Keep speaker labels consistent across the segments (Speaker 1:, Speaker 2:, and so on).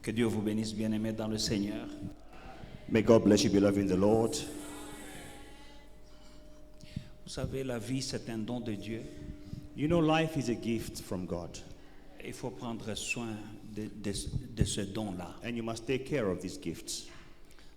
Speaker 1: Que Dieu vous bénisse, bien-aimés dans le Seigneur.
Speaker 2: May God bless you, beloved in the Lord.
Speaker 1: Vous savez, la vie, c'est un don de Dieu.
Speaker 2: You know, life is a gift from God,
Speaker 1: Il faut prendre soin de ce don-là.
Speaker 2: and you must take care of these gifts.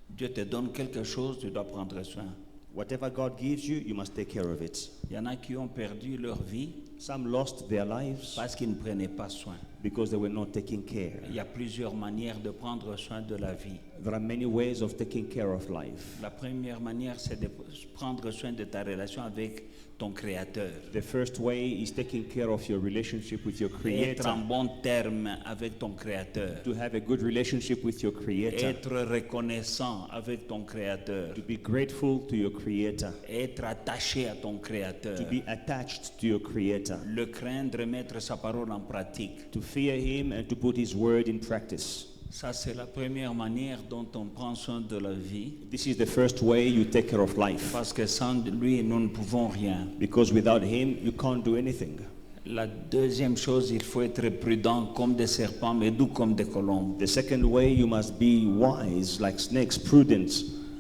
Speaker 1: Dieu te donne quelque chose, tu dois prendre soin.
Speaker 2: Whatever God gives you, you must take care of it.
Speaker 1: Il y en a qui ont perdu leur vie
Speaker 2: Some lost their lives
Speaker 1: parce qu'ils ne prenaient pas soin.
Speaker 2: because they were not taking care.
Speaker 1: Il y a plusieurs manières de prendre soin de la vie.
Speaker 2: There are many ways of taking care of life.
Speaker 1: La première manière, c'est de prendre soin de ta relation avec ton Créateur.
Speaker 2: The first way is taking care of your relationship with your
Speaker 1: Être en
Speaker 2: Creator.
Speaker 1: bon terme avec ton Créateur.
Speaker 2: To have a good relationship with your Creator.
Speaker 1: Être reconnaissant avec ton Créateur.
Speaker 2: To be grateful to your Creator.
Speaker 1: Être attaché à ton Créateur.
Speaker 2: To be attached to your Creator.
Speaker 1: Le craindre, mettre sa parole en pratique.
Speaker 2: To fear Him and to put His word in practice.
Speaker 1: Ça, c'est la première manière dont on prend soin de la vie.
Speaker 2: This is the first way you take care of life.
Speaker 1: Parce que sans lui, nous ne pouvons rien.
Speaker 2: Because without Him, you can't do anything.
Speaker 1: La deuxième chose, il faut être prudent comme des serpents, mais doux comme des colombes.
Speaker 2: The second way, you must be wise like snakes, prudent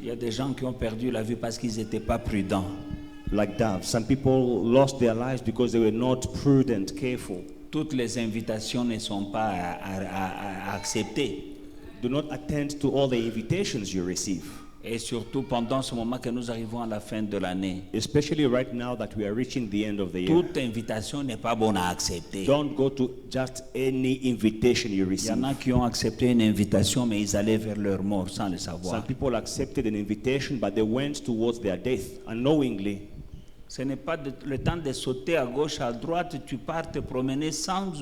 Speaker 1: Il y a des gens qui ont perdu la vie parce qu'ils n'étaient pas prudents.
Speaker 2: like doves. Some people lost their lives because they were not prudent, careful.
Speaker 1: Toutes les invitations ne sont pas à accepter.
Speaker 2: Do not attend to all the invitations you receive.
Speaker 1: Et surtout pendant ce moment que nous arrivons à la fin de l'année.
Speaker 2: Especially right now that we are reaching the end of the year.
Speaker 1: Toute invitation n'est pas bonne à accepter.
Speaker 2: Don't go to just any invitation you
Speaker 1: Il y
Speaker 2: receive.
Speaker 1: en a qui ont accepté une invitation, mais ils allaient vers leur mort sans le savoir.
Speaker 2: Some people accepted an invitation, but they went towards their death unknowingly.
Speaker 1: Ce n'est pas le temps de sauter à gauche, à droite, tu pars te promener sans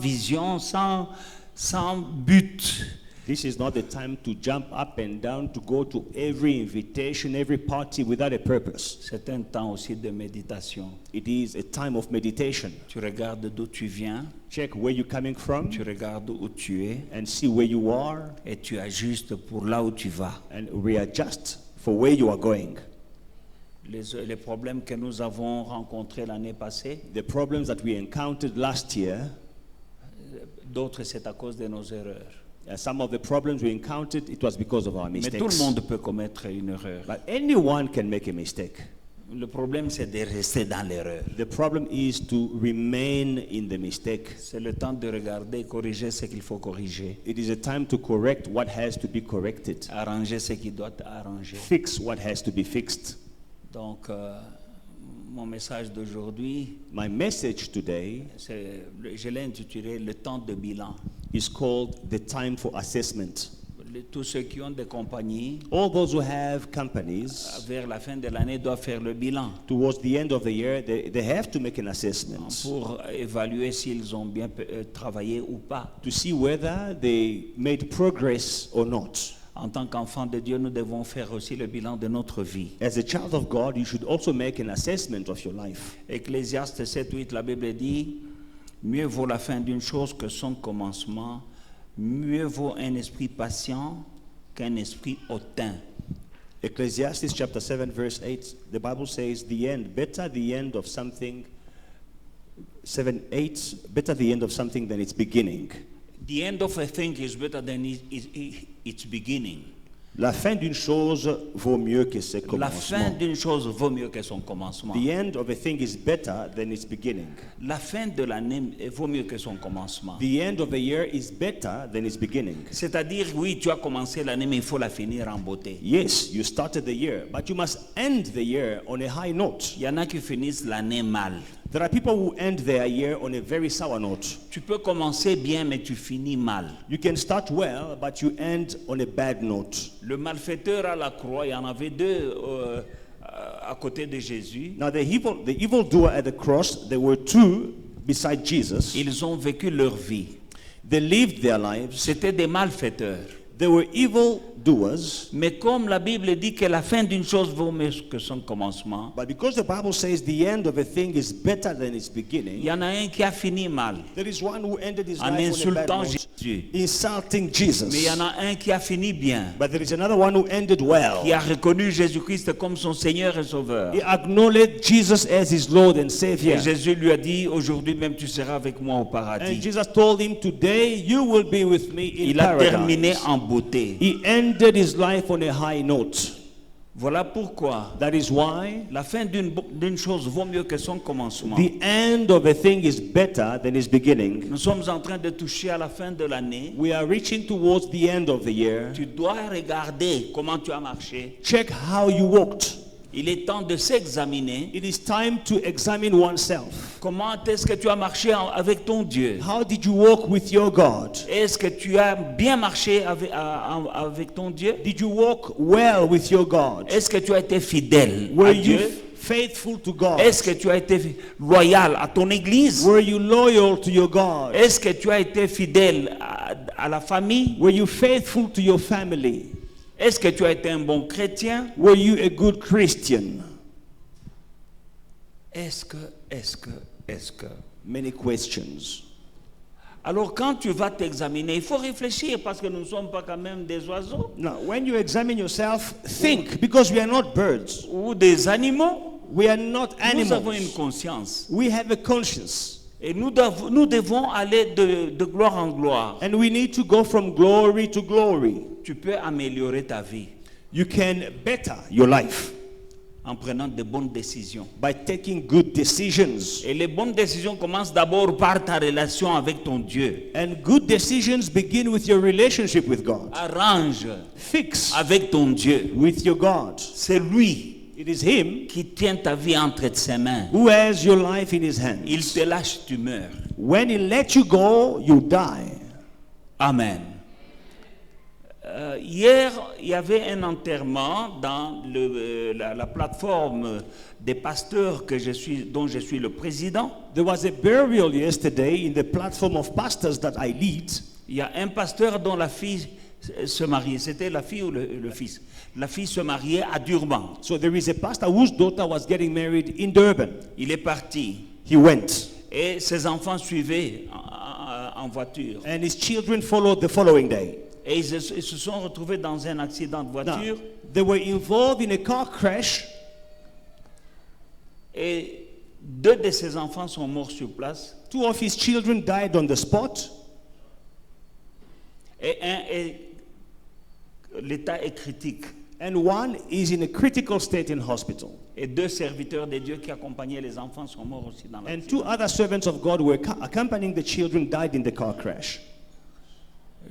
Speaker 1: vision, sans but.
Speaker 2: This is not the time to jump up and down, to go to every invitation, every party without a purpose.
Speaker 1: C'est un temps aussi de méditation.
Speaker 2: It is a time of meditation.
Speaker 1: Tu regardes d'où tu viens,
Speaker 2: Check where you're coming from
Speaker 1: tu regardes où tu es
Speaker 2: and see where you are
Speaker 1: et tu ajustes pour là où tu vas.
Speaker 2: and readjust for where you are going.
Speaker 1: Les problèmes que nous avons rencontrés l'année passée,
Speaker 2: The problems that we encountered last year,
Speaker 1: d'autres c'est à cause de nos erreurs.
Speaker 2: some of the problems we encountered, it was because of our
Speaker 1: Mais
Speaker 2: mistakes.
Speaker 1: tout le monde peut commettre une erreur.
Speaker 2: But anyone can make a mistake.
Speaker 1: Le problème c'est de rester dans l'erreur.
Speaker 2: The problem is to remain in the mistake.
Speaker 1: C'est le temps de regarder et corriger ce qu'il faut corriger.
Speaker 2: It is a time to correct what has to be corrected.
Speaker 1: Arranger ce qui doit être arrangé.
Speaker 2: Fix what has to be fixed.
Speaker 1: Donc, mon message d'aujourd'hui,
Speaker 2: My message today
Speaker 1: je l'ai intitulé « Le temps de bilan
Speaker 2: is called the time for assessment. ».
Speaker 1: Tous ceux qui ont des compagnies,
Speaker 2: All those who have companies,
Speaker 1: vers la fin de l'année, doivent faire le bilan
Speaker 2: towards the end of the year, they have to make an assessment
Speaker 1: pour évaluer s'ils ont bien travaillé ou pas.
Speaker 2: to see whether they made progress or not.
Speaker 1: En tant qu'enfant de Dieu, nous devons faire aussi le bilan de notre vie.
Speaker 2: As a child of God, you should also make an assessment of your life.
Speaker 1: Ecclésiaste 7:8, la Bible dit « Mieux vaut la fin d'une chose que son commencement, mieux vaut un esprit patient qu'un esprit hautain. »
Speaker 2: Ecclesiastes chapter 7 verse 8, the Bible says, better the end of something, 7:8, better the end of something than its beginning.
Speaker 1: The end of a thing is better than its beginning.
Speaker 2: La fin d'une chose vaut mieux que ses
Speaker 1: La fin
Speaker 2: commencements.
Speaker 1: d'une chose vaut mieux que son commencement.
Speaker 2: The end of a thing is better than its beginning.
Speaker 1: La fin de l'année vaut mieux que son commencement.
Speaker 2: The end of the year is better than its beginning.
Speaker 1: C'est-à-dire, oui, tu as commencé l'année, mais il faut la finir en beauté.
Speaker 2: Yes, you started the year, but you must end the year on a high note.
Speaker 1: Il y en a qui finissent l'année mal.
Speaker 2: There are people who end their year on a very sour note.
Speaker 1: Tu peux commencer bien, mais tu finis mal.
Speaker 2: You can start well, but you end on a bad note.
Speaker 1: Le malfaiteur à la croix, il y en avait deux à côté de Jésus.
Speaker 2: Now the evildoer at the cross, there were two beside Jesus.
Speaker 1: Ils ont vécu leur vie.
Speaker 2: They lived their lives.
Speaker 1: C'était des malfaiteurs.
Speaker 2: They were evil doers.
Speaker 1: Mais comme la Bible dit que la fin d'une chose vaut mieux que son commencement,
Speaker 2: But because the Bible says the end of a thing is better than its
Speaker 1: il
Speaker 2: beginning,
Speaker 1: y en a un qui a fini mal
Speaker 2: there is one who ended his
Speaker 1: en
Speaker 2: life on a bad
Speaker 1: insultant
Speaker 2: note,
Speaker 1: Jésus.
Speaker 2: insulting
Speaker 1: Mais il y
Speaker 2: Jesus.
Speaker 1: en a un qui a fini bien,
Speaker 2: But there is another one who ended well.
Speaker 1: qui a reconnu Jésus-Christ comme son Seigneur et Sauveur.
Speaker 2: He acknowledged Jesus as his Lord and Savior.
Speaker 1: Et Jésus lui a dit, aujourd'hui même tu seras avec moi au
Speaker 2: And
Speaker 1: paradis.
Speaker 2: Jesus told him, today you will be with me in
Speaker 1: Il a terminé
Speaker 2: paradise.
Speaker 1: en beauté.
Speaker 2: He ended his life on a high note.
Speaker 1: Voilà pourquoi
Speaker 2: That is why
Speaker 1: la fin d'une chose vaut mieux que son commencement.
Speaker 2: the end of a thing is better than its beginning.
Speaker 1: Nous sommes en train de toucher à la fin de l'année.
Speaker 2: We are reaching towards the end of the year.
Speaker 1: Tu dois regarder comment tu as marché.
Speaker 2: Check how you walked.
Speaker 1: Il est temps de s'examiner.
Speaker 2: It is time to examine oneself.
Speaker 1: Comment est-ce que tu as marché avec ton Dieu?
Speaker 2: How did you walk with your God?
Speaker 1: Est-ce que tu as bien marché avec ton Dieu?
Speaker 2: Did you walk well with your God?
Speaker 1: Est-ce que tu as été fidèle
Speaker 2: Were
Speaker 1: à
Speaker 2: you
Speaker 1: Dieu?
Speaker 2: faithful to God?
Speaker 1: Est-ce que tu as été loyal à ton église?
Speaker 2: Were you loyal to your God?
Speaker 1: Est-ce que tu as été fidèle à la famille?
Speaker 2: Were you faithful to your family?
Speaker 1: Est-ce que tu as été un bon chrétien?
Speaker 2: Were you a good Christian?
Speaker 1: Est-ce que?
Speaker 2: Many questions.
Speaker 1: Alors quand tu vas t'examiner, il faut réfléchir parce que nous ne sommes pas quand même des oiseaux
Speaker 2: Now, when you examine yourself, think, because we are not birds.
Speaker 1: ou des animaux.
Speaker 2: We are not
Speaker 1: Nous avons une
Speaker 2: animals.
Speaker 1: conscience.
Speaker 2: We have a conscience.
Speaker 1: Et nous devons aller de gloire en gloire.
Speaker 2: And we need to go from glory to glory.
Speaker 1: Tu peux améliorer ta vie
Speaker 2: You can better your life
Speaker 1: en prenant de bonnes décisions.
Speaker 2: by taking good decisions.
Speaker 1: Et les bonnes décisions commencent d'abord par ta relation avec ton Dieu.
Speaker 2: And good decisions begin with your relationship with God.
Speaker 1: Arrange
Speaker 2: Fix
Speaker 1: avec ton Dieu.
Speaker 2: with your God.
Speaker 1: C'est lui
Speaker 2: It is Him
Speaker 1: qui tient ta vie entre ses mains.
Speaker 2: who has your life in His hands.
Speaker 1: Il te lâche, tu meurs.
Speaker 2: When He lets you go, you die.
Speaker 1: Amen. Hier, il y avait un enterrement dans la plateforme des pasteurs dont je suis le président.
Speaker 2: There was a burial yesterday in the platform of pastors that I lead.
Speaker 1: Il y a un pasteur dont la fille se mariait. C'était la fille ou le fils? La fille se mariait à Durban.
Speaker 2: So there is a pastor whose daughter was getting married in Durban.
Speaker 1: Il est parti.
Speaker 2: He went,
Speaker 1: Et ses enfants suivaient en voiture.
Speaker 2: and his children followed the following day.
Speaker 1: Et ils se sont retrouvés dans un accident de
Speaker 2: Now,
Speaker 1: voiture.
Speaker 2: they were involved in a car crash,
Speaker 1: Et 2 de ses enfants sont morts sur place.
Speaker 2: 2 of his children died on the spot,
Speaker 1: Et l'état est critique.
Speaker 2: and one is in a critical state in hospital.
Speaker 1: Et 2 serviteurs de Dieu qui accompagnaient les enfants sont morts aussi dans
Speaker 2: And
Speaker 1: l'accident.
Speaker 2: 2 other servants of God who were accompanying the children died in the car crash.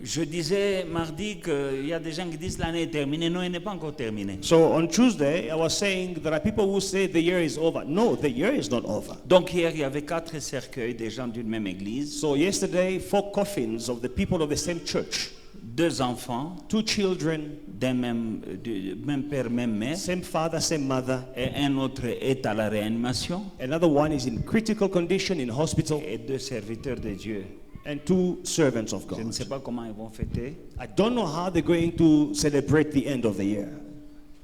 Speaker 1: Je disais mardi qu'il y a des gens qui disent l'année est terminée. Non, elle n'est pas encore terminée.
Speaker 2: So on Tuesday, I was saying there are people who say the year is over. No, the year is not over.
Speaker 1: Donc hier, il y avait 4 cercueils des gens d'une même église.
Speaker 2: So yesterday, 4 coffins of the people of the same church.
Speaker 1: 2 enfants,
Speaker 2: 2 children,
Speaker 1: du même père, même mère.
Speaker 2: same father, same mother.
Speaker 1: Et un autre est à la réanimation.
Speaker 2: Another one is in critical condition in hospital,
Speaker 1: Et 2 serviteurs de Dieu.
Speaker 2: and 2 servants of
Speaker 1: Je ne
Speaker 2: God.
Speaker 1: sais pas comment ils vont fêter.
Speaker 2: I don't know how they're going to celebrate the end of the year.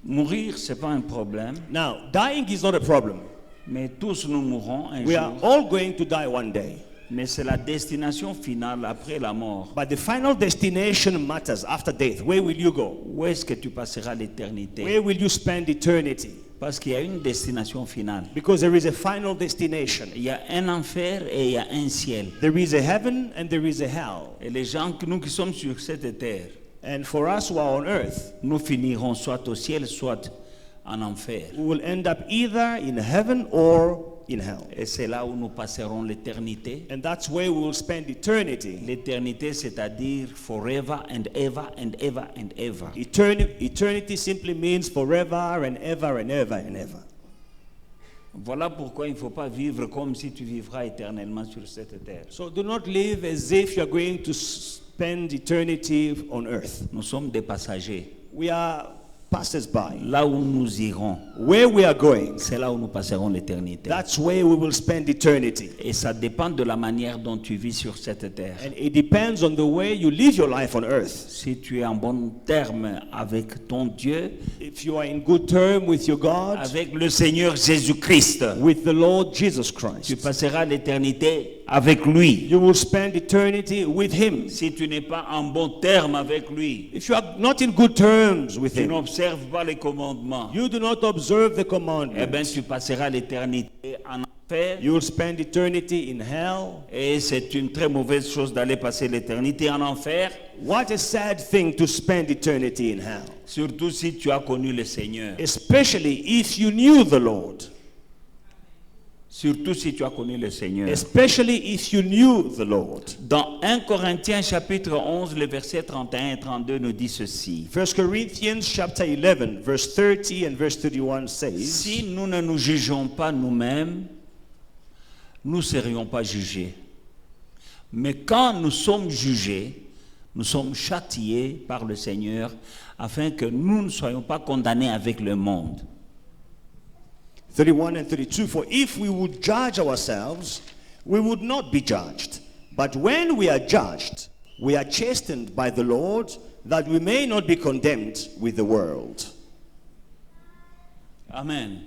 Speaker 1: Mourir, ce n'est pas un problème.
Speaker 2: Now, dying is not a problem.
Speaker 1: Mais tous nous mourrons un
Speaker 2: We are
Speaker 1: jour.
Speaker 2: all going to die one day.
Speaker 1: Mais c'est la destination finale après la mort.
Speaker 2: But the final destination matters after death. Where will you go?
Speaker 1: Où est-ce que tu passeras l'éternité?
Speaker 2: Where will you spend eternity?
Speaker 1: Parce qu'il y a une destination finale.
Speaker 2: Because there is a final destination.
Speaker 1: Il y a un enfer et il y a un ciel.
Speaker 2: There is a heaven and there is a hell.
Speaker 1: Et les gens, nous qui sommes sur cette terre,
Speaker 2: And for us who are on earth,
Speaker 1: nous finirons soit au ciel, soit en enfer.
Speaker 2: we will end up either in heaven or in hell.
Speaker 1: Et c'est là où nous passerons l'éternité.
Speaker 2: And that's where we will spend eternity.
Speaker 1: L'éternité, c'est-à-dire forever and ever and ever and ever.
Speaker 2: Eternity simply means forever and ever and ever and ever.
Speaker 1: Voilà pourquoi il ne faut pas vivre comme si tu vivras éternellement sur cette terre.
Speaker 2: So do not live as if you are going to spend eternity on earth.
Speaker 1: Nous sommes des passagers.
Speaker 2: We are passes by,
Speaker 1: là où nous irons,
Speaker 2: where we are going,
Speaker 1: c'est là où nous passerons l'éternité.
Speaker 2: that's where we will spend eternity.
Speaker 1: Et ça dépend de la manière dont tu vis sur cette terre.
Speaker 2: And it depends on the way you live your life on earth.
Speaker 1: Si tu es en bon terme avec ton Dieu,
Speaker 2: If you are in good term with your God,
Speaker 1: avec le Seigneur Jésus-Christ,
Speaker 2: with the Lord Jesus
Speaker 1: tu
Speaker 2: Christ,
Speaker 1: passeras l'éternité avec lui.
Speaker 2: you will spend eternity with Him.
Speaker 1: Si tu n'es pas en bon terme avec lui,
Speaker 2: If you are not in good terms with
Speaker 1: tu
Speaker 2: Him,
Speaker 1: n'observes pas les commandements,
Speaker 2: you do not observe the
Speaker 1: eh bien
Speaker 2: commandments,
Speaker 1: tu passeras l'éternité en enfer.
Speaker 2: you will spend eternity in hell.
Speaker 1: Et c'est une très mauvaise chose d'aller passer l'éternité en enfer,
Speaker 2: What a sad thing to spend eternity in hell,
Speaker 1: surtout si tu as connu le Seigneur.
Speaker 2: especially if you knew the Lord.
Speaker 1: Surtout si tu as connu le Seigneur.
Speaker 2: Especially if you knew the Lord.
Speaker 1: Dans 1 Corinthiens chapitre 11, le verset 31 et 32 nous dit ceci.
Speaker 2: 1 Corinthians chapter 11, verse 30 and verse 31 says,
Speaker 1: Si nous ne nous jugeons pas nous-mêmes, nous ne serions pas jugés. Mais quand nous sommes jugés, nous sommes châtiés par le Seigneur afin que nous ne soyons pas condamnés avec le monde.
Speaker 2: 31 and 32, for if we would judge ourselves, we would not be judged. But when we are judged, we are chastened by the Lord, that we may not be condemned with the world.
Speaker 1: Amen.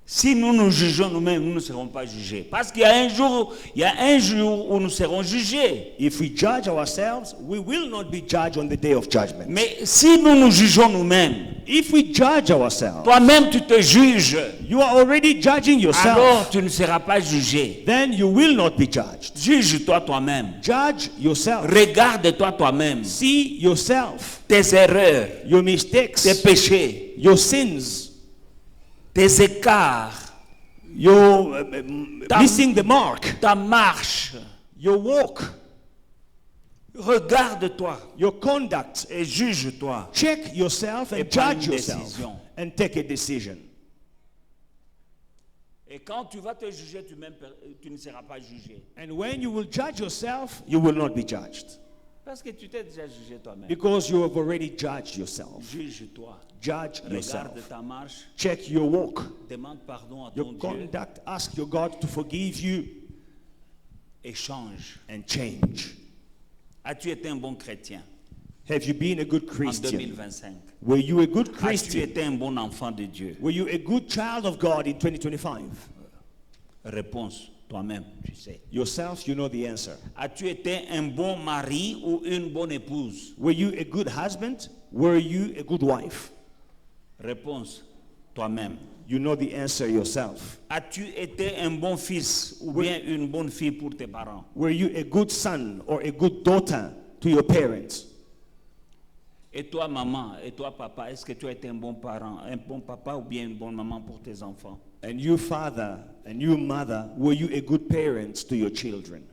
Speaker 1: Si nous nous jugeons nous-mêmes, nous ne serons pas jugés. Parce qu'il y a un jour où nous serons jugés.
Speaker 2: If we judge ourselves, we will not be judged on the day of judgment.
Speaker 1: Mais si nous nous jugeons nous-mêmes,
Speaker 2: If we judge ourselves,
Speaker 1: toi-même tu te juges,
Speaker 2: you are already judging yourself.
Speaker 1: alors tu ne seras pas jugé.
Speaker 2: Then you will not be judged.
Speaker 1: Juge-toi toi-même.
Speaker 2: Judge yourself.
Speaker 1: Regarde-toi toi-même.
Speaker 2: See yourself,
Speaker 1: Tes erreurs,
Speaker 2: your mistakes,
Speaker 1: tes péchés,
Speaker 2: your sins,
Speaker 1: tes écarts,
Speaker 2: your
Speaker 1: Ta-
Speaker 2: missing the mark,
Speaker 1: ta marche.
Speaker 2: your walk,
Speaker 1: Regarde-toi
Speaker 2: your conduct.
Speaker 1: et juge-toi.
Speaker 2: Check yourself
Speaker 1: Et
Speaker 2: and
Speaker 1: prends
Speaker 2: judge
Speaker 1: une
Speaker 2: yourself
Speaker 1: décision.
Speaker 2: and take a decision.
Speaker 1: Et quand tu vas te juger, tu ne seras pas jugé.
Speaker 2: And when you will judge yourself, you will not be judged
Speaker 1: Parce que tu t'es déjà jugé toi-même.
Speaker 2: because you have already judged yourself.
Speaker 1: Juge-toi.
Speaker 2: Judge
Speaker 1: Regarde
Speaker 2: yourself.
Speaker 1: ta marche.
Speaker 2: Check your walk,
Speaker 1: Demande pardon à
Speaker 2: your
Speaker 1: ton Dieu.
Speaker 2: conduct. Ask your God to forgive you
Speaker 1: Et change.
Speaker 2: and change.
Speaker 1: As-tu été un bon chrétien
Speaker 2: Have you been a good
Speaker 1: en
Speaker 2: Christian?
Speaker 1: 2025?
Speaker 2: Were you a good
Speaker 1: As-tu
Speaker 2: Christian?
Speaker 1: été un bon enfant de Dieu?
Speaker 2: Were you a good child of God in 2025?
Speaker 1: Réponse, toi-même, tu sais.
Speaker 2: Yourself, you know the answer.
Speaker 1: As-tu été un bon mari ou une bonne épouse?
Speaker 2: Were you a good husband? Were you a good wife?
Speaker 1: Réponse, toi-même.
Speaker 2: You know the answer yourself.
Speaker 1: As-tu été un bon fils ou bien une bonne fille pour tes parents?
Speaker 2: Were you a good son or a good daughter to your parents?
Speaker 1: Et toi, maman, et toi, papa, est-ce que tu as été un bon parent, un bon papa ou bien une bonne maman pour tes enfants?
Speaker 2: And you, father, and you, mother, were you a good parent to your children?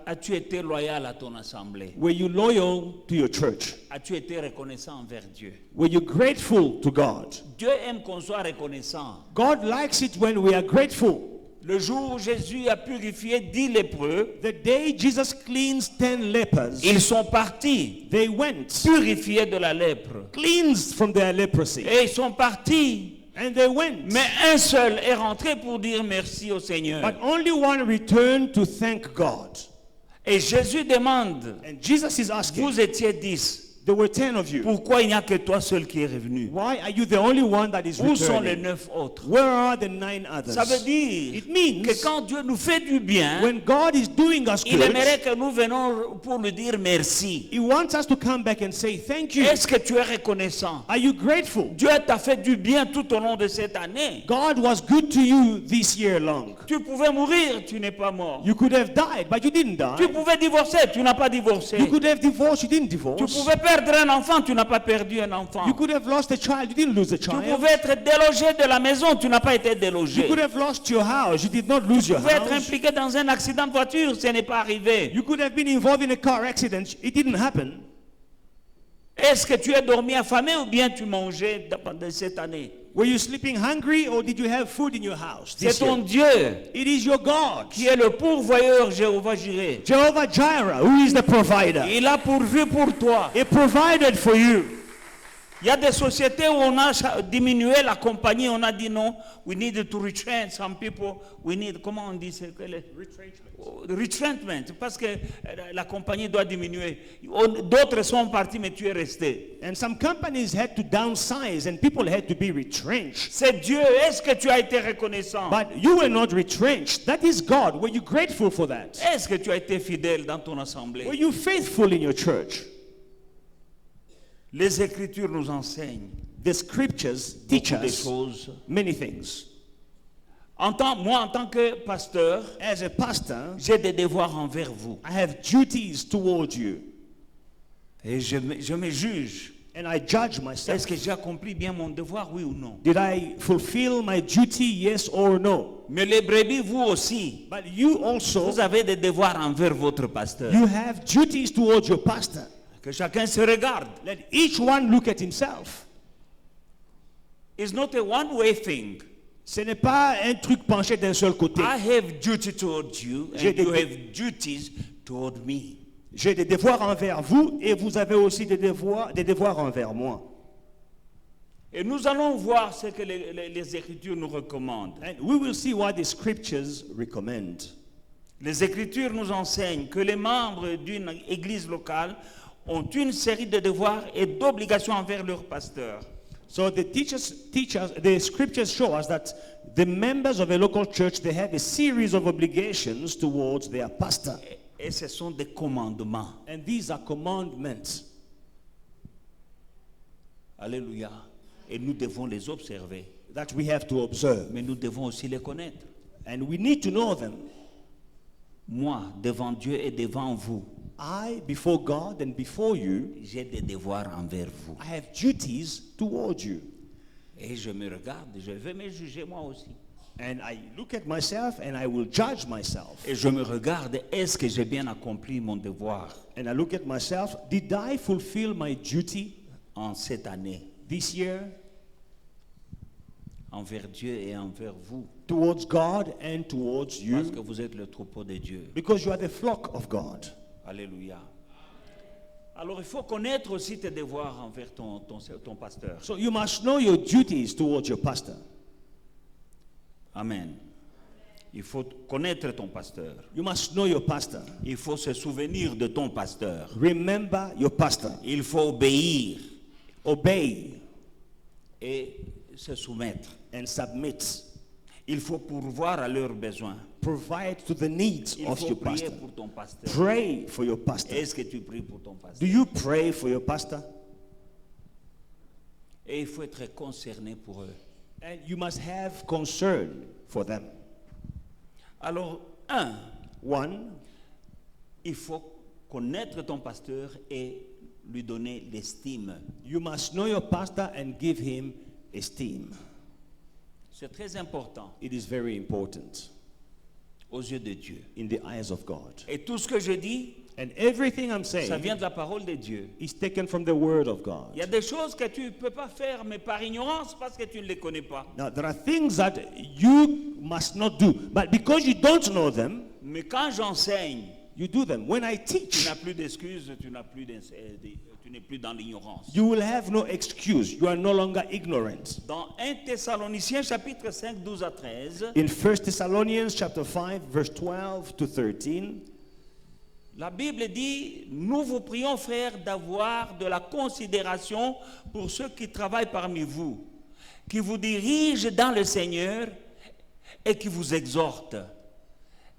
Speaker 1: As-tu été loyal à ton assemblée?
Speaker 2: Were you loyal to your church?
Speaker 1: As-tu été reconnaissant envers Dieu?
Speaker 2: Were you grateful to God?
Speaker 1: Dieu aime qu'on soit reconnaissant.
Speaker 2: God likes it when we are grateful.
Speaker 1: Le jour où Jésus a purifié 10 lépreux,
Speaker 2: The day Jesus cleansed 10 lepers,
Speaker 1: ils sont partis,
Speaker 2: they went
Speaker 1: purifiés de la lèpre.
Speaker 2: cleansed from their leprosy.
Speaker 1: Et ils sont partis.
Speaker 2: And they went.
Speaker 1: Mais un seul est rentré pour dire merci au Seigneur.
Speaker 2: But only one returned to thank God.
Speaker 1: Et Jésus demande,
Speaker 2: And Jesus is asking,
Speaker 1: vous étiez 10.
Speaker 2: there were 10 of you.
Speaker 1: Pourquoi il n'y a que toi seul qui est revenu?
Speaker 2: Why are you the only one that is
Speaker 1: Où sont les
Speaker 2: returning?
Speaker 1: 9 autres?
Speaker 2: Where are the 9 others?
Speaker 1: Ça veut dire
Speaker 2: It means
Speaker 1: que quand Dieu nous fait du bien,
Speaker 2: when God is doing us
Speaker 1: il
Speaker 2: good,
Speaker 1: aimerait que nous venons pour lui dire merci.
Speaker 2: He wants us to come back and say thank you.
Speaker 1: Est-ce que tu es reconnaissant?
Speaker 2: Are you grateful?
Speaker 1: Dieu t'a fait du bien tout au long de cette année.
Speaker 2: God was good to you this year long.
Speaker 1: Tu pouvais mourir, tu n'es pas mort.
Speaker 2: You could have died, but you didn't
Speaker 1: Tu
Speaker 2: die.
Speaker 1: pouvais divorcer, tu n'as pas divorcé.
Speaker 2: You could have divorced, you didn't
Speaker 1: Tu
Speaker 2: divorce.
Speaker 1: pouvais perdre un enfant, tu n'as pas perdu un enfant.
Speaker 2: You could have lost a child, you didn't lose a
Speaker 1: Tu
Speaker 2: child.
Speaker 1: pouvais être délogé de la maison, tu n'as pas été
Speaker 2: You
Speaker 1: délogé.
Speaker 2: could have lost your house, you did not lose your
Speaker 1: Tu pouvais être
Speaker 2: house.
Speaker 1: impliqué dans un accident de voiture, ce n'est pas arrivé.
Speaker 2: You could have been involved in a car accident, it didn't happen.
Speaker 1: Est-ce que tu es dormi affamé ou bien tu mangeais pendant cette année?
Speaker 2: Were you sleeping hungry or did you have food in your house
Speaker 1: C'est
Speaker 2: this
Speaker 1: ton
Speaker 2: year?
Speaker 1: Dieu
Speaker 2: It is your God,
Speaker 1: qui est le pourvoyeur Jéhovah Jireh.
Speaker 2: Jehovah Jireh, who is the provider.
Speaker 1: Il a pourvu pour toi.
Speaker 2: He provided for you.
Speaker 1: Il y a des sociétés où on a diminué la compagnie, on a dit non, we need to retrench some people, we need, comment on dit, c'est que retrenchment, parce que la compagnie doit diminuer. D'autres sont partis, mais tu es resté.
Speaker 2: And some companies had to downsize and people had to be retrenched.
Speaker 1: C'est Dieu, est-ce que tu as été reconnaissant?
Speaker 2: But you were not retrenched. That is God. Were you grateful for that?
Speaker 1: Est-ce que tu as été fidèle dans ton assemblée?
Speaker 2: Were you faithful in your church?
Speaker 1: Les Écritures nous enseignent
Speaker 2: The scriptures teach
Speaker 1: beaucoup de
Speaker 2: us
Speaker 1: choses.
Speaker 2: many things.
Speaker 1: Moi, en tant que pasteur,
Speaker 2: As a pastor,
Speaker 1: j'ai des devoirs envers vous.
Speaker 2: I have duties towards you.
Speaker 1: Et je me juge.
Speaker 2: And I judge
Speaker 1: Est-ce
Speaker 2: myself.
Speaker 1: que j'ai accompli bien mon devoir, oui ou non?
Speaker 2: Did I fulfill my duty, yes or no?
Speaker 1: Mais les brebis, vous aussi,
Speaker 2: But you also,
Speaker 1: vous avez des devoirs envers votre pasteur.
Speaker 2: you have duties towards your pastor.
Speaker 1: Que chacun se regarde.
Speaker 2: Let each one look at himself.
Speaker 1: It's not a one-way thing.
Speaker 2: Ce n'est pas un truc penché d'un seul côté.
Speaker 1: I have duty towards you
Speaker 2: J'ai
Speaker 1: and you
Speaker 2: des-
Speaker 1: have duties toward me.
Speaker 2: J'ai des devoirs envers vous et vous avez aussi des devoirs envers moi.
Speaker 1: Et nous allons voir ce que les Écritures nous recommandent.
Speaker 2: And we will see what the scriptures recommend.
Speaker 1: Les Écritures nous enseignent que les membres d'une église locale ont une série de devoirs et d'obligations envers leur pasteur.
Speaker 2: So the the scriptures show us that the members of a local church, they have a series of obligations towards their pastor.
Speaker 1: Et ce sont des commandements.
Speaker 2: And these are commandments.
Speaker 1: Alléluia. Et nous devons les observer.
Speaker 2: That we have to observe.
Speaker 1: Mais nous devons aussi les connaître.
Speaker 2: And we need to know them.
Speaker 1: Moi, devant Dieu et devant vous,
Speaker 2: I, before God and before you,
Speaker 1: j'ai des devoirs envers vous.
Speaker 2: I have duties towards you.
Speaker 1: Et je me regarde, je vais me juger moi aussi.
Speaker 2: And I look at myself and I will judge myself.
Speaker 1: Et je me regarde, est-ce que j'ai bien accompli mon devoir
Speaker 2: And I look at myself, did I fulfill my duty
Speaker 1: en cette année,
Speaker 2: this year
Speaker 1: envers Dieu et envers vous?
Speaker 2: towards God and towards
Speaker 1: Parce que
Speaker 2: you?
Speaker 1: vous êtes le troupeau de Dieu.
Speaker 2: Because you are the flock of God.
Speaker 1: Alléluia. Alors il faut connaître aussi tes devoirs envers ton pasteur.
Speaker 2: So you must know your duties towards your pastor.
Speaker 1: Amen. Il faut connaître ton pasteur.
Speaker 2: You must know your pastor.
Speaker 1: Il faut se souvenir de ton pasteur.
Speaker 2: Remember your pastor.
Speaker 1: Il faut obéir
Speaker 2: Obey
Speaker 1: et se soumettre.
Speaker 2: and submit.
Speaker 1: Il faut pourvoir à leurs besoins.
Speaker 2: Provide to the needs
Speaker 1: Il
Speaker 2: of
Speaker 1: faut
Speaker 2: your
Speaker 1: prier
Speaker 2: pastor.
Speaker 1: pour ton pasteur.
Speaker 2: Pray for your pastor.
Speaker 1: Est-ce que tu pries pour ton
Speaker 2: Do
Speaker 1: pasteur?
Speaker 2: you pray for your pastor?
Speaker 1: Et il faut être concerné pour eux.
Speaker 2: And you must have concern for them.
Speaker 1: Alors,
Speaker 2: One,
Speaker 1: il faut connaître ton pasteur et lui donner l'estime.
Speaker 2: you must know your pastor and give him esteem.
Speaker 1: C'est très important
Speaker 2: It is very important
Speaker 1: aux yeux de Dieu.
Speaker 2: in the eyes of God.
Speaker 1: Et tout ce que je dis,
Speaker 2: And everything I'm
Speaker 1: ça
Speaker 2: saying
Speaker 1: vient de la parole de Dieu.
Speaker 2: is taken from the word of God.
Speaker 1: Il y a des choses que tu ne peux pas faire, mais par ignorance, parce que tu ne les connais pas.
Speaker 2: Now, there are things that you must not do, but because you don't know them,
Speaker 1: Mais quand j'enseigne,
Speaker 2: you do them. When I
Speaker 1: tu
Speaker 2: teach,
Speaker 1: n'as plus d'excuses, tu n'es plus dans l'ignorance.
Speaker 2: you will have no excuse. You are no longer ignorant.
Speaker 1: Dans 1 Thessaloniciens chapitre 5, 12 à 13,
Speaker 2: In 1 Thessalonians chapter 5, verse 12 to 13,
Speaker 1: la Bible dit, nous vous prions frères d'avoir de la considération pour ceux qui travaillent parmi vous, qui vous dirigent dans le Seigneur et qui vous exhortent.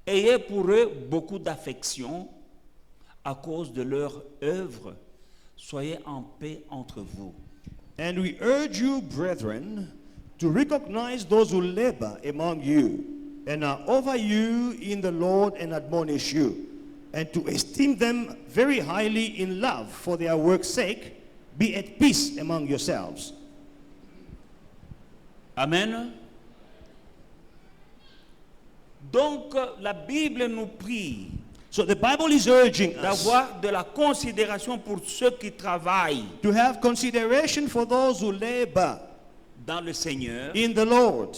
Speaker 1: Ayez pour eux beaucoup d'affection à cause de leur œuvre. Soyez en paix entre vous.
Speaker 2: and we urge you, brethren, to recognize those who labor among you and are over you in the Lord and admonish you, and to esteem them very highly in love for their work's sake. Be at peace among yourselves.
Speaker 1: Amen. Donc la Bible nous prie
Speaker 2: So the Bible is urging us
Speaker 1: d'avoir de la considération pour ceux qui travaillent
Speaker 2: to have consideration for those who labor
Speaker 1: dans le Seigneur
Speaker 2: in the Lord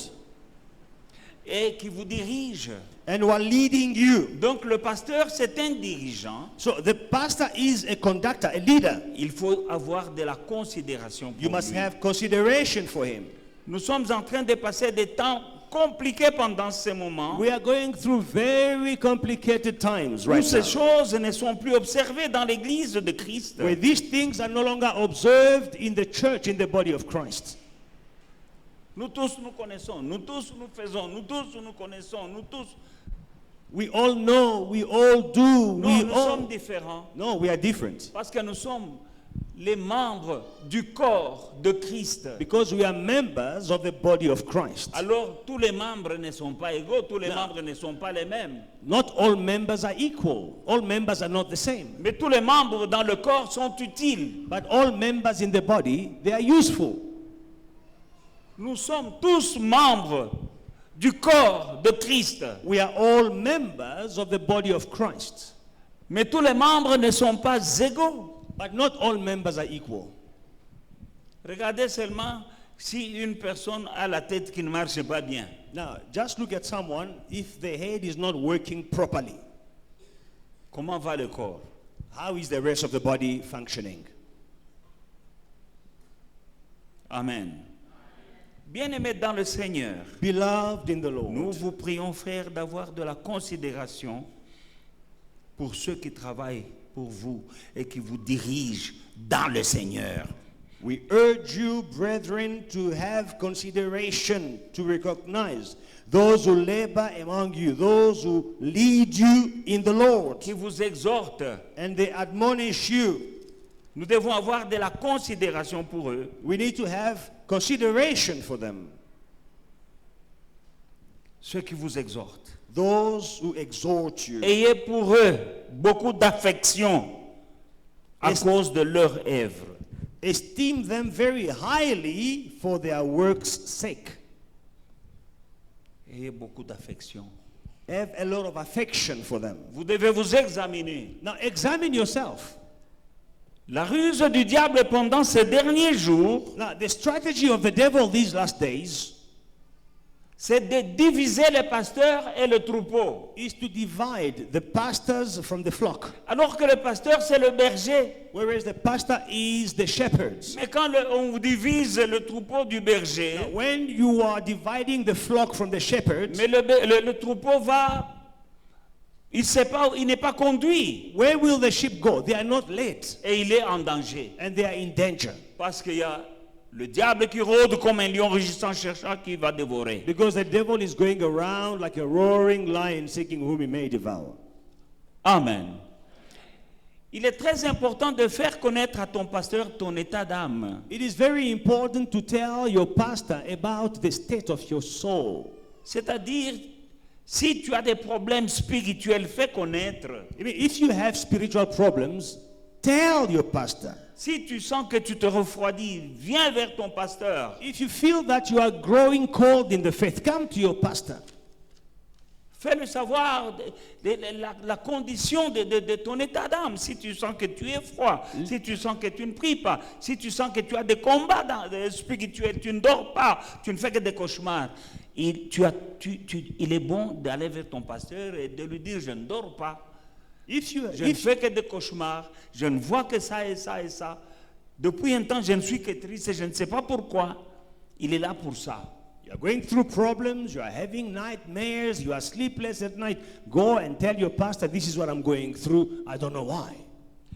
Speaker 1: et qui vous dirigent.
Speaker 2: and who are leading you.
Speaker 1: Donc le pasteur, c'est un dirigeant.
Speaker 2: So the pastor is a conductor, a leader.
Speaker 1: Il faut avoir de la considération
Speaker 2: You
Speaker 1: pour
Speaker 2: must
Speaker 1: lui.
Speaker 2: have consideration for him.
Speaker 1: Nous sommes en train de passer des temps compliqués pendant ces moments
Speaker 2: We are going through very complicated times
Speaker 1: où
Speaker 2: right
Speaker 1: ces
Speaker 2: now,
Speaker 1: choses ne sont plus observées dans l'Église de Christ.
Speaker 2: where these things are no longer observed in the church, in the body of Christ.
Speaker 1: Nous tous nous connaissons, nous tous nous faisons, nous tous nous connaissons, nous tous.
Speaker 2: We all know, we all do,
Speaker 1: Non,
Speaker 2: we
Speaker 1: nous
Speaker 2: all...
Speaker 1: sommes différents
Speaker 2: No, we are different.
Speaker 1: parce que nous sommes les membres du corps de Christ.
Speaker 2: Because we are members of the body of Christ.
Speaker 1: Alors tous les membres ne sont pas égaux, tous les
Speaker 2: Non.
Speaker 1: membres ne sont pas les mêmes.
Speaker 2: Not all members are equal. All members are not the same.
Speaker 1: Mais tous les membres dans le corps sont utiles.
Speaker 2: But all members in the body, they are useful.
Speaker 1: Nous sommes tous membres du corps de Christ.
Speaker 2: We are all members of the body of Christ.
Speaker 1: Mais tous les membres ne sont pas égaux.
Speaker 2: But not all members are equal.
Speaker 1: Regardez seulement si une personne a la tête qui ne marche pas bien.
Speaker 2: Now, just look at someone if the head is not working properly.
Speaker 1: Comment va le corps?
Speaker 2: How is the rest of the body functioning?
Speaker 1: Amen. Bien-aimés dans le Seigneur,
Speaker 2: Beloved in the Lord,
Speaker 1: nous vous prions, frères, d'avoir de la considération pour ceux qui travaillent pour vous et qui vous dirigent dans le Seigneur.
Speaker 2: we urge you, brethren, to have consideration, to recognize those who labor among you, those who lead you in the Lord,
Speaker 1: Qui vous exhortent.
Speaker 2: and they admonish you.
Speaker 1: Nous devons avoir de la considération pour eux.
Speaker 2: We need to have consideration for them,
Speaker 1: Ceux qui vous exhortent.
Speaker 2: those who exhort you.
Speaker 1: Ayez pour eux beaucoup d'affection à
Speaker 2: Est-
Speaker 1: cause de leur œuvre.
Speaker 2: Esteem them very highly for their work's sake.
Speaker 1: Ayez beaucoup d'affection.
Speaker 2: Have a lot of affection for them.
Speaker 1: Vous devez vous examiner.
Speaker 2: Now examine yourself.
Speaker 1: La ruse du diable pendant ces derniers jours,
Speaker 2: Now the strategy of the devil these last days
Speaker 1: c'est de diviser les pasteurs et le troupeau.
Speaker 2: is to divide the pastors from the flock,
Speaker 1: Alors que le pasteur, c'est le berger.
Speaker 2: whereas the pastor is the shepherds.
Speaker 1: Mais quand on divise le troupeau du berger,
Speaker 2: When you are dividing the flock from the shepherds,
Speaker 1: mais le troupeau va, il n'est pas conduit
Speaker 2: where will the sheep go? They are not led,
Speaker 1: et il est en danger.
Speaker 2: and they are in danger,
Speaker 1: Parce qu'il y a le diable qui rôde comme un lion rugissant cherchant qui va dévorer.
Speaker 2: because the devil is going around like a roaring lion seeking whom he may devour.
Speaker 1: Amen. Il est très important de faire connaître à ton pasteur ton état d'âme.
Speaker 2: It is very important to tell your pastor about the state of your soul.
Speaker 1: C'est-à-dire, si tu as des problèmes spirituels, fais connaître.
Speaker 2: I mean, if you have spiritual problems, tell your pastor.
Speaker 1: Si tu sens que tu te refroidis, viens vers ton pasteur.
Speaker 2: If you feel that you are growing cold in the faith, come to your pastor.
Speaker 1: Fais-le savoir la condition de ton état d'âme. Si tu sens que tu es froid, si tu sens que tu ne pries pas, si tu sens que tu as des combats spirituels, tu ne dors pas, tu ne fais que des cauchemars. Il est bon d'aller vers ton pasteur et de lui dire, je ne dors pas. Je ne fais que des cauchemars, je ne vois que ça et ça et ça. Depuis un temps, je ne suis que triste et je ne sais pas pourquoi. Il est là pour ça.
Speaker 2: You are going through problems, you are having nightmares, you are sleepless at night. Go and tell your pastor, this is what I'm going through. I don't know why.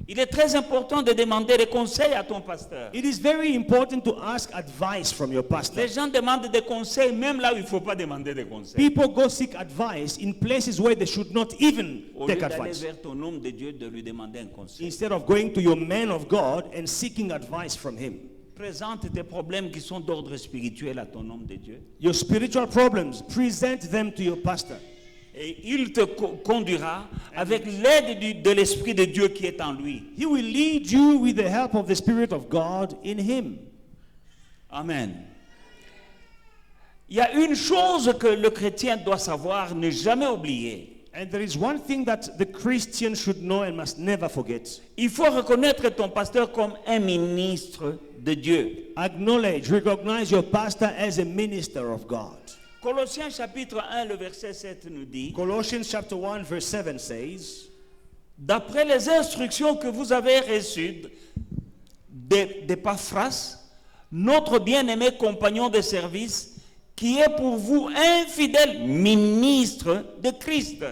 Speaker 1: Il est très important de demander des conseils à ton pasteur.
Speaker 2: It is very important to ask advice from your pastor.
Speaker 1: Les gens demandent des conseils même là où il ne faut pas demander des conseils.
Speaker 2: People go seek advice in places where they should not even
Speaker 1: Au lieu
Speaker 2: take
Speaker 1: d'aller
Speaker 2: advice.
Speaker 1: vers ton homme de Dieu, de lui demander un conseil.
Speaker 2: Instead of going to your man of God and seeking advice from him.
Speaker 1: Présente tes problèmes qui sont d'ordre spirituel à ton homme de Dieu.
Speaker 2: Your spiritual problems, present them to your pastor.
Speaker 1: Et il te conduira avec l'aide de l'Esprit de Dieu qui est en lui.
Speaker 2: He will lead you with the help of the Spirit of God in him.
Speaker 1: Amen. Il y a une chose que le chrétien doit savoir, ne jamais oublier.
Speaker 2: And there is one thing that the Christian should know and must never forget.
Speaker 1: Il faut reconnaître ton pasteur comme un ministre de Dieu.
Speaker 2: Acknowledge, recognize your pastor as a minister of God.
Speaker 1: Colossiens chapitre 1, le verset 7 nous dit,
Speaker 2: Colossians chapter 1 verse 7 says,
Speaker 1: d'après les instructions que vous avez reçues d'Épaphras, notre bien-aimé compagnon de service, qui est pour vous un fidèle ministre de Christ.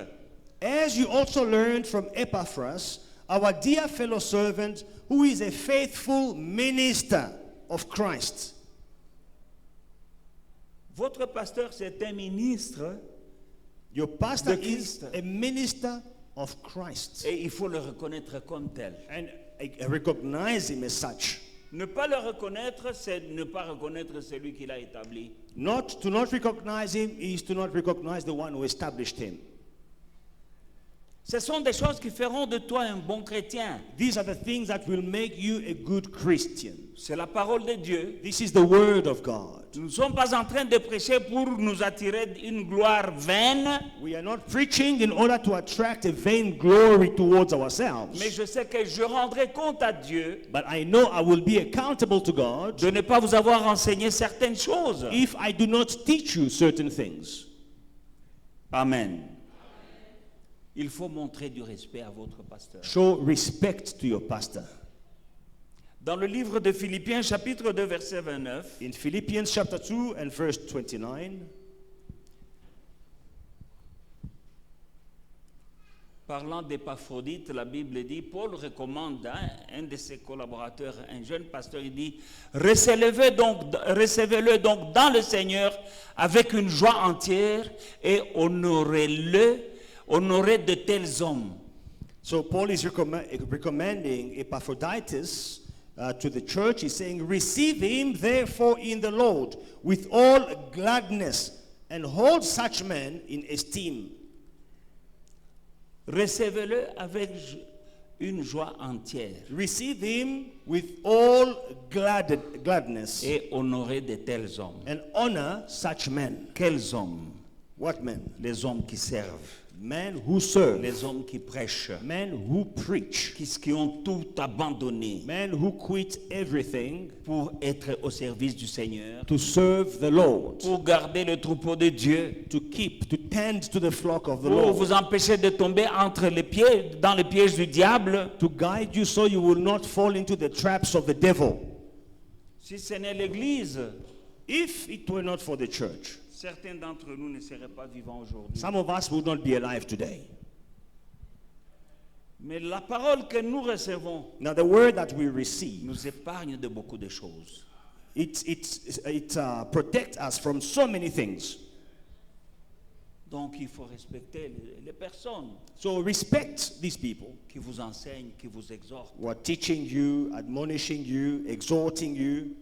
Speaker 2: as you also learned from Epaphras, our dear fellow servant, who is a faithful minister of Christ.
Speaker 1: Votre pasteur, c'est un ministre
Speaker 2: Your pastor
Speaker 1: de
Speaker 2: is
Speaker 1: Christ.
Speaker 2: a minister of Christ.
Speaker 1: et il faut le reconnaître comme tel.
Speaker 2: And recognize him as such.
Speaker 1: Ne pas le reconnaître, c'est ne pas reconnaître celui qui l'a établi.
Speaker 2: To not recognize him is to not recognize the one who established him.
Speaker 1: Ce sont des choses qui feront de toi un bon chrétien.
Speaker 2: These are the things that will make you a good Christian.
Speaker 1: C'est la parole de Dieu.
Speaker 2: This is the word of God.
Speaker 1: Nous ne sommes pas en train de prêcher pour nous attirer une gloire vaine,
Speaker 2: We are not preaching in order to attract a vain glory towards ourselves.
Speaker 1: mais je sais que je rendrai compte à Dieu
Speaker 2: But I know I will be accountable to God
Speaker 1: de ne pas vous avoir enseigné certaines choses.
Speaker 2: if I do not teach you certain things.
Speaker 1: Amen. Il faut montrer du respect à votre pasteur.
Speaker 2: Show respect to your pastor.
Speaker 1: Dans le livre de Philippiens, chapitre 2, verset 29,
Speaker 2: In Philippians chapter 2 and verse 29,
Speaker 1: parlant d'Épaphrodite, la Bible dit, Paul recommande un de ses collaborateurs, un jeune pasteur, il dit, recevez-le donc dans le Seigneur avec une joie entière et honorez de tels hommes.
Speaker 2: so Paul is recommending Epaphroditus to the church. He's saying, receive him therefore in the Lord with all gladness and hold such men in esteem.
Speaker 1: Recevez-le avec une joie entière
Speaker 2: Receive him with all gladness
Speaker 1: et honorez de tels hommes.
Speaker 2: and honor such men.
Speaker 1: Quels hommes?
Speaker 2: What men?
Speaker 1: Les hommes qui servent,
Speaker 2: Men who serve,
Speaker 1: les hommes qui prêchent,
Speaker 2: men who preach,
Speaker 1: qui ont tout abandonné
Speaker 2: men who quit everything
Speaker 1: pour être au service du Seigneur,
Speaker 2: to serve the Lord,
Speaker 1: pour garder le troupeau de Dieu,
Speaker 2: to tend to the flock of the
Speaker 1: pour
Speaker 2: Lord,
Speaker 1: vous empêcher de tomber dans les pièges du diable.
Speaker 2: to guide you so you will not fall into the traps of the devil.
Speaker 1: Si ce n'est l'Église,
Speaker 2: If it were not for the church,
Speaker 1: certains d'entre nous ne seraient pas vivants aujourd'hui.
Speaker 2: some of us would not be alive today.
Speaker 1: Mais la parole que nous recevons
Speaker 2: Now the word that we receive,
Speaker 1: nous épargne de beaucoup de choses.
Speaker 2: it protects us from so many things.
Speaker 1: Donc il faut respecter les personnes
Speaker 2: So respect these people
Speaker 1: qui vous enseignent, qui vous exhortent,
Speaker 2: who are teaching you, admonishing you, exhorting you.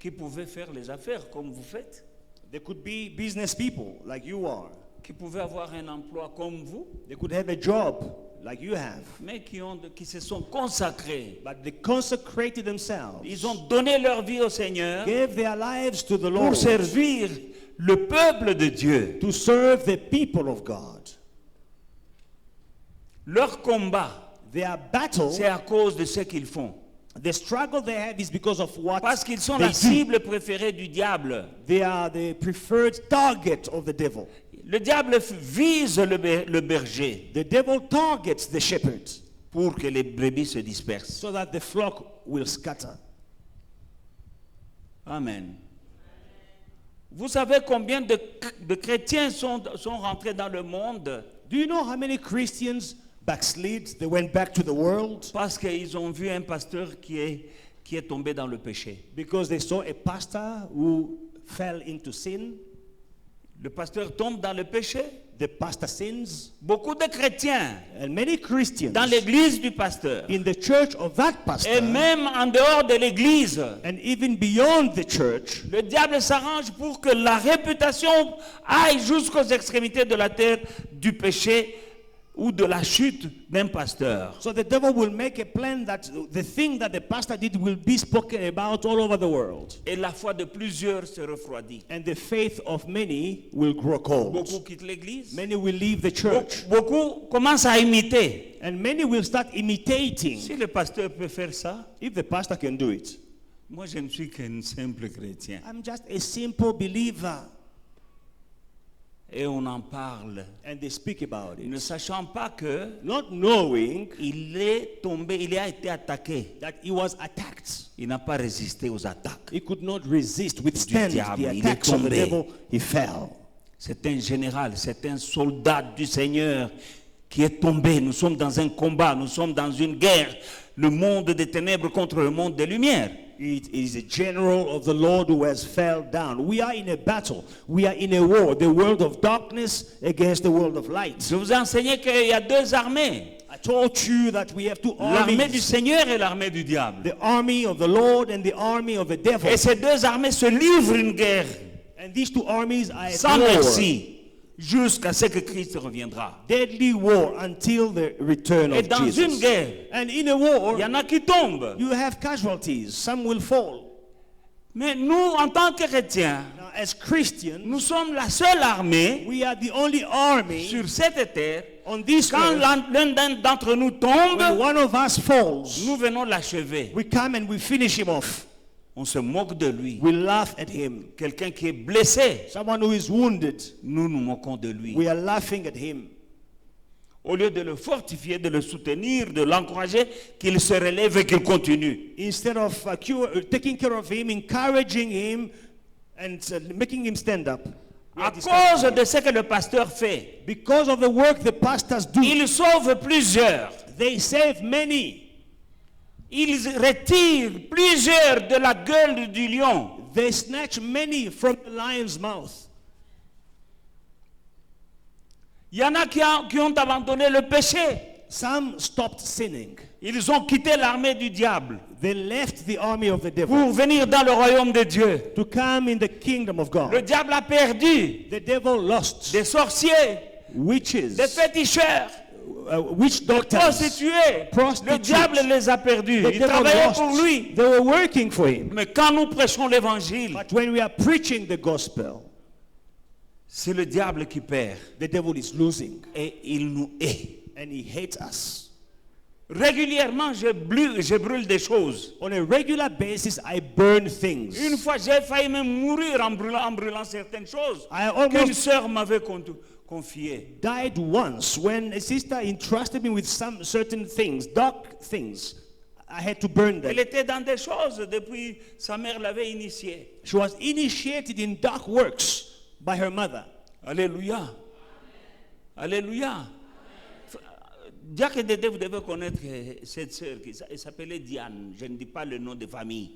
Speaker 1: qui pouvaient faire les affaires comme vous faites,
Speaker 2: They could be business people like you are.
Speaker 1: qui pouvaient avoir un emploi comme vous,
Speaker 2: They could have a job like you have.
Speaker 1: mais qui se sont consacrés.
Speaker 2: But they consecrated themselves,
Speaker 1: Ils ont donné leur vie au Seigneur
Speaker 2: gave their lives to the
Speaker 1: pour
Speaker 2: Lord,
Speaker 1: servir le peuple de Dieu.
Speaker 2: to serve the people of God.
Speaker 1: Leur combat,
Speaker 2: Their battle,
Speaker 1: c'est à cause de ce qu'ils font.
Speaker 2: the struggle they have is because of what
Speaker 1: Parce qu'ils sont
Speaker 2: they
Speaker 1: la
Speaker 2: do.
Speaker 1: cible préférée du diable.
Speaker 2: They are the preferred target of the devil.
Speaker 1: Le diable vise le berger
Speaker 2: The devil targets the shepherd
Speaker 1: pour que les brebis se dispersent.
Speaker 2: so that the flock will scatter.
Speaker 1: Amen. Vous savez combien de chrétiens sont rentrés dans le monde
Speaker 2: Do you know how many Christians backslid? They went back to the world
Speaker 1: parce qu'ils ont vu un pasteur qui est tombé dans le péché.
Speaker 2: because they saw a pastor who fell into sin.
Speaker 1: Le pasteur tombe dans le péché.
Speaker 2: The pastor sins,
Speaker 1: Beaucoup de chrétiens
Speaker 2: and many Christians
Speaker 1: dans l'église du pasteur
Speaker 2: in the church of that
Speaker 1: et
Speaker 2: pastor,
Speaker 1: même en dehors de l'église,
Speaker 2: and even beyond the church,
Speaker 1: le diable s'arrange pour que la réputation aille jusqu'aux extrémités de la terre du péché ou de la chute d'un pasteur.
Speaker 2: So the devil will make a plan that the thing that the pastor did will be spoken about all over the world.
Speaker 1: Et la foi de plusieurs se refroidit.
Speaker 2: And the faith of many will grow cold.
Speaker 1: Beaucoup quittent l'église.
Speaker 2: Many will leave the church.
Speaker 1: Beaucoup commencent à imiter.
Speaker 2: And many will start imitating.
Speaker 1: Si le pasteur peut faire ça,
Speaker 2: If the pastor can do it.
Speaker 1: moi je ne suis qu'un simple chrétien.
Speaker 2: I'm just a simple believer.
Speaker 1: Et on en parle,
Speaker 2: And they speak about
Speaker 1: ne
Speaker 2: it.
Speaker 1: sachant pas que
Speaker 2: Not knowing
Speaker 1: il est tombé, il a été attaqué.
Speaker 2: that he was attacked.
Speaker 1: Il n'a pas résisté aux attaques.
Speaker 2: He could not resist, withstand
Speaker 1: diable.
Speaker 2: the
Speaker 1: Il est
Speaker 2: attacks of the
Speaker 1: tombé.
Speaker 2: devil. He fell.
Speaker 1: C'est un général, c'est un soldat du Seigneur qui est tombé. Nous sommes dans un combat, nous sommes dans une guerre. Le monde des ténèbres contre le monde des lumières.
Speaker 2: It is a general of the Lord who has fell down. We are in a battle. We are in a war. The world of darkness against the world of light.
Speaker 1: Je vous ai enseigné qu'il y a deux armées.
Speaker 2: I told you that we have two
Speaker 1: L'armée du
Speaker 2: armies.
Speaker 1: Seigneur et l'armée du diable.
Speaker 2: The army of the Lord and the army of the devil.
Speaker 1: Et ces deux armées se livrent une guerre
Speaker 2: And these two armies are at
Speaker 1: sans
Speaker 2: war.
Speaker 1: merci jusqu'à ce que Christ reviendra.
Speaker 2: Deadly war until the return
Speaker 1: Et
Speaker 2: of
Speaker 1: dans
Speaker 2: Jesus.
Speaker 1: une guerre,
Speaker 2: And in a war,
Speaker 1: il y en a qui tombent.
Speaker 2: you have casualties. Some will fall.
Speaker 1: Mais nous, en tant que chrétiens,
Speaker 2: Now, as Christians,
Speaker 1: nous sommes la seule armée
Speaker 2: we are the only army
Speaker 1: sur cette terre.
Speaker 2: on this
Speaker 1: Quand
Speaker 2: earth.
Speaker 1: l'un d'entre nous tombe,
Speaker 2: When one of us falls,
Speaker 1: nous venons l'achever.
Speaker 2: we come and we finish him off.
Speaker 1: On se moque de lui.
Speaker 2: We laugh at him.
Speaker 1: Quelqu'un qui est blessé,
Speaker 2: Someone who is wounded,
Speaker 1: nous nous moquons de lui.
Speaker 2: we are laughing at him.
Speaker 1: Au lieu de le fortifier, de le soutenir, de l'encourager, qu'il se relève et qu'il continue.
Speaker 2: Instead of taking care of him, encouraging him, and making him stand up. We
Speaker 1: À
Speaker 2: are discouraging
Speaker 1: cause
Speaker 2: him.
Speaker 1: de ce que le pasteur fait,
Speaker 2: Because of the work the pastors do,
Speaker 1: il sauve plusieurs.
Speaker 2: they save many.
Speaker 1: Ils retirent plusieurs de la gueule du lion.
Speaker 2: They snatch many from the lion's mouth.
Speaker 1: Il y en a qui ont abandonné le péché.
Speaker 2: Some stopped sinning.
Speaker 1: Ils ont quitté l'armée du diable
Speaker 2: They left the army of the devil
Speaker 1: pour venir dans le royaume de Dieu.
Speaker 2: to come in the kingdom of
Speaker 1: Le
Speaker 2: God.
Speaker 1: diable a perdu
Speaker 2: The devil lost
Speaker 1: des sorciers,
Speaker 2: witches,
Speaker 1: des féticheurs,
Speaker 2: witch doctors.
Speaker 1: prostituées.
Speaker 2: Prostitutes.
Speaker 1: Le diable les a perdus.
Speaker 2: The
Speaker 1: Ils
Speaker 2: devil
Speaker 1: travaillaient
Speaker 2: lost.
Speaker 1: pour lui.
Speaker 2: They were working for him.
Speaker 1: Mais quand nous prêchons l'évangile,
Speaker 2: But when we are preaching the gospel,
Speaker 1: c'est le diable qui perd
Speaker 2: the devil is losing
Speaker 1: et il nous hait.
Speaker 2: and he hates us.
Speaker 1: Régulièrement, je brûle des choses.
Speaker 2: On a regular basis, I burn things.
Speaker 1: Une fois, j'ai failli même mourir en brûlant certaines choses
Speaker 2: I
Speaker 1: qu'une
Speaker 2: almost
Speaker 1: sœur m'avait confiées.
Speaker 2: died once when a sister entrusted me with some certain things, dark things. I had to burn them.
Speaker 1: Elle était dans des choses depuis sa mère l'avait initiée.
Speaker 2: She was initiated in dark works by her mother.
Speaker 1: Alléluia. Alléluia. Jacques Dédé, vous devez connaître cette sœur qui s'appelait Diane. Je ne dis pas le nom de famille.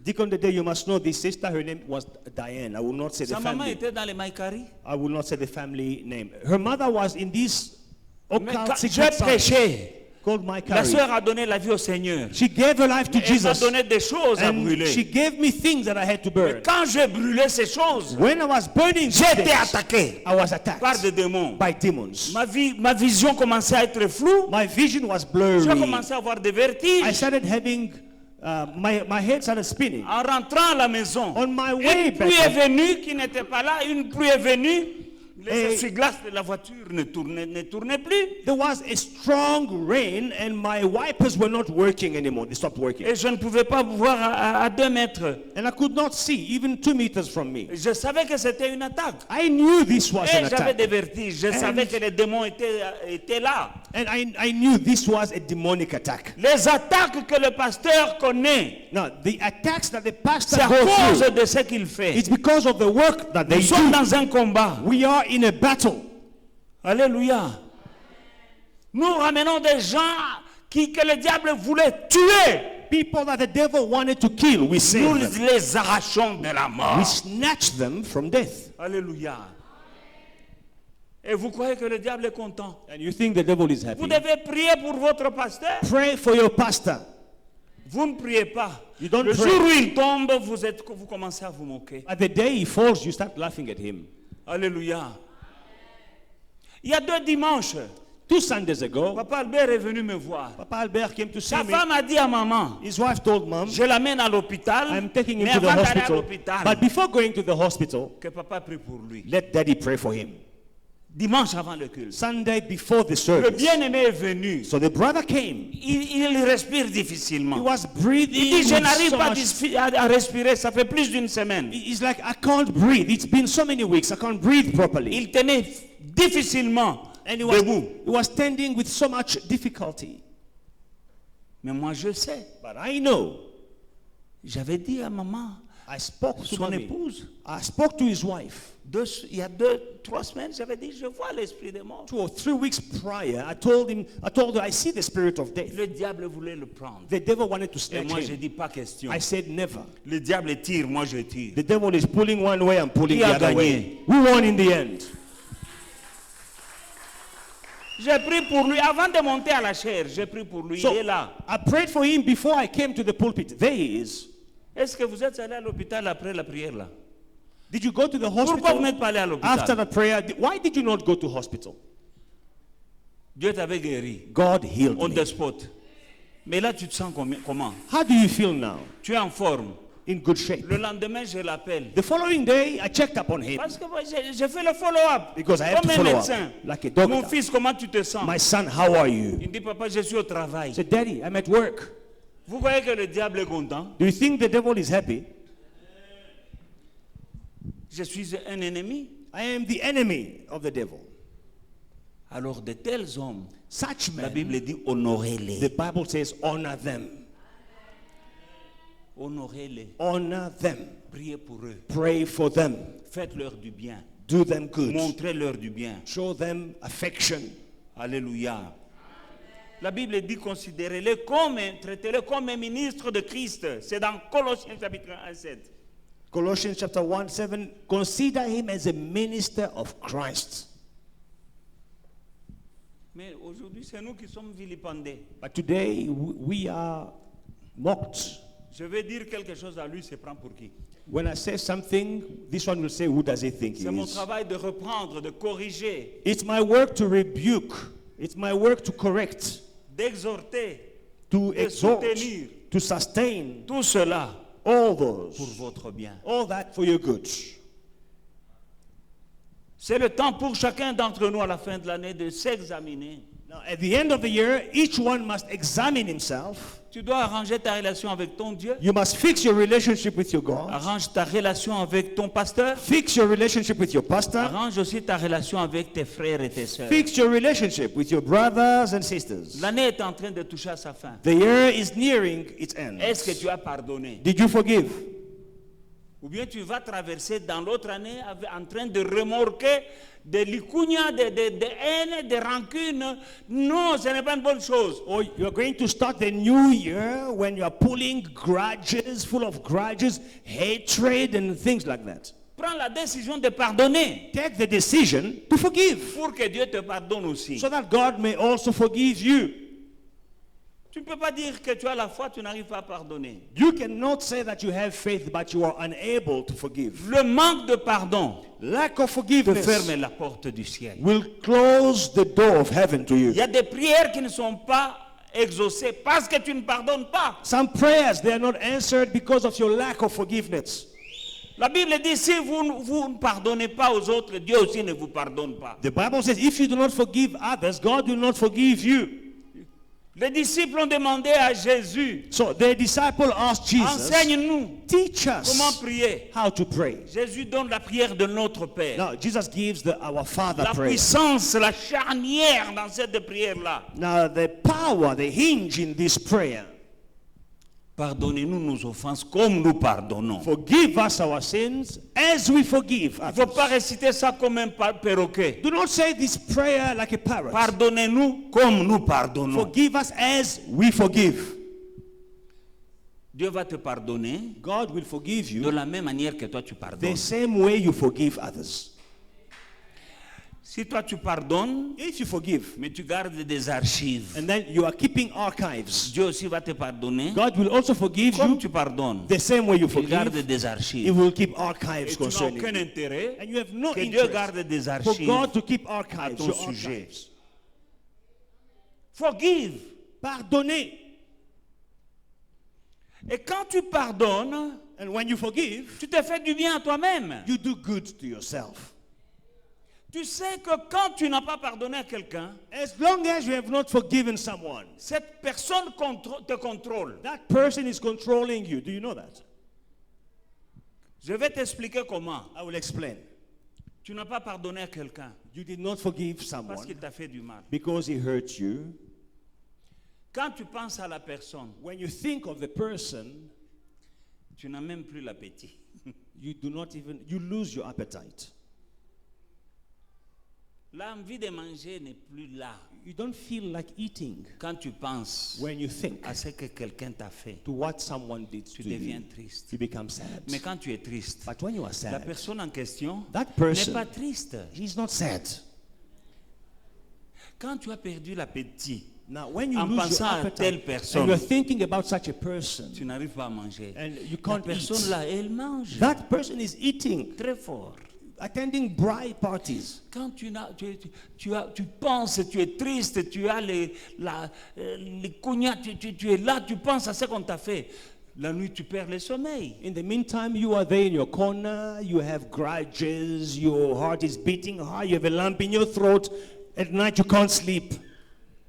Speaker 2: Deacon Dede, you must know this sister. Her name was Diane. I will not say the
Speaker 1: Sa maman
Speaker 2: family.
Speaker 1: était dans les Maïkari.
Speaker 2: I will not say the family name. Her mother was in this
Speaker 1: Mais
Speaker 2: occult
Speaker 1: quand j'ai
Speaker 2: secret society
Speaker 1: prêché,
Speaker 2: called
Speaker 1: la
Speaker 2: Maikari.
Speaker 1: sœur a donné la vie au Seigneur.
Speaker 2: She gave her life to
Speaker 1: Elle m'a
Speaker 2: Jesus,
Speaker 1: donné des choses à
Speaker 2: and
Speaker 1: brûler.
Speaker 2: she gave me things that I had to burn.
Speaker 1: Quand j'ai brûlé ces choses,
Speaker 2: When I was burning
Speaker 1: j'ai été
Speaker 2: things,
Speaker 1: attaqué
Speaker 2: I was
Speaker 1: par
Speaker 2: attacked
Speaker 1: des démons.
Speaker 2: by demons.
Speaker 1: Ma vision commençait à être floue.
Speaker 2: My vision was
Speaker 1: J'ai
Speaker 2: blurry.
Speaker 1: commencé à avoir des
Speaker 2: I
Speaker 1: vertiges.
Speaker 2: started having, my head started spinning.
Speaker 1: En rentrant à la maison,
Speaker 2: On my way
Speaker 1: une pluie
Speaker 2: back,
Speaker 1: est venue qui n'était pas là. Une pluie est venue. Les
Speaker 2: Et-
Speaker 1: essuie-glaces de la voiture ne tournaient plus.
Speaker 2: there was a strong rain and my wipers were not working anymore. They stopped working.
Speaker 1: Et je ne pouvais pas voir à 2 mètres.
Speaker 2: And I could not see, even 2 meters from me.
Speaker 1: Je savais que c'était une attaque.
Speaker 2: I knew this was
Speaker 1: Et
Speaker 2: an
Speaker 1: j'avais
Speaker 2: attack.
Speaker 1: des vertiges. Je savais que les démons étaient là.
Speaker 2: And I knew this was a demonic attack.
Speaker 1: Les attaques que le pasteur connaît,
Speaker 2: Now, the attacks that the pastor
Speaker 1: c'est à
Speaker 2: goes
Speaker 1: cause
Speaker 2: through,
Speaker 1: de ce qu'il fait.
Speaker 2: it's because of the work that they
Speaker 1: Nous sommes
Speaker 2: do.
Speaker 1: dans un combat.
Speaker 2: We are in a battle.
Speaker 1: Alléluia. Nous ramenons des gens que le diable voulait tuer.
Speaker 2: People that the devil wanted to kill, we
Speaker 1: Nous
Speaker 2: save them.
Speaker 1: les arrachons de la
Speaker 2: We
Speaker 1: mort.
Speaker 2: snatch them from death.
Speaker 1: Alléluia. Et vous croyez que le diable est content?
Speaker 2: And you think the devil is happy.
Speaker 1: Vous devez prier pour votre pasteur.
Speaker 2: Pray for your pastor.
Speaker 1: Vous ne priez pas.
Speaker 2: You don't
Speaker 1: Le
Speaker 2: pray.
Speaker 1: jour où il tombe, vous commencez à vous moquer.
Speaker 2: At the day he falls, you start laughing at him.
Speaker 1: Alléluia. Il y a 2 dimanches.
Speaker 2: 2 Sundays ago,
Speaker 1: Papa Albert est venu me voir.
Speaker 2: Papa Albert came to see
Speaker 1: Sa
Speaker 2: me.
Speaker 1: femme a dit à maman,
Speaker 2: His wife told mom,
Speaker 1: je l'amène à l'hôpital,
Speaker 2: I'm taking him
Speaker 1: mais
Speaker 2: to the
Speaker 1: avant d'aller à
Speaker 2: hospital.
Speaker 1: l'hôpital,
Speaker 2: But before going to the hospital,
Speaker 1: que papa prie pour lui.
Speaker 2: let daddy pray for him.
Speaker 1: Dimanche avant le culte.
Speaker 2: Sunday before the
Speaker 1: Le
Speaker 2: service.
Speaker 1: bien-aimé est venu.
Speaker 2: So the brother came.
Speaker 1: Il respire
Speaker 2: He
Speaker 1: difficilement.
Speaker 2: was breathing.
Speaker 1: Il dit, je
Speaker 2: with
Speaker 1: n'arrive
Speaker 2: so
Speaker 1: pas
Speaker 2: much-
Speaker 1: à respirer, ça fait plus d'une semaine.
Speaker 2: He's like, I can't breathe. It's been so many weeks. I can't breathe properly.
Speaker 1: Il tenait difficilement
Speaker 2: And he was,
Speaker 1: debout.
Speaker 2: he was standing with so much difficulty.
Speaker 1: Mais moi je sais.
Speaker 2: But I know.
Speaker 1: J'avais dit à maman,
Speaker 2: I spoke to
Speaker 1: son
Speaker 2: mommy.
Speaker 1: épouse,
Speaker 2: I spoke to his wife.
Speaker 1: il y a 2-3 semaines, j'avais dit, je vois l'esprit des morts.
Speaker 2: 2 or 3 weeks prior, I told her, I see the spirit of death.
Speaker 1: Le diable voulait le prendre.
Speaker 2: The devil wanted to
Speaker 1: Et
Speaker 2: snatch
Speaker 1: moi, j'ai
Speaker 2: him.
Speaker 1: dit pas question.
Speaker 2: I said never.
Speaker 1: Le diable tire, moi je tire.
Speaker 2: The devil is pulling one way and pulling
Speaker 1: Qui
Speaker 2: the
Speaker 1: a
Speaker 2: other
Speaker 1: gagné?
Speaker 2: way. We won in the end.
Speaker 1: J'ai prié pour lui avant de monter à la chaire. J'ai prié pour lui.
Speaker 2: So
Speaker 1: Il est là.
Speaker 2: I prayed for him before I came to the pulpit. There he is.
Speaker 1: Est-ce que vous êtes allé à l'hôpital après la prière là?
Speaker 2: Did you go to the
Speaker 1: Pourquoi vous
Speaker 2: hospital
Speaker 1: n'êtes pas allé à
Speaker 2: after
Speaker 1: l'hôpital?
Speaker 2: the prayer? Why did you not go to hospital?
Speaker 1: Dieu t'avait guéri.
Speaker 2: God healed
Speaker 1: On
Speaker 2: me.
Speaker 1: the spot. Mais là, tu te sens comment?
Speaker 2: How do you feel now?
Speaker 1: Tu es en forme.
Speaker 2: In good shape.
Speaker 1: Le lendemain, je l'appelle.
Speaker 2: The following day, I checked up on him
Speaker 1: Parce que moi, j'ai fait le follow-up.
Speaker 2: because I have
Speaker 1: Comme
Speaker 2: to
Speaker 1: un
Speaker 2: follow
Speaker 1: médecin.
Speaker 2: up like a
Speaker 1: Mon
Speaker 2: doctor.
Speaker 1: fils, comment tu te sens?
Speaker 2: My son, how are you?
Speaker 1: Il dit, papa, je suis au travail.
Speaker 2: I said, Daddy, I'm at work.
Speaker 1: Vous voyez que le diable est content?
Speaker 2: Do you think the devil is happy?
Speaker 1: Je suis un ennemi.
Speaker 2: I am the enemy of the devil.
Speaker 1: Alors de tels hommes,
Speaker 2: Such
Speaker 1: la
Speaker 2: men,
Speaker 1: Bible dit honorez-les.
Speaker 2: the Bible says, honor them.
Speaker 1: Honorez-les.
Speaker 2: Honor them.
Speaker 1: Priez pour eux.
Speaker 2: Pray for them.
Speaker 1: Faites-leur du bien.
Speaker 2: Do them good.
Speaker 1: Montrez-leur du bien.
Speaker 2: Show them affection.
Speaker 1: Alléluia. La Bible dit considérez-les comme, traitez-les comme un ministre de Christ. C'est dans Colossiens chapitre 1, 7.
Speaker 2: Colossians chapter 1:7. Consider him as a minister of Christ.
Speaker 1: Mais aujourd'hui, c'est nous qui sommes vilipendés.
Speaker 2: But today we are mocked.
Speaker 1: Je vais dire quelque chose à lui, c'est prend pour qui?
Speaker 2: When I say something, this one will say, who does he think he
Speaker 1: C'est mon
Speaker 2: is?
Speaker 1: travail de reprendre, de corriger,
Speaker 2: It's my work to rebuke. It's my work to correct,
Speaker 1: d'exhorter,
Speaker 2: to
Speaker 1: de
Speaker 2: exhort,
Speaker 1: soutenir.
Speaker 2: to sustain
Speaker 1: Tout cela
Speaker 2: all
Speaker 1: pour
Speaker 2: those,
Speaker 1: votre bien.
Speaker 2: all that for your good.
Speaker 1: C'est le temps pour chacun d'entre nous à la fin de l'année de s'examiner.
Speaker 2: Now, at the end of the year, each one must examine himself.
Speaker 1: Tu dois arranger ta relation avec ton Dieu.
Speaker 2: You must fix your relationship with your God.
Speaker 1: Arrange ta relation avec ton pasteur.
Speaker 2: Fix your relationship with your pastor.
Speaker 1: Arrange aussi ta relation avec tes frères et tes sœurs.
Speaker 2: Fix your relationship with your brothers and sisters.
Speaker 1: L'année est en train de toucher à sa fin.
Speaker 2: The year is nearing its end.
Speaker 1: Est-ce que tu as pardonné?
Speaker 2: Did you forgive?
Speaker 1: Ou bien tu vas traverser dans l'autre année en train de remorquer des licugnas, de haine, de rancune. Non, ce n'est pas une bonne chose.
Speaker 2: Or you're going to start the new year when you're pulling grudges, full of grudges, hatred, and things like that.
Speaker 1: Prends la décision de pardonner
Speaker 2: Take the decision to forgive
Speaker 1: pour que Dieu te pardonne aussi.
Speaker 2: so that God may also forgive you.
Speaker 1: Tu ne peux pas dire que tu as la foi, tu n'arrives pas à pardonner.
Speaker 2: You cannot say that you have faith, but you are unable to forgive.
Speaker 1: Le manque de pardon
Speaker 2: Lack of
Speaker 1: peut
Speaker 2: forgiveness
Speaker 1: fermer la porte du ciel.
Speaker 2: will close the door of heaven to you.
Speaker 1: Il y a des prières qui ne sont pas exaucées parce que tu ne pardonnes pas.
Speaker 2: Some prayers, they are not answered because of your lack of forgiveness.
Speaker 1: La Bible dit, si vous ne pardonnez pas aux autres, Dieu aussi ne vous pardonne pas.
Speaker 2: The Bible says, if you do not forgive others, God will not forgive you.
Speaker 1: Les disciples ont demandé à Jésus,
Speaker 2: So the disciple asked Jesus,
Speaker 1: enseigne-nous
Speaker 2: teach
Speaker 1: comment
Speaker 2: us
Speaker 1: prier.
Speaker 2: how to pray.
Speaker 1: Jésus donne la prière de notre Père.
Speaker 2: Now, Jesus gives the Our Father
Speaker 1: La
Speaker 2: prayer.
Speaker 1: puissance, la charnière dans cette prière-là.
Speaker 2: Now, the power, the hinge in this prayer,
Speaker 1: Pardonnez-nous nos offenses comme nous pardonnons.
Speaker 2: forgive us our sins as we forgive
Speaker 1: Il ne faut
Speaker 2: others.
Speaker 1: pas réciter ça comme un perroquet.
Speaker 2: Do not say this prayer like a parrot.
Speaker 1: Pardonnez-nous comme nous pardonnons.
Speaker 2: Forgive us as we forgive.
Speaker 1: Dieu va te pardonner
Speaker 2: God will forgive
Speaker 1: de
Speaker 2: you
Speaker 1: la même manière que toi tu
Speaker 2: the
Speaker 1: pardonnes.
Speaker 2: same way you forgive others.
Speaker 1: Si toi tu pardonnes,
Speaker 2: If you forgive,
Speaker 1: mais tu gardes des archives,
Speaker 2: and then you are keeping archives,
Speaker 1: Dieu aussi va te pardonner
Speaker 2: God will also forgive
Speaker 1: comme
Speaker 2: you
Speaker 1: tu pardonnes.
Speaker 2: the same way you
Speaker 1: Il garde
Speaker 2: forgive.
Speaker 1: des
Speaker 2: He
Speaker 1: archives.
Speaker 2: will keep
Speaker 1: Et
Speaker 2: archives
Speaker 1: tu n'as
Speaker 2: concerning
Speaker 1: aucun
Speaker 2: you.
Speaker 1: intérêt
Speaker 2: And you have no
Speaker 1: que Dieu
Speaker 2: interest
Speaker 1: garde des
Speaker 2: for
Speaker 1: archives
Speaker 2: God to keep
Speaker 1: à
Speaker 2: archives,
Speaker 1: ton
Speaker 2: your
Speaker 1: sujet.
Speaker 2: archives.
Speaker 1: Forgive.
Speaker 2: Pardonnez.
Speaker 1: Et quand tu pardonnes,
Speaker 2: And when you forgive,
Speaker 1: tu te fais du bien à toi-même.
Speaker 2: you do good to yourself.
Speaker 1: Tu sais que quand tu n'as pas pardonné à quelqu'un,
Speaker 2: As long as you have not forgiven someone,
Speaker 1: cette personne te contrôle.
Speaker 2: that person is controlling you. Do you know that?
Speaker 1: Je vais t'expliquer comment.
Speaker 2: I will explain.
Speaker 1: Tu n'as pas pardonné à quelqu'un
Speaker 2: You did not forgive
Speaker 1: parce
Speaker 2: someone
Speaker 1: qu'il t'a fait du mal.
Speaker 2: because he hurt you.
Speaker 1: Quand tu penses à la personne,
Speaker 2: When you think of the person,
Speaker 1: tu n'as même plus l'appétit.
Speaker 2: you lose your appetite.
Speaker 1: L'envie de manger n'est plus là.
Speaker 2: You don't feel like eating
Speaker 1: Quand tu penses
Speaker 2: when you think
Speaker 1: à ce que quelqu'un t'a fait,
Speaker 2: to what someone did
Speaker 1: tu
Speaker 2: to
Speaker 1: deviens
Speaker 2: you.
Speaker 1: triste.
Speaker 2: You become sad.
Speaker 1: Mais quand tu es triste,
Speaker 2: But when you are
Speaker 1: la
Speaker 2: sad,
Speaker 1: personne en question
Speaker 2: that
Speaker 1: n'est
Speaker 2: person,
Speaker 1: pas triste.
Speaker 2: he's not sad.
Speaker 1: Quand tu as perdu l'appétit,
Speaker 2: Now, when you
Speaker 1: en
Speaker 2: lose
Speaker 1: pensant
Speaker 2: your
Speaker 1: à telle
Speaker 2: appetite
Speaker 1: personne,
Speaker 2: and you're thinking about such a person,
Speaker 1: tu n'arrives pas à manger.
Speaker 2: and you
Speaker 1: La
Speaker 2: can't
Speaker 1: personne
Speaker 2: eat,
Speaker 1: là, elle mange
Speaker 2: that person is eating,
Speaker 1: très fort.
Speaker 2: attending bride parties.
Speaker 1: Quand tu penses, tu es triste, tu as les cognats, tu es là, tu penses à ce qu'on t'a fait. La nuit, tu perds le sommeil.
Speaker 2: In the meantime, you are there in your corner, you have grudges, your heart is beating high, you have a lump in your throat. At night, you can't sleep.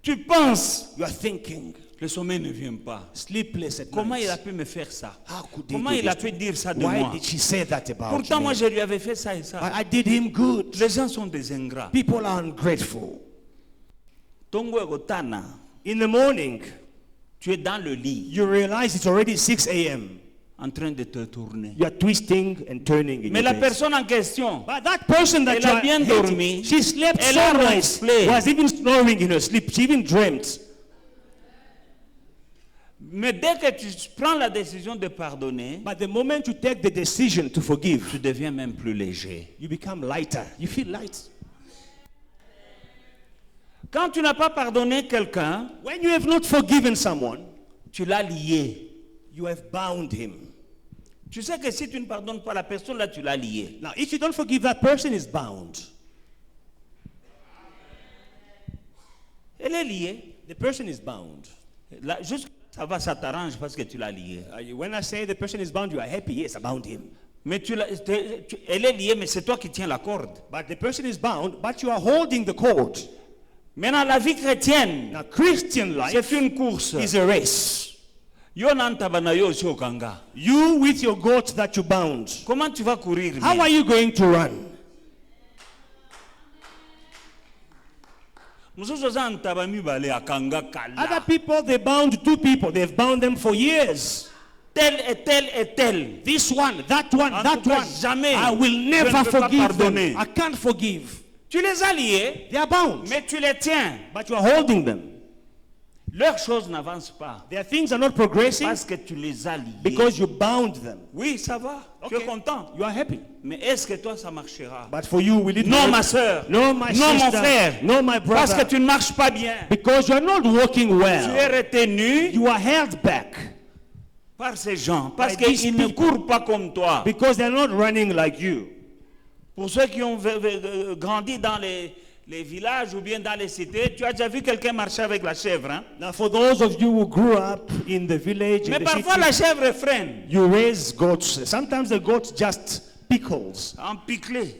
Speaker 1: Tu penses,
Speaker 2: You are thinking,
Speaker 1: le sommeil ne vient pas.
Speaker 2: sleepless at
Speaker 1: Comment il a
Speaker 2: night.
Speaker 1: pu me faire ça?
Speaker 2: How could he
Speaker 1: Comment
Speaker 2: do
Speaker 1: il a
Speaker 2: this
Speaker 1: pu
Speaker 2: to me?
Speaker 1: dire ça de
Speaker 2: Why
Speaker 1: moi?
Speaker 2: did she say that about
Speaker 1: Pourtant, moi,
Speaker 2: me?
Speaker 1: je lui avais fait ça et ça.
Speaker 2: I did him good.
Speaker 1: Les gens sont des ingrats.
Speaker 2: People are ungrateful.
Speaker 1: Tongo egotana,
Speaker 2: In the morning,
Speaker 1: tu es dans le lit,
Speaker 2: you realize it's already 6 a.m.
Speaker 1: en train de te tourner.
Speaker 2: You are twisting and turning in
Speaker 1: Mais
Speaker 2: your
Speaker 1: la
Speaker 2: bed.
Speaker 1: personne en question,
Speaker 2: But that person that
Speaker 1: Elle
Speaker 2: you
Speaker 1: a
Speaker 2: are
Speaker 1: bien
Speaker 2: hating,
Speaker 1: dormi.
Speaker 2: she slept
Speaker 1: Elle
Speaker 2: so
Speaker 1: a
Speaker 2: nice,
Speaker 1: ronflé.
Speaker 2: was even snoring in her sleep. She even dreamt.
Speaker 1: mais dès que tu prends la décision de pardonner,
Speaker 2: But the moment you take the decision to forgive,
Speaker 1: tu deviens même plus léger.
Speaker 2: you become lighter. You feel light.
Speaker 1: Quand tu n'as pas pardonné quelqu'un,
Speaker 2: When you have not forgiven someone,
Speaker 1: tu l'as lié.
Speaker 2: you have bound him.
Speaker 1: Tu sais que si tu ne pardonnes pas la personne, là, tu l'as lié.
Speaker 2: Now, if you don't forgive, that person is bound.
Speaker 1: Elle est liée.
Speaker 2: The person is bound.
Speaker 1: Là, juste ça va, ça t'arrange parce que tu l'as lié.
Speaker 2: When I say the person is bound, you are happy. Yes, I bound him.
Speaker 1: Mais elle est liée, mais c'est toi qui tiens la corde.
Speaker 2: But the person is bound, but you are holding the cord.
Speaker 1: Maintenant, la vie chrétienne,
Speaker 2: Now, Christian life
Speaker 1: c'est une course.
Speaker 2: is a race.
Speaker 1: Yo nantabana yo shokanga.
Speaker 2: You with your goat that you bound.
Speaker 1: Comment tu vas courir?
Speaker 2: How are you going to run? Other people, they bound two people. They've bound them for years.
Speaker 1: Tel et tel et tel.
Speaker 2: This one, that one,
Speaker 1: En
Speaker 2: that
Speaker 1: tout cas,
Speaker 2: one.
Speaker 1: jamais.
Speaker 2: I will
Speaker 1: Je ne
Speaker 2: never
Speaker 1: peux pas
Speaker 2: forgive
Speaker 1: pardonner.
Speaker 2: them. I can't forgive.
Speaker 1: Tu les as liés,
Speaker 2: They are bound,
Speaker 1: mais tu les tiens.
Speaker 2: but you are holding them.
Speaker 1: Leurs choses n'avancent pas
Speaker 2: Their things are not progressing
Speaker 1: parce que tu les as liés.
Speaker 2: because you bound them.
Speaker 1: Oui, ça va. Tu es content.
Speaker 2: You are happy.
Speaker 1: Mais est-ce que toi, ça marchera?
Speaker 2: But for you, will it
Speaker 1: Non,
Speaker 2: work?
Speaker 1: ma soeur.
Speaker 2: No, my
Speaker 1: Non, mon
Speaker 2: sister.
Speaker 1: frère.
Speaker 2: No, my
Speaker 1: Parce que
Speaker 2: brother.
Speaker 1: tu ne marches pas bien.
Speaker 2: Because you are not walking
Speaker 1: Tu es
Speaker 2: well.
Speaker 1: retenu
Speaker 2: You are held back
Speaker 1: par ces gens. Parce
Speaker 2: By these
Speaker 1: qu'ils ne
Speaker 2: people.
Speaker 1: courent pas comme toi.
Speaker 2: because they're not running like you.
Speaker 1: Pour ceux qui ont grandi dans les villages ou bien dans les cités, tu as déjà vu quelqu'un marcher avec la chèvre. Hein?
Speaker 2: Now, for those of you who grew up in the village, in
Speaker 1: Mais
Speaker 2: the
Speaker 1: parfois
Speaker 2: city,
Speaker 1: la chèvre freine,
Speaker 2: you raise goats. Sometimes the goat just pickles.
Speaker 1: en piclé.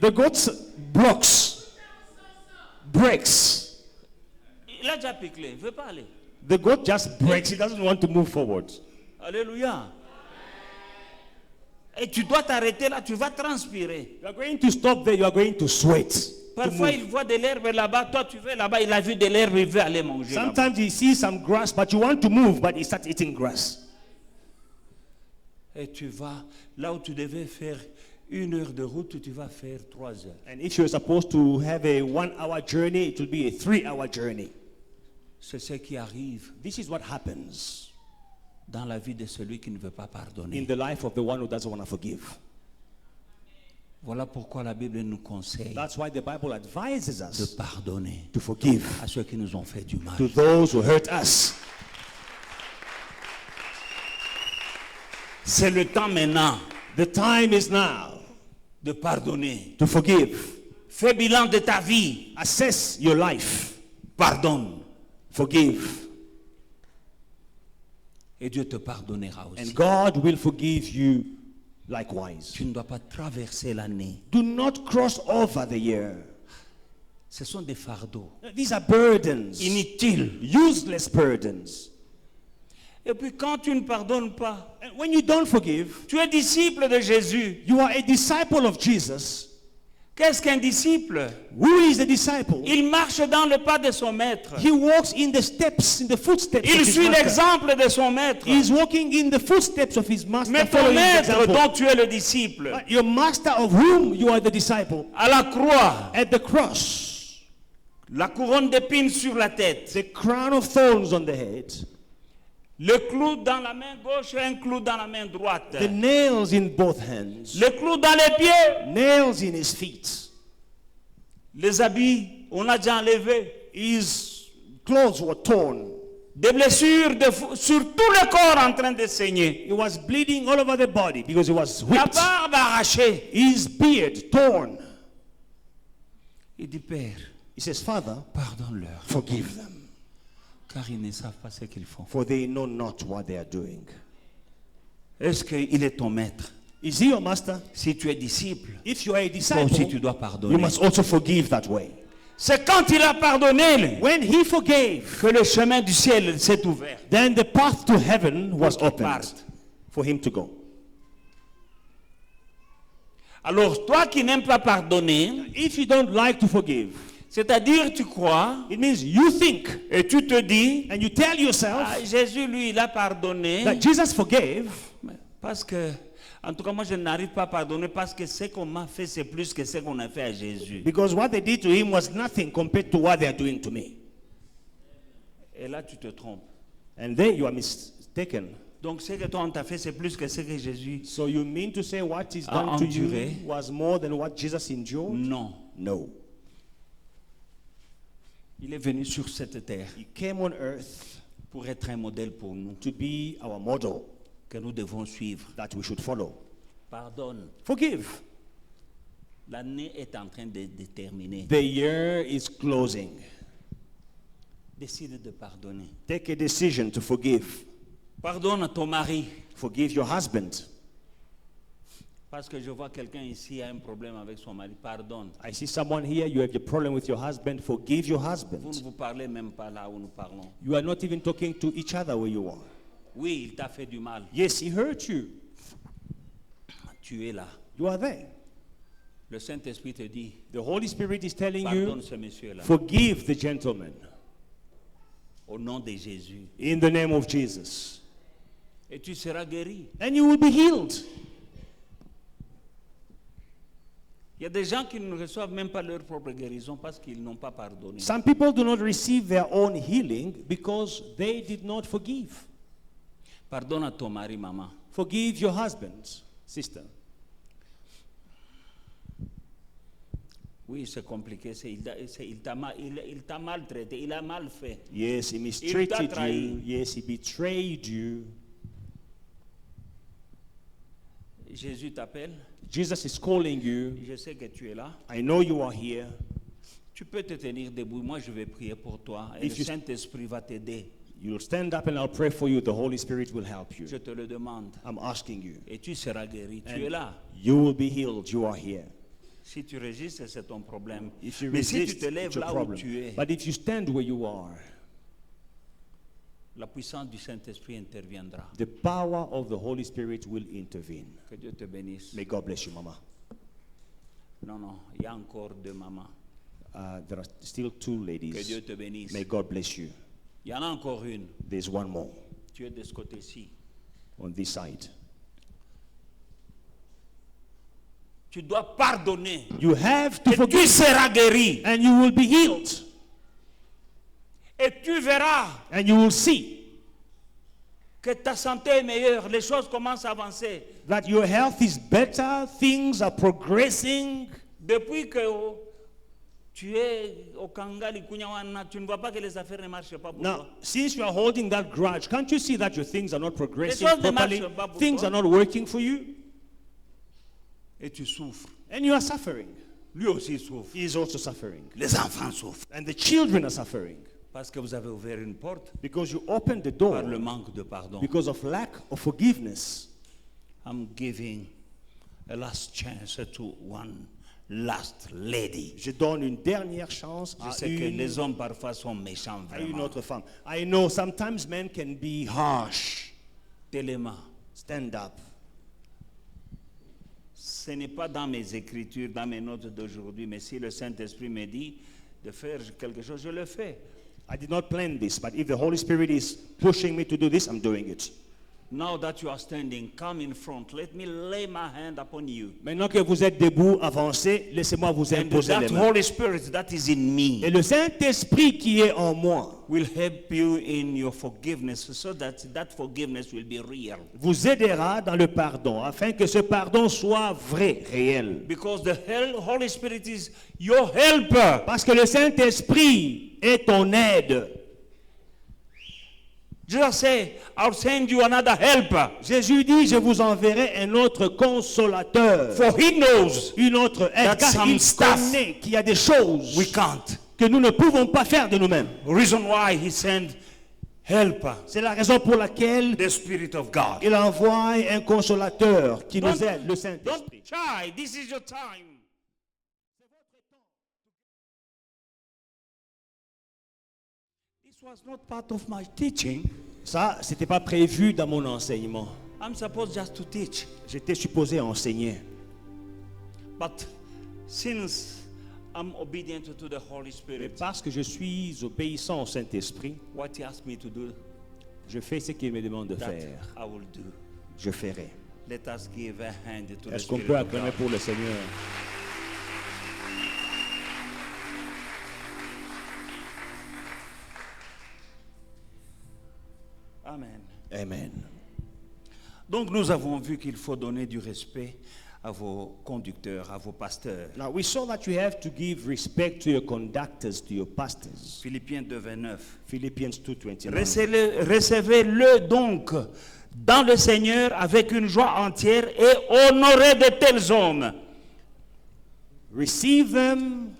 Speaker 2: The goat breaks.
Speaker 1: Il a déjà piclé, il ne veut pas aller.
Speaker 2: The goat just breaks. He doesn't want to move forward.
Speaker 1: Alléluia. Et tu dois t'arrêter là, tu vas transpirer.
Speaker 2: You are going to stop there. You are going to sweat. to
Speaker 1: Parfois
Speaker 2: move.
Speaker 1: il voit de l'herbe là-bas, toi tu veux là-bas, il a vu de l'herbe, il veut aller manger. là-bas.
Speaker 2: Sometimes he sees some grass, but you want to move, but he starts eating grass.
Speaker 1: Et tu vas là où tu devais faire 1 heure de route, tu vas faire 3 heures.
Speaker 2: And if you're supposed to have a 1-hour journey, it will be a 3-hour journey.
Speaker 1: C'est ce qui arrive
Speaker 2: This is what happens
Speaker 1: dans la vie de celui qui ne veut pas
Speaker 2: in
Speaker 1: pardonner.
Speaker 2: the life of the one who doesn't want to forgive.
Speaker 1: Voilà pourquoi la Bible nous conseille
Speaker 2: That's why the Bible advises
Speaker 1: de
Speaker 2: us
Speaker 1: pardonner
Speaker 2: to forgive
Speaker 1: à ceux qui nous ont fait du mal.
Speaker 2: to those who hurt us.
Speaker 1: C'est le temps maintenant
Speaker 2: The time is now
Speaker 1: de pardonner.
Speaker 2: to forgive.
Speaker 1: Fais bilan de ta vie.
Speaker 2: Assess your life.
Speaker 1: Pardonne.
Speaker 2: Forgive.
Speaker 1: Et Dieu te pardonnera aussi.
Speaker 2: And God will forgive you likewise.
Speaker 1: Tu ne dois pas traverser l'année.
Speaker 2: Do not cross over the year.
Speaker 1: Ce sont des fardeaux
Speaker 2: These are burdens.
Speaker 1: inutiles.
Speaker 2: Useless burdens.
Speaker 1: Et puis quand tu ne pardonnes pas,
Speaker 2: And when you don't forgive,
Speaker 1: tu es disciple de Jésus.
Speaker 2: you are a disciple of Jesus.
Speaker 1: Qu'est-ce qu'un disciple?
Speaker 2: Who is the disciple?
Speaker 1: Il marche dans le pas de son maître.
Speaker 2: He walks in the steps, in the footsteps
Speaker 1: Il
Speaker 2: of his
Speaker 1: suit
Speaker 2: master.
Speaker 1: l'exemple de son maître.
Speaker 2: He is walking in the footsteps of his master.
Speaker 1: Mais ton
Speaker 2: Following the
Speaker 1: maître
Speaker 2: example.
Speaker 1: dont tu es le disciple,
Speaker 2: Your master of whom you are the disciple,
Speaker 1: à la croix,
Speaker 2: at the cross,
Speaker 1: la couronne d'épines sur la tête,
Speaker 2: the crown of thorns on the head,
Speaker 1: le clou dans la main gauche et un clou dans la main droite,
Speaker 2: the nails in both hands,
Speaker 1: le clou dans les pieds,
Speaker 2: nails in his feet.
Speaker 1: les habits, on a déjà enlevé,
Speaker 2: His clothes were torn.
Speaker 1: des blessures sur tout le corps en train de saigner,
Speaker 2: He was bleeding all over the body because he was
Speaker 1: la
Speaker 2: whipped.
Speaker 1: barbe arrachée.
Speaker 2: His beard torn.
Speaker 1: Il dit, Père,
Speaker 2: He says, Father,
Speaker 1: pardonne-leur,
Speaker 2: forgive them,
Speaker 1: car ils ne savent pas ce qu'ils font.
Speaker 2: for they know not what they are doing.
Speaker 1: Est-ce qu'il est ton maître?
Speaker 2: Is he your master?
Speaker 1: Si tu es disciple,
Speaker 2: If you are a
Speaker 1: toi aussi tu
Speaker 2: disciple,
Speaker 1: dois
Speaker 2: you
Speaker 1: pardonner.
Speaker 2: must also forgive that way.
Speaker 1: C'est quand il a pardonné
Speaker 2: When he forgave,
Speaker 1: que le chemin du ciel s'est ouvert.
Speaker 2: then the path to heaven was
Speaker 1: qu'il
Speaker 2: opened
Speaker 1: parte.
Speaker 2: for him to go.
Speaker 1: Alors toi qui n'aimes pas pardonner,
Speaker 2: If you don't like to forgive,
Speaker 1: c'est-à-dire tu crois
Speaker 2: it means you think
Speaker 1: et tu te dis,
Speaker 2: and you tell yourself
Speaker 1: Jésus lui il a pardonné
Speaker 2: that Jesus forgave
Speaker 1: parce que, en tout cas moi je n'arrive pas à pardonner parce que ce qu'on m'a fait c'est plus que ce qu'on a fait à Jésus.
Speaker 2: because what they did to him was nothing compared to what they are doing to me.
Speaker 1: Et là tu te trompes.
Speaker 2: And then you are mistaken.
Speaker 1: Donc ce que toi on t'a fait c'est plus que ce que Jésus.
Speaker 2: So you mean to say what is
Speaker 1: A
Speaker 2: done to you
Speaker 1: enduré.
Speaker 2: was more than what Jesus endured?
Speaker 1: Non.
Speaker 2: No.
Speaker 1: Il est venu sur cette terre
Speaker 2: He came on earth
Speaker 1: pour être un modèle pour nous
Speaker 2: to be our model
Speaker 1: que nous devons suivre.
Speaker 2: that we should follow.
Speaker 1: Pardonne.
Speaker 2: Forgive.
Speaker 1: L'année est en train de terminer.
Speaker 2: The year is closing.
Speaker 1: Décide de pardonner.
Speaker 2: Take a decision to forgive.
Speaker 1: Pardonne à ton mari.
Speaker 2: Forgive your husband.
Speaker 1: Parce que je vois quelqu'un ici a un problème avec son mari. Pardonne.
Speaker 2: I see someone here, you have a problem with your husband. Forgive your
Speaker 1: Vous ne
Speaker 2: husband.
Speaker 1: vous parlez même pas là où nous parlons.
Speaker 2: You are not even talking to each other where you are.
Speaker 1: Oui, il t'a fait du mal.
Speaker 2: Yes, he hurt you.
Speaker 1: Tu es là.
Speaker 2: You are there.
Speaker 1: Le Saint-Esprit te dit,
Speaker 2: The Holy Spirit is telling
Speaker 1: pardonne
Speaker 2: you,
Speaker 1: ce monsieur-là.
Speaker 2: forgive the gentleman
Speaker 1: Au nom de Jésus.
Speaker 2: in the name of Jesus.
Speaker 1: Et tu seras guéri.
Speaker 2: And you will be healed.
Speaker 1: Il y a des gens qui ne reçoivent même pas leur propre guérison parce qu'ils n'ont pas pardonné.
Speaker 2: Some people do not receive their own healing because they did not forgive.
Speaker 1: Pardonne à ton mari, maman.
Speaker 2: Forgive your husband, sister.
Speaker 1: Oui, c'est compliqué. Il t'a maltraité. Il a mal fait.
Speaker 2: Yes, he
Speaker 1: Il t'a
Speaker 2: mistreated
Speaker 1: trahi.
Speaker 2: you. Yes, he betrayed you.
Speaker 1: Jésus t'appelle.
Speaker 2: Jesus is calling you.
Speaker 1: Je sais que tu es là.
Speaker 2: I know you are here.
Speaker 1: Tu peux te tenir debout. Moi, je vais prier pour toi. Et
Speaker 2: If
Speaker 1: le
Speaker 2: you-
Speaker 1: Saint-Esprit va t'aider.
Speaker 2: You'll stand up and I'll pray for you. The Holy Spirit will help you.
Speaker 1: Je te le demande.
Speaker 2: I'm asking you.
Speaker 1: Et tu seras guéri. Tu
Speaker 2: And
Speaker 1: es là.
Speaker 2: you will be healed. You are here.
Speaker 1: Si tu résistes, c'est ton problème.
Speaker 2: If you
Speaker 1: Mais si tu
Speaker 2: resist,
Speaker 1: te
Speaker 2: it's
Speaker 1: lèves
Speaker 2: your
Speaker 1: là où
Speaker 2: problem.
Speaker 1: tu es,
Speaker 2: But if you stand where you are,
Speaker 1: la puissance du Saint-Esprit interviendra.
Speaker 2: the power of the Holy Spirit will intervene.
Speaker 1: Que Dieu te bénisse.
Speaker 2: May God bless you, Mama.
Speaker 1: Non, non, il y a encore deux mamans.
Speaker 2: There are still two
Speaker 1: Que
Speaker 2: ladies.
Speaker 1: Dieu te bénisse.
Speaker 2: May God bless you.
Speaker 1: Il y en a encore une.
Speaker 2: There's one more
Speaker 1: Tu es de ce côté-ci.
Speaker 2: on this side.
Speaker 1: Tu dois pardonner.
Speaker 2: You have to
Speaker 1: Et tu
Speaker 2: forgive
Speaker 1: seras guéri.
Speaker 2: and you will be healed.
Speaker 1: Et tu verras
Speaker 2: And you will see
Speaker 1: que ta santé est meilleure. Les choses commencent à avancer.
Speaker 2: that your health is better, things are progressing.
Speaker 1: Depuis que tu es au Kangali Kunyawana, tu ne vois pas que les affaires ne marchent pas pour
Speaker 2: Now,
Speaker 1: toi.
Speaker 2: since you are holding that grudge, can't you see that your things are not progressing
Speaker 1: choses ne
Speaker 2: properly?
Speaker 1: marchent pas pour
Speaker 2: Things
Speaker 1: toi.
Speaker 2: are not working for you?
Speaker 1: Et tu souffres.
Speaker 2: And you are suffering.
Speaker 1: lui aussi souffre.
Speaker 2: he is also suffering.
Speaker 1: Les enfants souffrent.
Speaker 2: And the children are suffering
Speaker 1: Parce que vous avez ouvert une porte
Speaker 2: because you opened the door
Speaker 1: par le manque de pardon.
Speaker 2: because of lack of forgiveness.
Speaker 1: I'm giving a last chance to one last lady.
Speaker 2: Je donne une dernière chance
Speaker 1: Je
Speaker 2: à
Speaker 1: sais que les hommes parfois sont méchants
Speaker 2: à une
Speaker 1: vraiment.
Speaker 2: autre femme. I know sometimes men can be harsh.
Speaker 1: Tellement.
Speaker 2: Stand up.
Speaker 1: Ce n'est pas dans mes écritures, dans mes notes d'aujourd'hui, mais si le Saint-Esprit me dit de faire quelque chose, je le fais.
Speaker 2: I did not plan this, but if the Holy Spirit is pushing me to do this, I'm doing it.
Speaker 1: Now that you are standing, come in front. Let me lay my hand upon you.
Speaker 2: Maintenant que vous êtes debout, avancez, laissez-moi vous
Speaker 1: And
Speaker 2: imposer les
Speaker 1: that
Speaker 2: mains.
Speaker 1: Holy Spirit that is in me
Speaker 2: Et le Saint-Esprit qui est en moi
Speaker 1: will help you in your forgiveness so that that forgiveness will be real.
Speaker 2: vous aidera dans le pardon, afin que ce pardon soit vrai, réel.
Speaker 1: Because the Holy Spirit is your helper.
Speaker 2: Parce que le Saint-Esprit est ton aide.
Speaker 1: Jesus said, I'll send you another helper.
Speaker 2: Jésus dit, je vous enverrai un autre consolateur,
Speaker 1: For he knows
Speaker 2: une autre aide,
Speaker 1: that
Speaker 2: car
Speaker 1: some
Speaker 2: il
Speaker 1: stuff
Speaker 2: connaît qu'il y a des choses
Speaker 1: we can't.
Speaker 2: que nous ne pouvons pas faire de nous-mêmes.
Speaker 1: Reason why he sent helper,
Speaker 2: C'est la raison pour laquelle
Speaker 1: the Spirit of God.
Speaker 2: il envoie un consolateur qui nous aide, le
Speaker 1: Don't
Speaker 2: Saint-Esprit.
Speaker 1: try. This is your time. This was not part of my teaching.
Speaker 2: Ça, c'était pas prévu dans mon enseignement.
Speaker 1: I'm supposed just to teach.
Speaker 2: J'étais supposé enseigner.
Speaker 1: But since I'm obedient to the Holy
Speaker 2: Mais
Speaker 1: Spirit,
Speaker 2: parce que je suis obéissant au Saint-Esprit,
Speaker 1: what he asked me to do,
Speaker 2: je fais ce qu'il me demande de
Speaker 1: that
Speaker 2: faire.
Speaker 1: I will do.
Speaker 2: Je ferai.
Speaker 1: Let us give a hand to the
Speaker 2: Est-ce qu'on
Speaker 1: Spirit
Speaker 2: peut
Speaker 1: of
Speaker 2: acclamer
Speaker 1: God.
Speaker 2: pour le Seigneur?
Speaker 1: Amen.
Speaker 2: Amen.
Speaker 1: Donc nous avons vu qu'il faut donner du respect à vos conducteurs, à vos pasteurs.
Speaker 2: Now we saw that you have to give respect to your conductors, to your pastors.
Speaker 1: Philippiens 2:29.
Speaker 2: Philippians 2:29.
Speaker 1: Recevez-le donc dans le Seigneur avec une joie entière et honorez de tels hommes.
Speaker 2: Receive them.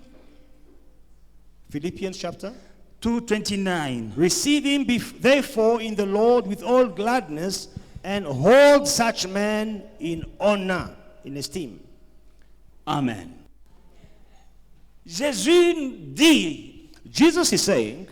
Speaker 2: Philippians chapter.
Speaker 1: 2:29.
Speaker 2: Receive him therefore in the Lord with all gladness, and hold such men in honor, in esteem.
Speaker 1: Amen. Jésus dit,
Speaker 2: Jesus is saying,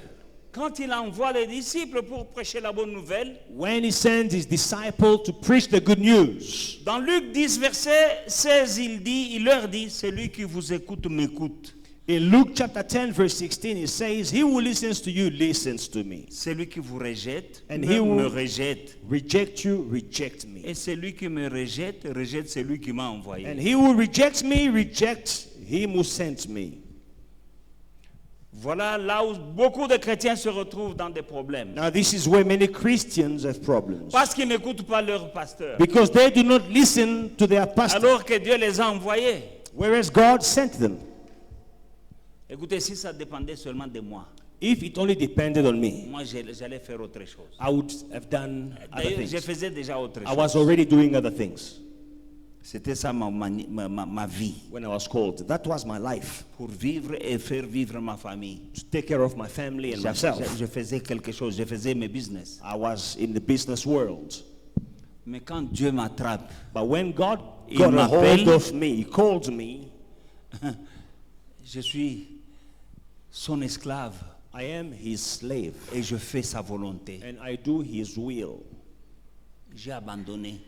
Speaker 1: quand il envoie les disciples pour prêcher la bonne nouvelle,
Speaker 2: when he sends his disciples to preach the good news,
Speaker 1: dans Luc 10, verset 16, il leur dit, celui qui vous écoute m'écoute.
Speaker 2: in Luke chapter 10 verse 16, he says, he who listens to you listens to me.
Speaker 1: Celui qui vous rejette
Speaker 2: And he
Speaker 1: me
Speaker 2: will-
Speaker 1: rejette.
Speaker 2: Reject you, reject me.
Speaker 1: Et celui qui me rejette, rejette celui qui m'a envoyé.
Speaker 2: And he who rejects me, rejects him who sent me.
Speaker 1: Voilà là où beaucoup de chrétiens se retrouvent dans des problèmes.
Speaker 2: Now this is where many Christians have problems.
Speaker 1: Parce qu'ils n'écoutent pas leur pasteur.
Speaker 2: Because they do not listen to their pastor,
Speaker 1: Alors que Dieu les a envoyés.
Speaker 2: whereas God sent them.
Speaker 1: Écoutez, si ça dépendait seulement de moi,
Speaker 2: If it only depended on me,
Speaker 1: moi j'allais faire autre chose.
Speaker 2: I would have done other
Speaker 1: D'ailleurs, je
Speaker 2: things.
Speaker 1: faisais déjà autre
Speaker 2: I
Speaker 1: chose.
Speaker 2: was already doing other things
Speaker 1: C'était ça ma vie.
Speaker 2: when I was called. That was my life,
Speaker 1: Pour vivre et faire vivre ma famille.
Speaker 2: to take care of my family and myself.
Speaker 1: Je faisais quelque chose, je faisais mes business.
Speaker 2: I was in the business world.
Speaker 1: Mais quand Dieu m'attrape,
Speaker 2: But when God
Speaker 1: Il
Speaker 2: got a hold
Speaker 1: m'appelle.
Speaker 2: of me, he called me,
Speaker 1: je suis son esclave
Speaker 2: I am his slave,
Speaker 1: et je fais sa volonté.
Speaker 2: and I do his will.
Speaker 1: J'ai abandonné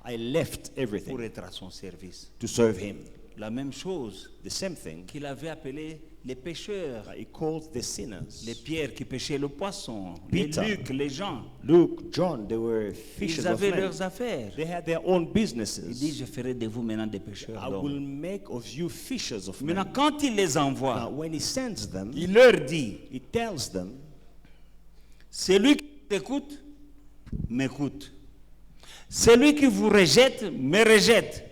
Speaker 2: I left
Speaker 1: pour
Speaker 2: everything
Speaker 1: être à son service.
Speaker 2: to serve him.
Speaker 1: La même chose
Speaker 2: The same thing
Speaker 1: qu'il avait appelé les pêcheurs,
Speaker 2: that he called the sinners.
Speaker 1: les pierres qui pêchaient le poisson,
Speaker 2: Peter.
Speaker 1: les Luc, les gens.
Speaker 2: Luke, John, they were fishers
Speaker 1: Ils
Speaker 2: of
Speaker 1: avaient
Speaker 2: men.
Speaker 1: leurs affaires.
Speaker 2: They had their own
Speaker 1: Il dit,
Speaker 2: businesses.
Speaker 1: je ferai de vous maintenant des pêcheurs
Speaker 2: I will
Speaker 1: d'hommes.
Speaker 2: make of you fishers of men.
Speaker 1: Maintenant, quand il les
Speaker 2: Now,
Speaker 1: envoie,
Speaker 2: when he sends them,
Speaker 1: il leur dit,
Speaker 2: he tells them,
Speaker 1: celui qui t'écoute, m'écoute. Celui qui vous rejette, me rejette.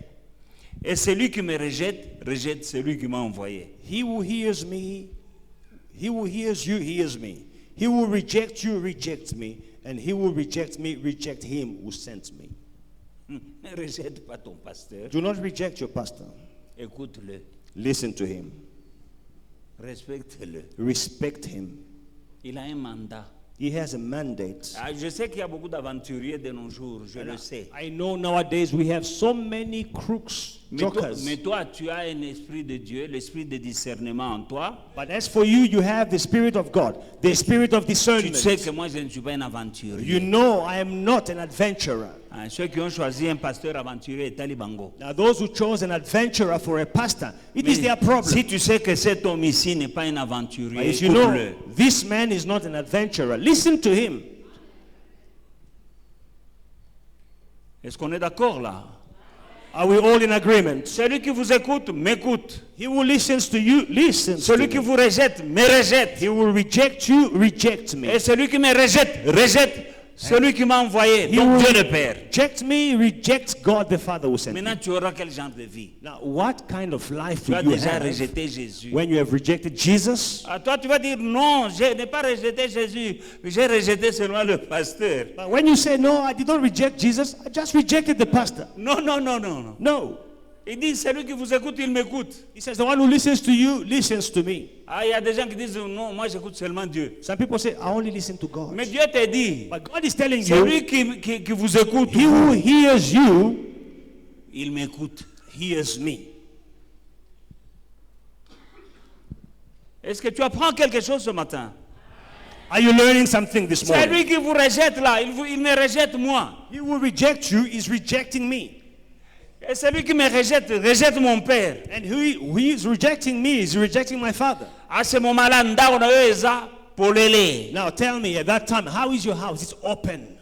Speaker 1: Et celui qui me rejette, rejette celui qui m'a envoyé.
Speaker 2: he who hears me, he who hears you, hears me. He who rejects you, rejects me. And he who rejects me, reject him who sent me.
Speaker 1: Ne rejette pas ton pasteur,
Speaker 2: Do not reject your pastor.
Speaker 1: écoute-le.
Speaker 2: Listen to him.
Speaker 1: Respecte-le.
Speaker 2: Respect him.
Speaker 1: Il a un mandat.
Speaker 2: He has a mandate.
Speaker 1: Ah, je sais qu'il y a beaucoup d'aventuriers de nos jours, je le sais.
Speaker 2: I know nowadays we have so many crooks, jokers.
Speaker 1: Mais toi, tu as un esprit de Dieu, l'esprit de discernement en toi.
Speaker 2: But as for you, you have the Spirit of God, the Spirit of
Speaker 1: Tu
Speaker 2: discernment.
Speaker 1: sais que moi, je ne suis pas un aventurier.
Speaker 2: You know I am not an adventurer.
Speaker 1: Ah, ceux qui ont choisi un pasteur aventurier est Talibango.
Speaker 2: Now those who chose an adventurer for a pastor, it
Speaker 1: Mais
Speaker 2: is their problem.
Speaker 1: si tu sais que cet homme ici n'est pas un
Speaker 2: But
Speaker 1: aventurier,
Speaker 2: if you know
Speaker 1: écoute-le.
Speaker 2: this man is not an adventurer, listen to him.
Speaker 1: Est-ce qu'on est d'accord là?
Speaker 2: Are we all in agreement?
Speaker 1: Celui qui vous écoute, m'écoute.
Speaker 2: He who listens to you, listens to
Speaker 1: Celui qui
Speaker 2: me.
Speaker 1: vous rejette, me rejette.
Speaker 2: He will reject you, reject me.
Speaker 1: Et celui qui me rejette, rejette celui qui m'a envoyé,
Speaker 2: He
Speaker 1: donc
Speaker 2: will
Speaker 1: Dieu le Père.
Speaker 2: reject me, reject God the Father who sent me.
Speaker 1: Maintenant, tu auras quel genre de vie?
Speaker 2: Now, what kind of life
Speaker 1: Tu as
Speaker 2: will you
Speaker 1: déjà
Speaker 2: have
Speaker 1: rejeté Jésus.
Speaker 2: when you have rejected Jesus?
Speaker 1: Ah, toi, tu vas dire non, je n'ai pas rejeté Jésus, j'ai rejeté seulement le pasteur.
Speaker 2: But when you say, no, I did not reject Jesus, I just rejected the pastor.
Speaker 1: Non, non, non, non, non.
Speaker 2: No.
Speaker 1: Il dit celui qui vous écoute, il m'écoute.
Speaker 2: He says, the one who listens to you, listens to me.
Speaker 1: Ah, il y a des gens qui disent non, moi j'écoute seulement Dieu.
Speaker 2: Some people say, I only listen to God.
Speaker 1: Mais Dieu te dit,
Speaker 2: But God is telling you,
Speaker 1: celui qui vous écoute,
Speaker 2: he who hears you,
Speaker 1: il m'écoute.
Speaker 2: hears me.
Speaker 1: Est-ce que tu apprends quelque chose ce matin?
Speaker 2: Are you learning something this morning?
Speaker 1: Celui qui vous rejette là, il me rejette moi.
Speaker 2: He who rejects you is rejecting me.
Speaker 1: Et celui qui me rejette, rejette mon père.
Speaker 2: And who is rejecting me is rejecting my father.
Speaker 1: À ce moment-là, ndao na yo eza polele.
Speaker 2: Now tell me, at that time, how is your house? It's open.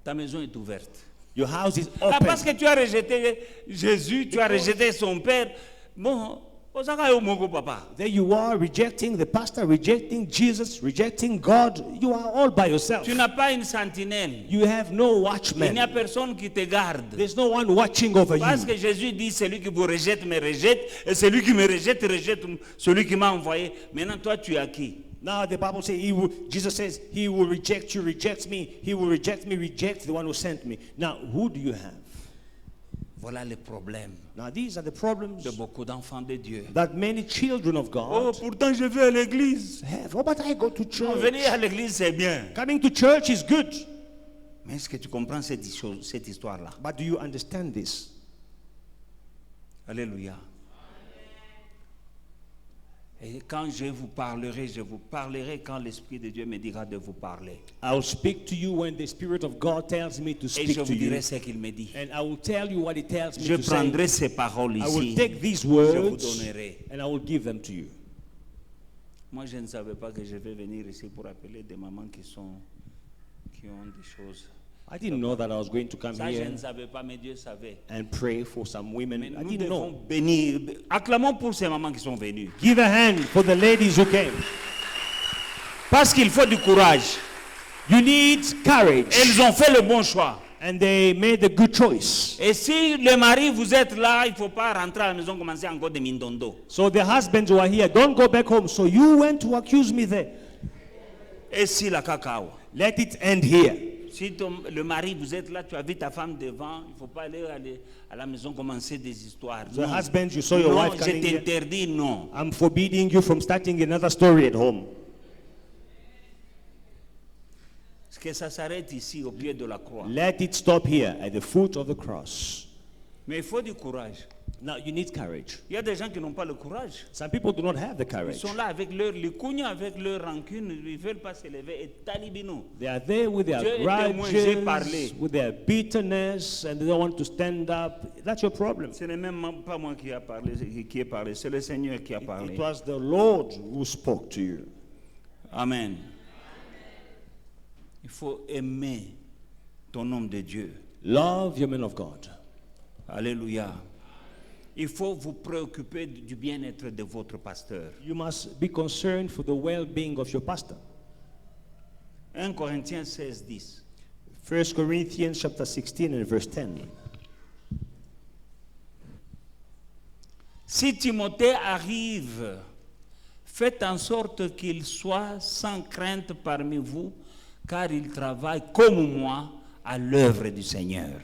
Speaker 1: Ta maison est ouverte.
Speaker 2: Your house is
Speaker 1: Ah, parce
Speaker 2: open.
Speaker 1: que tu as rejeté Jésus, tu as rejeté son père. Bon, osaka yo mongo papa.
Speaker 2: There you are, rejecting the pastor, rejecting Jesus, rejecting God. You are all by yourself.
Speaker 1: Tu n'as pas une sentinelle.
Speaker 2: You have no
Speaker 1: Il n'y a
Speaker 2: watchman.
Speaker 1: personne qui te garde.
Speaker 2: There's no one watching over
Speaker 1: Parce
Speaker 2: you.
Speaker 1: que Jésus dit, celui qui vous rejette me rejette, et celui qui me rejette, rejette celui qui m'a envoyé. Maintenant, toi, tu es à qui?
Speaker 2: Now the Bible says, Jesus says, he will reject you, rejects me. He will reject me, rejects the one who sent me. Now, who do you have?
Speaker 1: Voilà le problème
Speaker 2: Now, these are the problems
Speaker 1: de beaucoup d'enfants de Dieu.
Speaker 2: that many children of
Speaker 1: Oh,
Speaker 2: God
Speaker 1: pourtant, je vais à l'église.
Speaker 2: have. Oh, but I go to church.
Speaker 1: Venir à l'église, c'est bien.
Speaker 2: Coming to church is good.
Speaker 1: Mais est-ce que tu comprends cette histoire-là?
Speaker 2: But do you understand this?
Speaker 1: Alléluia. Et quand je vous parlerai quand l'Esprit de Dieu me dira de vous parler.
Speaker 2: I'll speak to you when the Spirit of God tells me to
Speaker 1: Et
Speaker 2: speak
Speaker 1: je
Speaker 2: to
Speaker 1: vous
Speaker 2: you.
Speaker 1: dirai ce qu'il me dit.
Speaker 2: And I will tell you what He tells me
Speaker 1: Je
Speaker 2: to say.
Speaker 1: prendrai ces paroles
Speaker 2: I will
Speaker 1: ici.
Speaker 2: take these
Speaker 1: Je vous
Speaker 2: words
Speaker 1: donnerai.
Speaker 2: and I will give them to you.
Speaker 1: Moi, je ne savais pas que je vais venir ici pour appeler des mamans qui ont des choses.
Speaker 2: I didn't know that I was going to come
Speaker 1: Ça, je
Speaker 2: here
Speaker 1: ne savais pas, mais Dieu savait.
Speaker 2: and pray for some women.
Speaker 1: Mais
Speaker 2: I
Speaker 1: nous
Speaker 2: didn't
Speaker 1: devons
Speaker 2: know.
Speaker 1: bénir. Acclamons pour ces mamans qui sont venues.
Speaker 2: Give a hand for the ladies who came.
Speaker 1: Parce qu'il faut du courage.
Speaker 2: You need courage.
Speaker 1: Elles ont fait le bon choix.
Speaker 2: And they made a good choice.
Speaker 1: Et si le mari, vous êtes là, il ne faut pas rentrer à la maison commencer encore de mindondo.
Speaker 2: So the husbands who are here, don't go back home. So you went to accuse me there.
Speaker 1: Et si la cacao.
Speaker 2: Let it end here.
Speaker 1: Si le mari, vous êtes là, tu as vu ta femme devant, il ne faut pas aller à la maison commencer des histoires.
Speaker 2: The
Speaker 1: Non.
Speaker 2: husband, you saw your
Speaker 1: Non,
Speaker 2: wife
Speaker 1: je
Speaker 2: coming here.
Speaker 1: t'interdis, non.
Speaker 2: I'm forbidding you from starting another story at home.
Speaker 1: Que ça s'arrête ici, au pied de la croix.
Speaker 2: Let it stop here at the foot of the cross.
Speaker 1: Mais il faut du courage.
Speaker 2: Now you need courage.
Speaker 1: Il y a des gens qui n'ont pas le courage.
Speaker 2: Some people do not have the
Speaker 1: Ils
Speaker 2: courage.
Speaker 1: sont là avec leur licougne, avec leur rancune, ils ne veulent pas se lever et talibino.
Speaker 2: They are there with their
Speaker 1: Dieu est témoin, j'ai parlé.
Speaker 2: grudges, with their bitterness, and they don't want to stand up. That's your problem.
Speaker 1: Ce n'est même pas moi qui ai parlé, c'est le Seigneur qui a parlé.
Speaker 2: It was the Lord who spoke to you.
Speaker 1: Amen. Il faut aimer ton homme de Dieu.
Speaker 2: Love your men of God.
Speaker 1: Alléluia. Il faut vous préoccuper du bien-être de votre pasteur.
Speaker 2: You must be concerned for the well-being of your pastor.
Speaker 1: 1 Corinthiens 16, 10.
Speaker 2: 1 Corinthians chapter 16 and verse 10.
Speaker 1: Si Timothée arrive, faites en sorte qu'il soit sans crainte parmi vous, car il travaille comme moi à l'œuvre du Seigneur.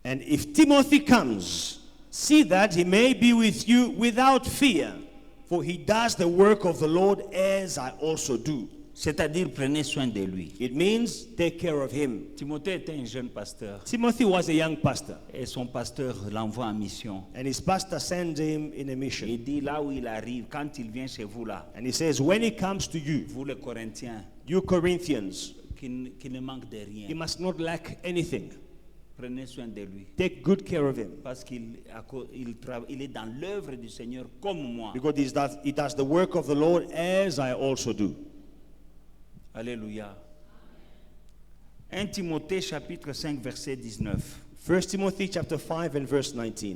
Speaker 2: And if Timothy comes, See that he may be with you without fear, for he does the work of the Lord as I also do.
Speaker 1: C'est-à-dire, prenez soin de lui.
Speaker 2: It means take care of him.
Speaker 1: Timothée était un jeune pasteur
Speaker 2: Timothy was a young pastor,
Speaker 1: et son pasteur l'envoie en mission.
Speaker 2: and his pastor sent him in a mission.
Speaker 1: Il dit là où il arrive, quand il vient chez vous là,
Speaker 2: And he says, when he comes to you,
Speaker 1: vous les Corinthiens,
Speaker 2: you Corinthians,
Speaker 1: qui ne manque de
Speaker 2: he
Speaker 1: rien,
Speaker 2: must not lack anything.
Speaker 1: prenez soin de lui.
Speaker 2: Take good care of him,
Speaker 1: Parce il est dans l'œuvre du Seigneur comme moi.
Speaker 2: because he does the work of the Lord as I also do.
Speaker 1: Alléluia. 1 Timothée chapitre 5 verset 19.
Speaker 2: 1 Timothy chapter 5 and verse 19.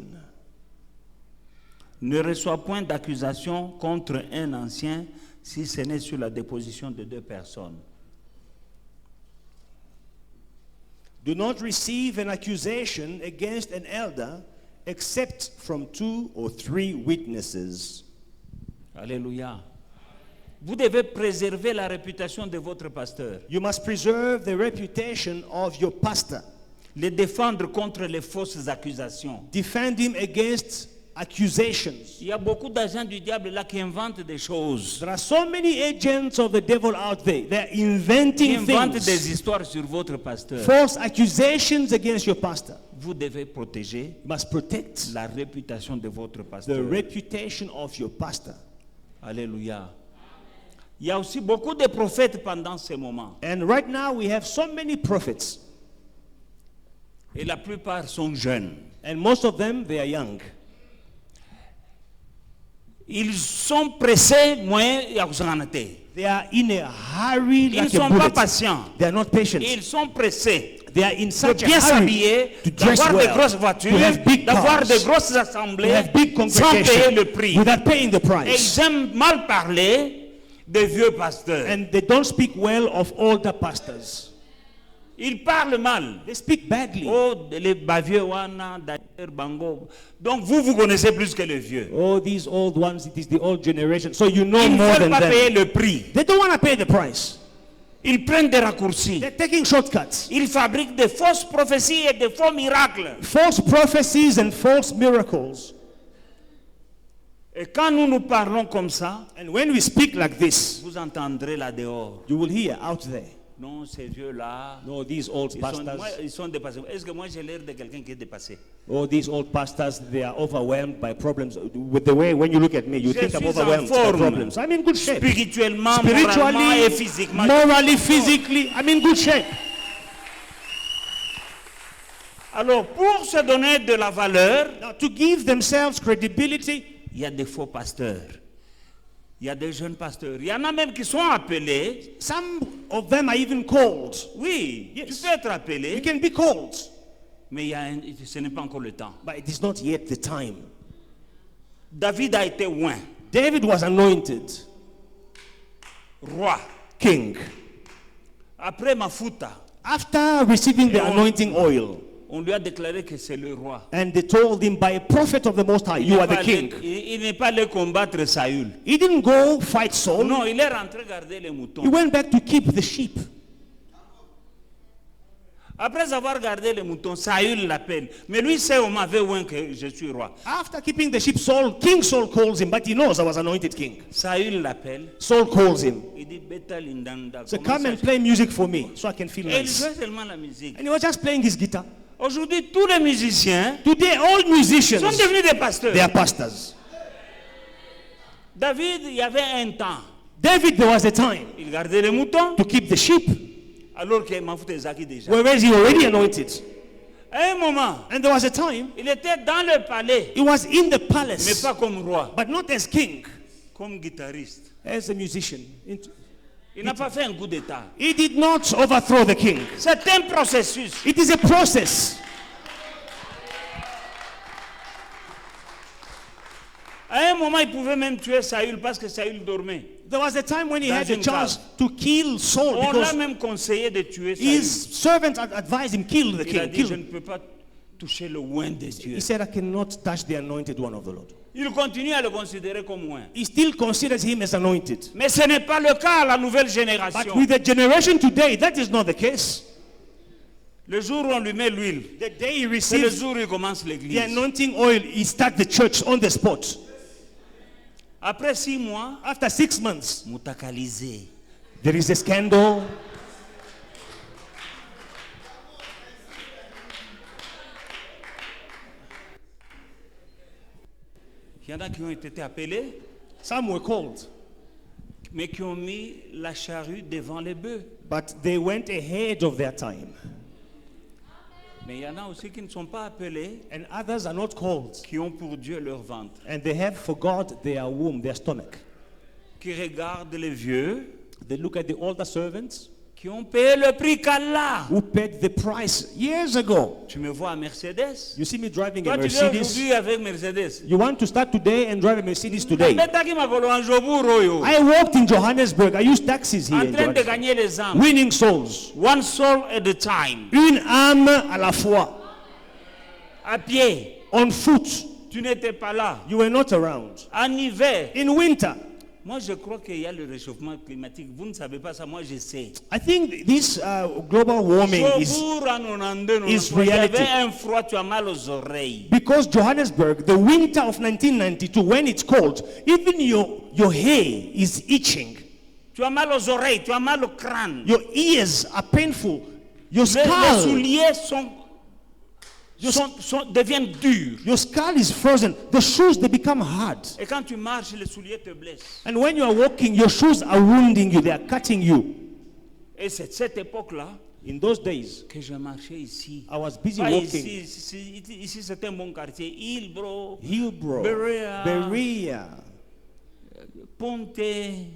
Speaker 1: Ne reçois point d'accusation contre un ancien si ce n'est sur la déposition de 2 personnes.
Speaker 2: Do not receive an accusation against an elder except from 2 or 3 witnesses.
Speaker 1: Alléluia. Vous devez préserver la réputation de votre pasteur.
Speaker 2: You must preserve the reputation of your pastor.
Speaker 1: Le défendre contre les fausses accusations.
Speaker 2: Defend him against accusations.
Speaker 1: Il y a beaucoup d'agents du diable là qui inventent des choses.
Speaker 2: There are so many agents of the devil out there. They're
Speaker 1: Qui
Speaker 2: inventing
Speaker 1: inventent
Speaker 2: things.
Speaker 1: des histoires sur votre pasteur.
Speaker 2: False accusations against your pastor.
Speaker 1: Vous devez protéger
Speaker 2: You must protect
Speaker 1: la réputation de votre
Speaker 2: the
Speaker 1: pasteur.
Speaker 2: reputation of your pastor.
Speaker 1: Alléluia. Il y a aussi beaucoup de prophètes pendant ces moments.
Speaker 2: And right now we have so many prophets.
Speaker 1: Et la plupart sont jeunes.
Speaker 2: And most of them, they are young.
Speaker 1: Ils sont pressés, moins yakuzanate.
Speaker 2: They are in a hurry
Speaker 1: Ils ne
Speaker 2: like a
Speaker 1: sont pas
Speaker 2: bullet.
Speaker 1: patients.
Speaker 2: They are not patient.
Speaker 1: Ils sont pressés
Speaker 2: They are in
Speaker 1: de
Speaker 2: such
Speaker 1: bien
Speaker 2: a hurry
Speaker 1: s'habiller,
Speaker 2: to dress
Speaker 1: d'avoir de
Speaker 2: well,
Speaker 1: grosses voitures,
Speaker 2: to have big
Speaker 1: d'avoir
Speaker 2: cars,
Speaker 1: de grosses
Speaker 2: to
Speaker 1: assemblées,
Speaker 2: have big
Speaker 1: sans payer le
Speaker 2: congregation
Speaker 1: prix.
Speaker 2: without paying the
Speaker 1: Et
Speaker 2: price.
Speaker 1: ils aiment mal parler des vieux pasteurs.
Speaker 2: And they don't speak well of older pastors.
Speaker 1: Ils parlent mal.
Speaker 2: They speak badly.
Speaker 1: Oh, les bavieux wana, d'ailleurs, bango. Donc vous connaissez plus que les vieux.
Speaker 2: Oh, these old ones, it is the old generation. So you know
Speaker 1: Ils ne
Speaker 2: more
Speaker 1: veulent
Speaker 2: than
Speaker 1: pas payer
Speaker 2: them.
Speaker 1: le prix.
Speaker 2: They don't want to pay the price.
Speaker 1: Ils prennent des raccourcis.
Speaker 2: They're taking shortcuts.
Speaker 1: Ils fabriquent des fausses prophéties et des faux miracles.
Speaker 2: False prophecies and false miracles.
Speaker 1: Et quand nous parlons comme ça,
Speaker 2: And when we speak like this,
Speaker 1: vous entendrez là dehors.
Speaker 2: you will hear out there,
Speaker 1: Non, ces vieux-là,
Speaker 2: no, these old pastors,
Speaker 1: ils sont dépassés. Est-ce que moi j'ai l'air de quelqu'un qui est dépassé?
Speaker 2: oh, these old pastors, they are overwhelmed by problems. With the way, when you look at me, you
Speaker 1: Je
Speaker 2: think I'm
Speaker 1: suis en
Speaker 2: overwhelmed by
Speaker 1: forme.
Speaker 2: problems. I'm in good shape.
Speaker 1: Spirituellement, moralement et
Speaker 2: Spiritually,
Speaker 1: physiquement.
Speaker 2: morally, physically, I'm in good shape.
Speaker 1: Alors, pour se donner de la valeur,
Speaker 2: Now, to give themselves credibility,
Speaker 1: il y a des faux pasteurs. Il y a des jeunes pasteurs. Il y en a même qui sont appelés.
Speaker 2: some of them are even called.
Speaker 1: Oui,
Speaker 2: Yes.
Speaker 1: tu peux être
Speaker 2: You
Speaker 1: appelé,
Speaker 2: can be called,
Speaker 1: mais ce n'est pas encore le temps.
Speaker 2: but it is not yet the time.
Speaker 1: David a été oint,
Speaker 2: David was anointed
Speaker 1: roi.
Speaker 2: king.
Speaker 1: Après Mafuta,
Speaker 2: After receiving the anointing oil,
Speaker 1: on lui a déclaré que c'est le roi.
Speaker 2: and they told him by a prophet of the Most High, you are the king.
Speaker 1: Il n'est pas allé combattre Saül.
Speaker 2: He didn't go fight Saul.
Speaker 1: Non, il est rentré garder les moutons.
Speaker 2: He went back to keep the sheep.
Speaker 1: Après avoir gardé les moutons, Saül l'appelle. Mais lui sait, on m'avait oint que je suis roi.
Speaker 2: After keeping the sheep, King Saul calls him, but he knows I was anointed king.
Speaker 1: Saül l'appelle.
Speaker 2: Saul calls him.
Speaker 1: Il dit, Beta Lindanda.
Speaker 2: So come and play music for me so I can feel
Speaker 1: Et il
Speaker 2: nice.
Speaker 1: jouait seulement la musique.
Speaker 2: And he was just playing his guitar.
Speaker 1: Aujourd'hui, tous les musiciens
Speaker 2: Today, all musicians,
Speaker 1: sont devenus des pasteurs.
Speaker 2: they are pastors.
Speaker 1: David, il y avait un temps.
Speaker 2: David, there was a time
Speaker 1: Il gardait les moutons,
Speaker 2: to keep the sheep,
Speaker 1: alors que Mafuta Zaki déjà.
Speaker 2: whereas he already anointed.
Speaker 1: À un moment,
Speaker 2: And there was a time
Speaker 1: il était dans le palais,
Speaker 2: he was in the
Speaker 1: mais
Speaker 2: palace,
Speaker 1: pas comme roi,
Speaker 2: but not as king,
Speaker 1: comme guitariste.
Speaker 2: as a musician.
Speaker 1: Il n'a pas fait un coup d'état.
Speaker 2: He did not overthrow the king.
Speaker 1: C'est un processus.
Speaker 2: It is a process.
Speaker 1: À un moment, il pouvait même tuer Saül parce que Saül dormait.
Speaker 2: There was a time when he
Speaker 1: Dans
Speaker 2: had a
Speaker 1: une
Speaker 2: chance
Speaker 1: cave.
Speaker 2: to kill Saul
Speaker 1: On l'a
Speaker 2: because
Speaker 1: même conseillé de tuer
Speaker 2: his
Speaker 1: Saül.
Speaker 2: servants advised him, kill the
Speaker 1: Il a
Speaker 2: king,
Speaker 1: dit,
Speaker 2: kill
Speaker 1: je
Speaker 2: him.
Speaker 1: ne peux pas toucher le oint de Dieu.
Speaker 2: He said, I cannot touch the anointed one of the Lord.
Speaker 1: Il continue à le considérer comme oint.
Speaker 2: He still considers him as anointed.
Speaker 1: Mais ce n'est pas le cas à la nouvelle
Speaker 2: But
Speaker 1: génération.
Speaker 2: with the generation today, that is not the case.
Speaker 1: Le jour où on lui met l'huile,
Speaker 2: The day he
Speaker 1: c'est le
Speaker 2: receives
Speaker 1: jour où il commence
Speaker 2: the
Speaker 1: l'église.
Speaker 2: anointing oil, he starts the church on the spot.
Speaker 1: Après 6 mois,
Speaker 2: After 6 months,
Speaker 1: mutakalisé.
Speaker 2: there is a scandal.
Speaker 1: Il y en a qui ont été appelés,
Speaker 2: Some were called,
Speaker 1: mais qui ont mis la charrue devant les bœufs.
Speaker 2: but they went ahead of their time.
Speaker 1: Mais il y en a aussi qui ne sont pas appelés,
Speaker 2: And others are not called.
Speaker 1: qui ont pour Dieu leur ventre,
Speaker 2: And they have for God their womb, their stomach.
Speaker 1: qui regardent les vieux,
Speaker 2: They look at the older servants
Speaker 1: qui ont payé le prix qu'Allah.
Speaker 2: who paid the price years ago.
Speaker 1: Tu me vois à Mercedes.
Speaker 2: You see me driving a
Speaker 1: Toi, tu viens
Speaker 2: Mercedes.
Speaker 1: aujourd'hui avec Mercedes.
Speaker 2: You want to start today and drive a Mercedes today.
Speaker 1: Mbetaki makolo en Jobouro, yo.
Speaker 2: I worked in Johannesburg. I used taxis here
Speaker 1: En
Speaker 2: in
Speaker 1: train de
Speaker 2: Johannesburg.
Speaker 1: gagner les âmes.
Speaker 2: Winning souls.
Speaker 1: One soul at a time.
Speaker 2: Une âme à la fois.
Speaker 1: À pied.
Speaker 2: On foot.
Speaker 1: Tu n'étais pas là.
Speaker 2: You were not around.
Speaker 1: En hiver.
Speaker 2: In winter.
Speaker 1: Moi, je crois qu'il y a le réchauffement climatique. Vous ne savez pas ça, moi je sais.
Speaker 2: I think this global warming is
Speaker 1: Jobour en 92,
Speaker 2: is
Speaker 1: il y
Speaker 2: reality.
Speaker 1: avait un froid, tu as mal aux oreilles.
Speaker 2: because Johannesburg, the winter of 1992, when it's cold, even your hair is itching.
Speaker 1: Tu as mal aux oreilles, tu as mal au crâne.
Speaker 2: Your ears are painful. Your
Speaker 1: Les
Speaker 2: skull,
Speaker 1: souliers deviennent durs.
Speaker 2: your skull is frozen. The shoes, they become hard.
Speaker 1: Et quand tu marches, les souliers te blessent.
Speaker 2: And when you are walking, your shoes are wounding you. They are cutting you.
Speaker 1: Et c'est cette époque-là
Speaker 2: In those days,
Speaker 1: que je marchais ici.
Speaker 2: I was busy
Speaker 1: Pas
Speaker 2: walking.
Speaker 1: ici c'est un bon quartier. Hillbrow,
Speaker 2: Hillbrow,
Speaker 1: Berea,
Speaker 2: Berea,
Speaker 1: Ponte,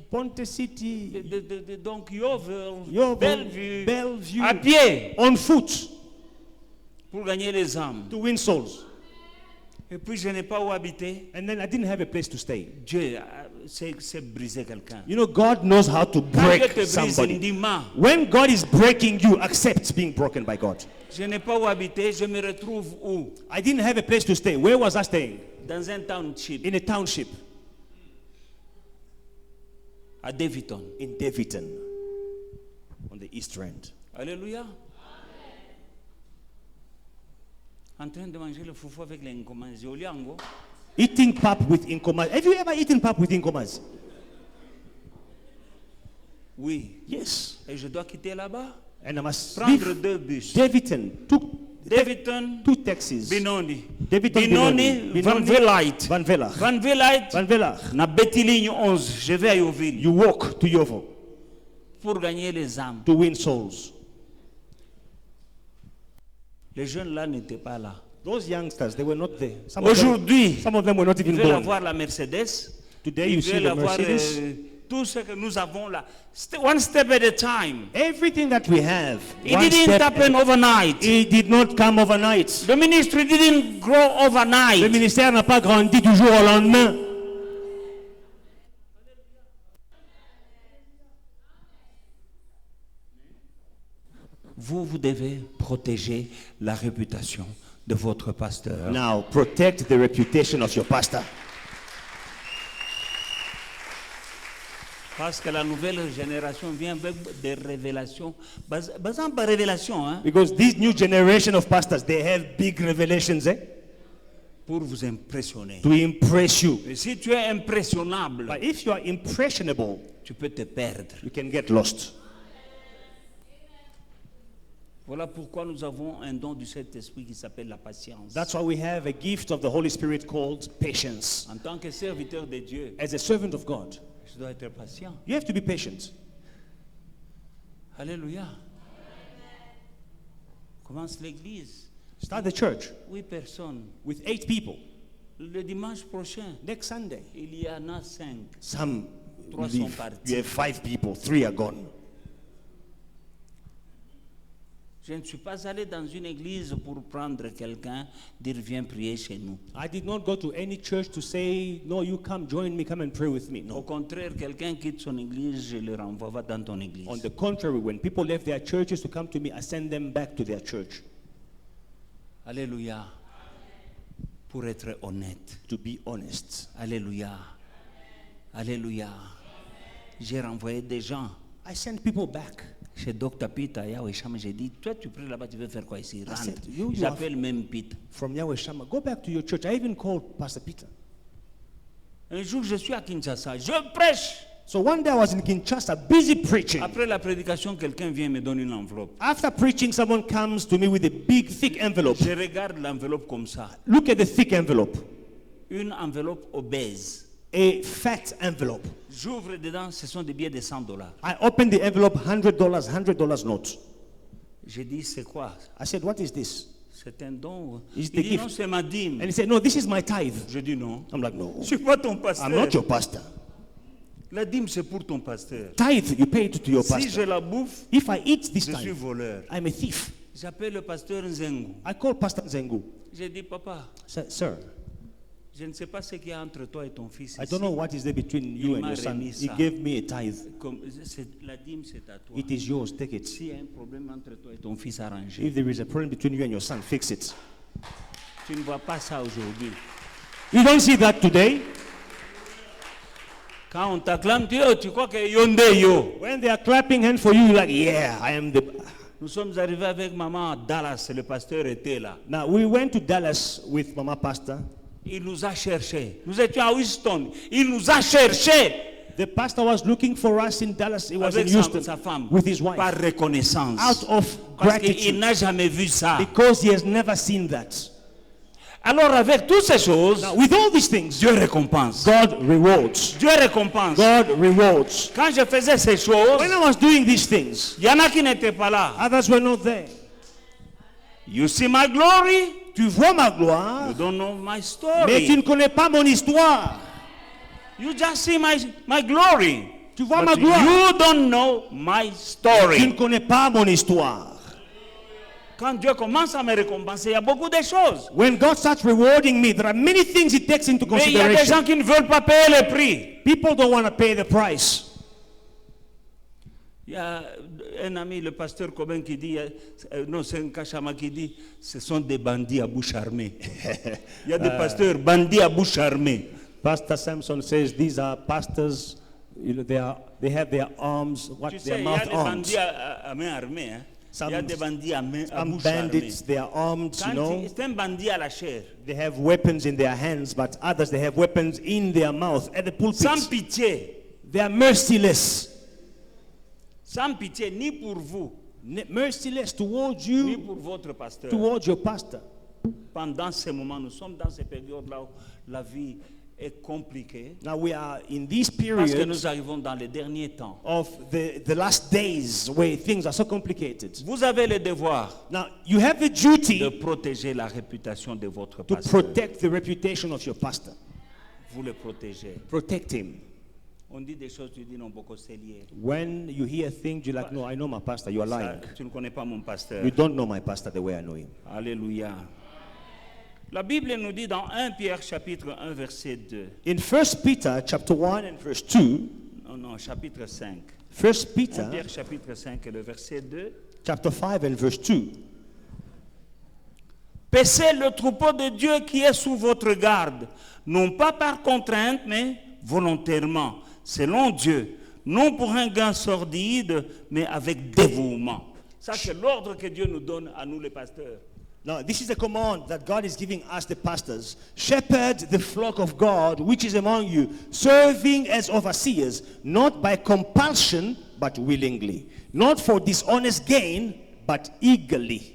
Speaker 2: Ponte City,
Speaker 1: donc Yeovil,
Speaker 2: Yeovil,
Speaker 1: Bellevue,
Speaker 2: Bellevue,
Speaker 1: à pied
Speaker 2: on foot
Speaker 1: pour gagner les âmes.
Speaker 2: to win souls.
Speaker 1: Et puis je n'ai pas où habiter.
Speaker 2: And then I didn't have a place to stay.
Speaker 1: Dieu sait briser quelqu'un.
Speaker 2: You know, God knows how to
Speaker 1: Quand Dieu
Speaker 2: break
Speaker 1: te brise
Speaker 2: somebody.
Speaker 1: indimement,
Speaker 2: When God is breaking you, accept being broken by God.
Speaker 1: je n'ai pas où habiter, je me retrouve où?
Speaker 2: I didn't have a place to stay. Where was I staying?
Speaker 1: Dans un township,
Speaker 2: In a township
Speaker 1: à Davidton.
Speaker 2: in Davidton, on the East End.
Speaker 1: Alléluia. En train de manger le foufou avec les nkomanzi. Oliango.
Speaker 2: Eating pap with incomas. Have you ever eaten pap with incomas?
Speaker 1: Oui.
Speaker 2: Yes.
Speaker 1: Et je dois quitter là-bas.
Speaker 2: And I must
Speaker 1: Prendre
Speaker 2: leave
Speaker 1: 2 bus.
Speaker 2: Davidton.
Speaker 1: Davidton,
Speaker 2: Two taxis.
Speaker 1: Benoni.
Speaker 2: Davidton,
Speaker 1: Benoni, Van Vellite.
Speaker 2: Van Vellach.
Speaker 1: Van Vellite,
Speaker 2: Van Vellach.
Speaker 1: na Betty-Ligne 11. Je vais à Yeovil
Speaker 2: You walk to Yeovil
Speaker 1: pour gagner les âmes.
Speaker 2: to win souls.
Speaker 1: Les jeunes là n'étaient pas là.
Speaker 2: Those youngsters, they were not there.
Speaker 1: Aujourd'hui,
Speaker 2: Some of them were not
Speaker 1: ils
Speaker 2: even
Speaker 1: veulent
Speaker 2: born.
Speaker 1: avoir la Mercedes.
Speaker 2: Today you
Speaker 1: Ils
Speaker 2: see
Speaker 1: veulent
Speaker 2: the
Speaker 1: avoir
Speaker 2: Mercedes.
Speaker 1: tout ce que nous avons là. One step at a time.
Speaker 2: Everything that we have,
Speaker 1: It
Speaker 2: one
Speaker 1: didn't
Speaker 2: step
Speaker 1: happen overnight.
Speaker 2: it did not come overnight.
Speaker 1: Le ministry didn't grow
Speaker 2: Le
Speaker 1: overnight.
Speaker 2: ministère n'a pas grandi du jour au lendemain.
Speaker 1: Vous devez protéger la réputation de votre pasteur.
Speaker 2: Now, protect the reputation of your pastor.
Speaker 1: Parce que la nouvelle génération vient avec des révélations. Basant par révélation, hein,
Speaker 2: Because this new generation of pastors, they have big revelations,
Speaker 1: pour vous impressionner.
Speaker 2: to impress you.
Speaker 1: Et si tu es impressionnable,
Speaker 2: But if you are impressionable,
Speaker 1: tu peux te perdre.
Speaker 2: you can get lost.
Speaker 1: Voilà pourquoi nous avons un don du Saint-Esprit qui s'appelle la patience.
Speaker 2: That's why we have a gift of the Holy Spirit called patience.
Speaker 1: En tant que serviteur de Dieu,
Speaker 2: As a servant of God,
Speaker 1: je dois être patient.
Speaker 2: you have to be patient.
Speaker 1: Alléluia. Commence l'église.
Speaker 2: Start the church
Speaker 1: 8 personnes.
Speaker 2: with 8 people.
Speaker 1: Le dimanche prochain,
Speaker 2: Next Sunday,
Speaker 1: il y en a 5.
Speaker 2: some
Speaker 1: Trois
Speaker 2: leave.
Speaker 1: sont partis.
Speaker 2: You have 5 people, 3 are gone.
Speaker 1: Je ne suis pas allé dans une église pour prendre quelqu'un, dire viens prier chez nous.
Speaker 2: I did not go to any church to say, no, you come, join me, come and pray with me.
Speaker 1: Au
Speaker 2: No.
Speaker 1: contraire, quelqu'un quitte son église, je le renvoie va dans ton église.
Speaker 2: On the contrary, when people left their churches to come to me, I send them back to their church
Speaker 1: Alléluia. Pour être honnête.
Speaker 2: to be honest.
Speaker 1: Alléluia. Alléluia. J'ai renvoyé des gens
Speaker 2: I send people back.
Speaker 1: chez Dr. Peter Yahweh Shama, j'ai dit, toi tu pries là-bas, tu veux faire quoi ici? Rentre.
Speaker 2: said, you
Speaker 1: J'appelle même Peter.
Speaker 2: From Yahweh Shammah, go back to your church. I even called Pastor Peter.
Speaker 1: Un jour, je suis à Kinshasa, je prêche.
Speaker 2: So one day I was in Kinshasa, busy preaching.
Speaker 1: Après la prédication, quelqu'un vient me donner une enveloppe.
Speaker 2: After preaching, someone comes to me with a big, thick envelope.
Speaker 1: Je regarde l'enveloppe comme ça.
Speaker 2: Look at the thick envelope.
Speaker 1: Une enveloppe obèse.
Speaker 2: A fat envelope.
Speaker 1: J'ouvre dedans, ce sont des billets de $100.
Speaker 2: I opened the envelope, $100 note.
Speaker 1: J'ai dit, c'est quoi?
Speaker 2: I said, what is this?
Speaker 1: C'est un don.
Speaker 2: Is
Speaker 1: Il
Speaker 2: the
Speaker 1: dit,
Speaker 2: gift.
Speaker 1: non, c'est ma dîme.
Speaker 2: And he said, no, this is my tithe.
Speaker 1: Je dis non.
Speaker 2: I'm like, no,
Speaker 1: Je suis pas ton pasteur.
Speaker 2: I'm not your pastor.
Speaker 1: La dîme, c'est pour ton pasteur.
Speaker 2: Tithe, you pay it to your
Speaker 1: Si je
Speaker 2: pastor.
Speaker 1: la bouffe,
Speaker 2: If I eat this
Speaker 1: je suis
Speaker 2: tithe,
Speaker 1: voleur.
Speaker 2: I'm a thief.
Speaker 1: J'appelle le pasteur Nzengu.
Speaker 2: I called Pastor Zengu.
Speaker 1: J'ai dit, papa,
Speaker 2: I said, sir,
Speaker 1: je ne sais pas ce qu'il y a entre toi et ton fils.
Speaker 2: I
Speaker 1: ici.
Speaker 2: don't know what is there between you and your son. He gave me a tithe.
Speaker 1: La dîme, c'est à toi.
Speaker 2: It is yours, take it.
Speaker 1: S'il y a un problème entre toi et ton fils, arrangé.
Speaker 2: If there is a problem between you and your son, fix it.
Speaker 1: Tu ne vois pas ça aujourd'hui.
Speaker 2: You don't see that today.
Speaker 1: Quand on t'acclame, tu crois que Yonde yo.
Speaker 2: When they are clapping hands for you, you're like, yeah, I am the...
Speaker 1: Nous sommes arrivés avec maman à Dallas, le pasteur était là.
Speaker 2: Now, we went to Dallas with Mama Pastor.
Speaker 1: Il nous a cherchés. Nous étions à Houston. Il nous a cherchés.
Speaker 2: The pastor was looking for us in Dallas. He was
Speaker 1: Avec
Speaker 2: in Houston
Speaker 1: sa femme.
Speaker 2: with his wife.
Speaker 1: Par reconnaissance.
Speaker 2: Out of
Speaker 1: Parce qu'il
Speaker 2: gratitude.
Speaker 1: n'a jamais vu ça.
Speaker 2: Because he has never seen that.
Speaker 1: Alors avec toutes ces choses,
Speaker 2: Now, with all these things,
Speaker 1: Dieu récompense.
Speaker 2: God rewards.
Speaker 1: Dieu récompense.
Speaker 2: God rewards.
Speaker 1: Quand je faisais ces choses,
Speaker 2: When I was doing these things,
Speaker 1: il y en a qui n'étaient pas là.
Speaker 2: others were not there.
Speaker 1: You see my glory?
Speaker 2: Tu vois ma gloire,
Speaker 1: You don't know my
Speaker 2: mais tu
Speaker 1: story.
Speaker 2: ne connais pas mon histoire.
Speaker 1: You just see my glory.
Speaker 2: Tu vois
Speaker 1: But
Speaker 2: ma gloire,
Speaker 1: you don't know my
Speaker 2: tu ne
Speaker 1: story.
Speaker 2: connais pas mon histoire.
Speaker 1: Quand Dieu commence à me récompenser, il y a beaucoup de choses.
Speaker 2: When God starts rewarding me, there are many things He takes into
Speaker 1: Mais il y a des
Speaker 2: consideration.
Speaker 1: gens qui ne veulent pas payer le prix.
Speaker 2: People don't want to pay the price.
Speaker 1: Il y a un ami, le pasteur Coben, qui dit, non, c'est un Kachama qui dit, ce sont des bandits à bouche armée. Il y a des pasteurs bandits à bouche armée.
Speaker 2: Pastor Samson says these are pastors, you know, they have their arms,
Speaker 1: Tu
Speaker 2: their
Speaker 1: sais, il y a
Speaker 2: mouth
Speaker 1: des
Speaker 2: bandits
Speaker 1: bandits à main armée. Hein. Il y a des bandits à
Speaker 2: Some
Speaker 1: bouche armée.
Speaker 2: bandits, they are armed, you know.
Speaker 1: C'est un bandit à la chair.
Speaker 2: They have weapons in their hands, but others, they have weapons in their mouth at the
Speaker 1: Sans
Speaker 2: pulpit.
Speaker 1: pitié.
Speaker 2: They are merciless.
Speaker 1: Sans pitié, ni pour vous,
Speaker 2: Merciless towards
Speaker 1: ni
Speaker 2: you,
Speaker 1: pour votre pasteur.
Speaker 2: towards your pastor.
Speaker 1: Pendant ces moments, nous sommes dans ces périodes-là où la vie est compliquée.
Speaker 2: Now we are in these
Speaker 1: Parce que
Speaker 2: periods
Speaker 1: nous arrivons dans les derniers temps.
Speaker 2: of the last days where things are so complicated.
Speaker 1: Vous avez le devoir
Speaker 2: Now, you have the
Speaker 1: de
Speaker 2: duty
Speaker 1: protéger la réputation de votre
Speaker 2: to
Speaker 1: pasteur.
Speaker 2: protect the reputation of your pastor.
Speaker 1: Vous le protégez.
Speaker 2: Protect him.
Speaker 1: On dit des choses, tu dis non, beaucoup c'est lié.
Speaker 2: When you hear things, you're like, no, I know my pastor. You are
Speaker 1: Ça,
Speaker 2: lying.
Speaker 1: tu ne connais pas mon pasteur.
Speaker 2: You don't know my pastor the way I know him.
Speaker 1: Alléluia. La Bible nous dit dans 1 Pierre chapitre 1 verset 2.
Speaker 2: In 1 Peter chapter 1 and verse 2,
Speaker 1: Non, chapitre 5.
Speaker 2: 1
Speaker 1: 1
Speaker 2: Peter
Speaker 1: Pierre chapitre 5 et le verset 2.
Speaker 2: chapter 5 and verse 2.
Speaker 1: Paissez le troupeau de Dieu qui est sous votre garde, non pas par contrainte, mais volontairement, selon Dieu, non pour un gain sordide, mais avec dévouement. Ça, c'est l'ordre que Dieu nous donne à nous, les pasteurs.
Speaker 2: Now, this is the command that God is giving us, the pastors. Shepherd the flock of God, which is among you, serving as overseers, not by compulsion, but willingly. Not for dishonest gain, but eagerly.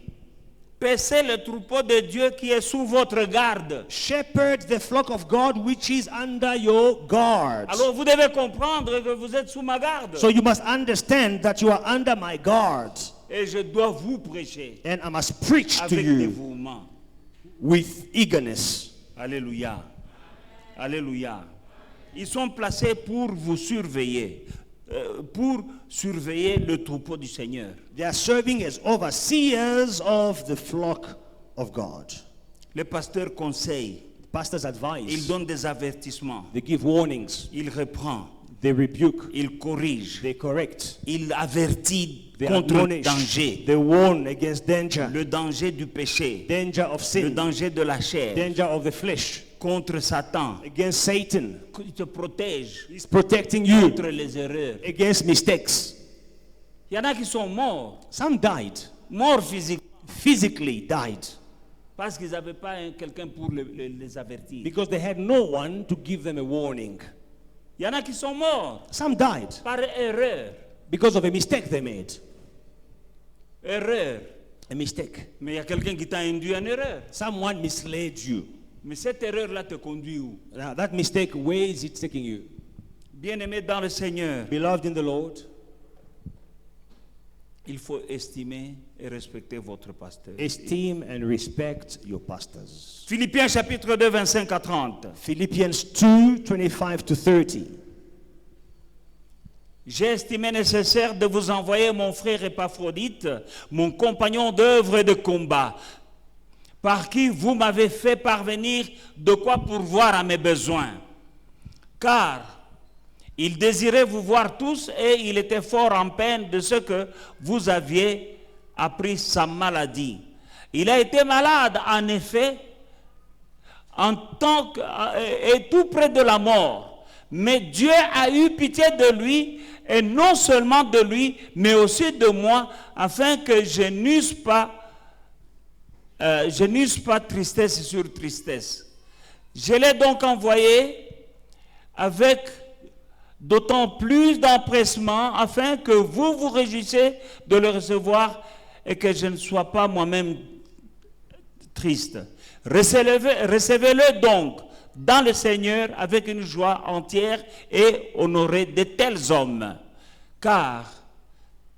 Speaker 1: Paissez le troupeau de Dieu qui est sous votre garde.
Speaker 2: Shepherd the flock of God, which is under your guard.
Speaker 1: Alors, vous devez comprendre que vous êtes sous ma garde.
Speaker 2: So you must understand that you are under my guard.
Speaker 1: Et je dois vous prêcher
Speaker 2: And I must preach to
Speaker 1: avec
Speaker 2: you
Speaker 1: dévouement.
Speaker 2: with eagerness.
Speaker 1: Alléluia. Alléluia. Ils sont placés pour vous surveiller, pour surveiller le troupeau du Seigneur.
Speaker 2: They are serving as overseers of the flock of God.
Speaker 1: Le pasteur conseille,
Speaker 2: Pastors
Speaker 1: il
Speaker 2: advise.
Speaker 1: donne des avertissements,
Speaker 2: They give warnings.
Speaker 1: il reprend,
Speaker 2: They rebuke.
Speaker 1: il corrige,
Speaker 2: They correct.
Speaker 1: il avertit
Speaker 2: They
Speaker 1: contre le
Speaker 2: admonish.
Speaker 1: danger,
Speaker 2: They warn against danger.
Speaker 1: le danger du péché,
Speaker 2: Danger of
Speaker 1: le
Speaker 2: sin.
Speaker 1: danger de la chair,
Speaker 2: Danger of the flesh.
Speaker 1: contre Satan.
Speaker 2: Against Satan.
Speaker 1: Il te protège
Speaker 2: He's protecting you
Speaker 1: contre les erreurs.
Speaker 2: against mistakes.
Speaker 1: Il y en a qui sont morts,
Speaker 2: Some died,
Speaker 1: morts physiquement,
Speaker 2: physically died,
Speaker 1: parce qu'ils n'avaient pas quelqu'un pour les avertir.
Speaker 2: because they had no one to give them a warning.
Speaker 1: Il y en a qui sont morts
Speaker 2: Some died
Speaker 1: par erreur.
Speaker 2: because of a mistake they made.
Speaker 1: Erreur.
Speaker 2: A mistake.
Speaker 1: Mais il y a quelqu'un qui t'a induit en erreur.
Speaker 2: Someone misled you.
Speaker 1: Mais cette erreur-là te conduit où?
Speaker 2: Now, that mistake, where is it taking you?
Speaker 1: Bien-aimé dans le Seigneur,
Speaker 2: Beloved in the Lord,
Speaker 1: il faut estimer et respecter votre pasteur.
Speaker 2: esteem and respect your pastors.
Speaker 1: Philippiens chapitre 2, 25 à 30.
Speaker 2: Philippians 2, 25 to 30.
Speaker 1: J'ai estimé nécessaire de vous envoyer mon frère Épaphrodite, mon compagnon d'œuvre et de combat, par qui vous m'avez fait parvenir de quoi pourvoir à mes besoins. Car il désirait vous voir tous et il était fort en peine de ce que vous aviez appris sa maladie. Il a été malade, en effet, et tout près de la mort. Mais Dieu a eu pitié de lui, et non seulement de lui, mais aussi de moi, afin que je n'eusse pas tristesse sur tristesse. Je l'ai donc envoyé avec d'autant plus d'empressement, afin que vous vous réjouissiez de le recevoir et que je ne sois pas moi-même triste. Recevez-le donc dans le Seigneur avec une joie entière et honorez de tels hommes. Car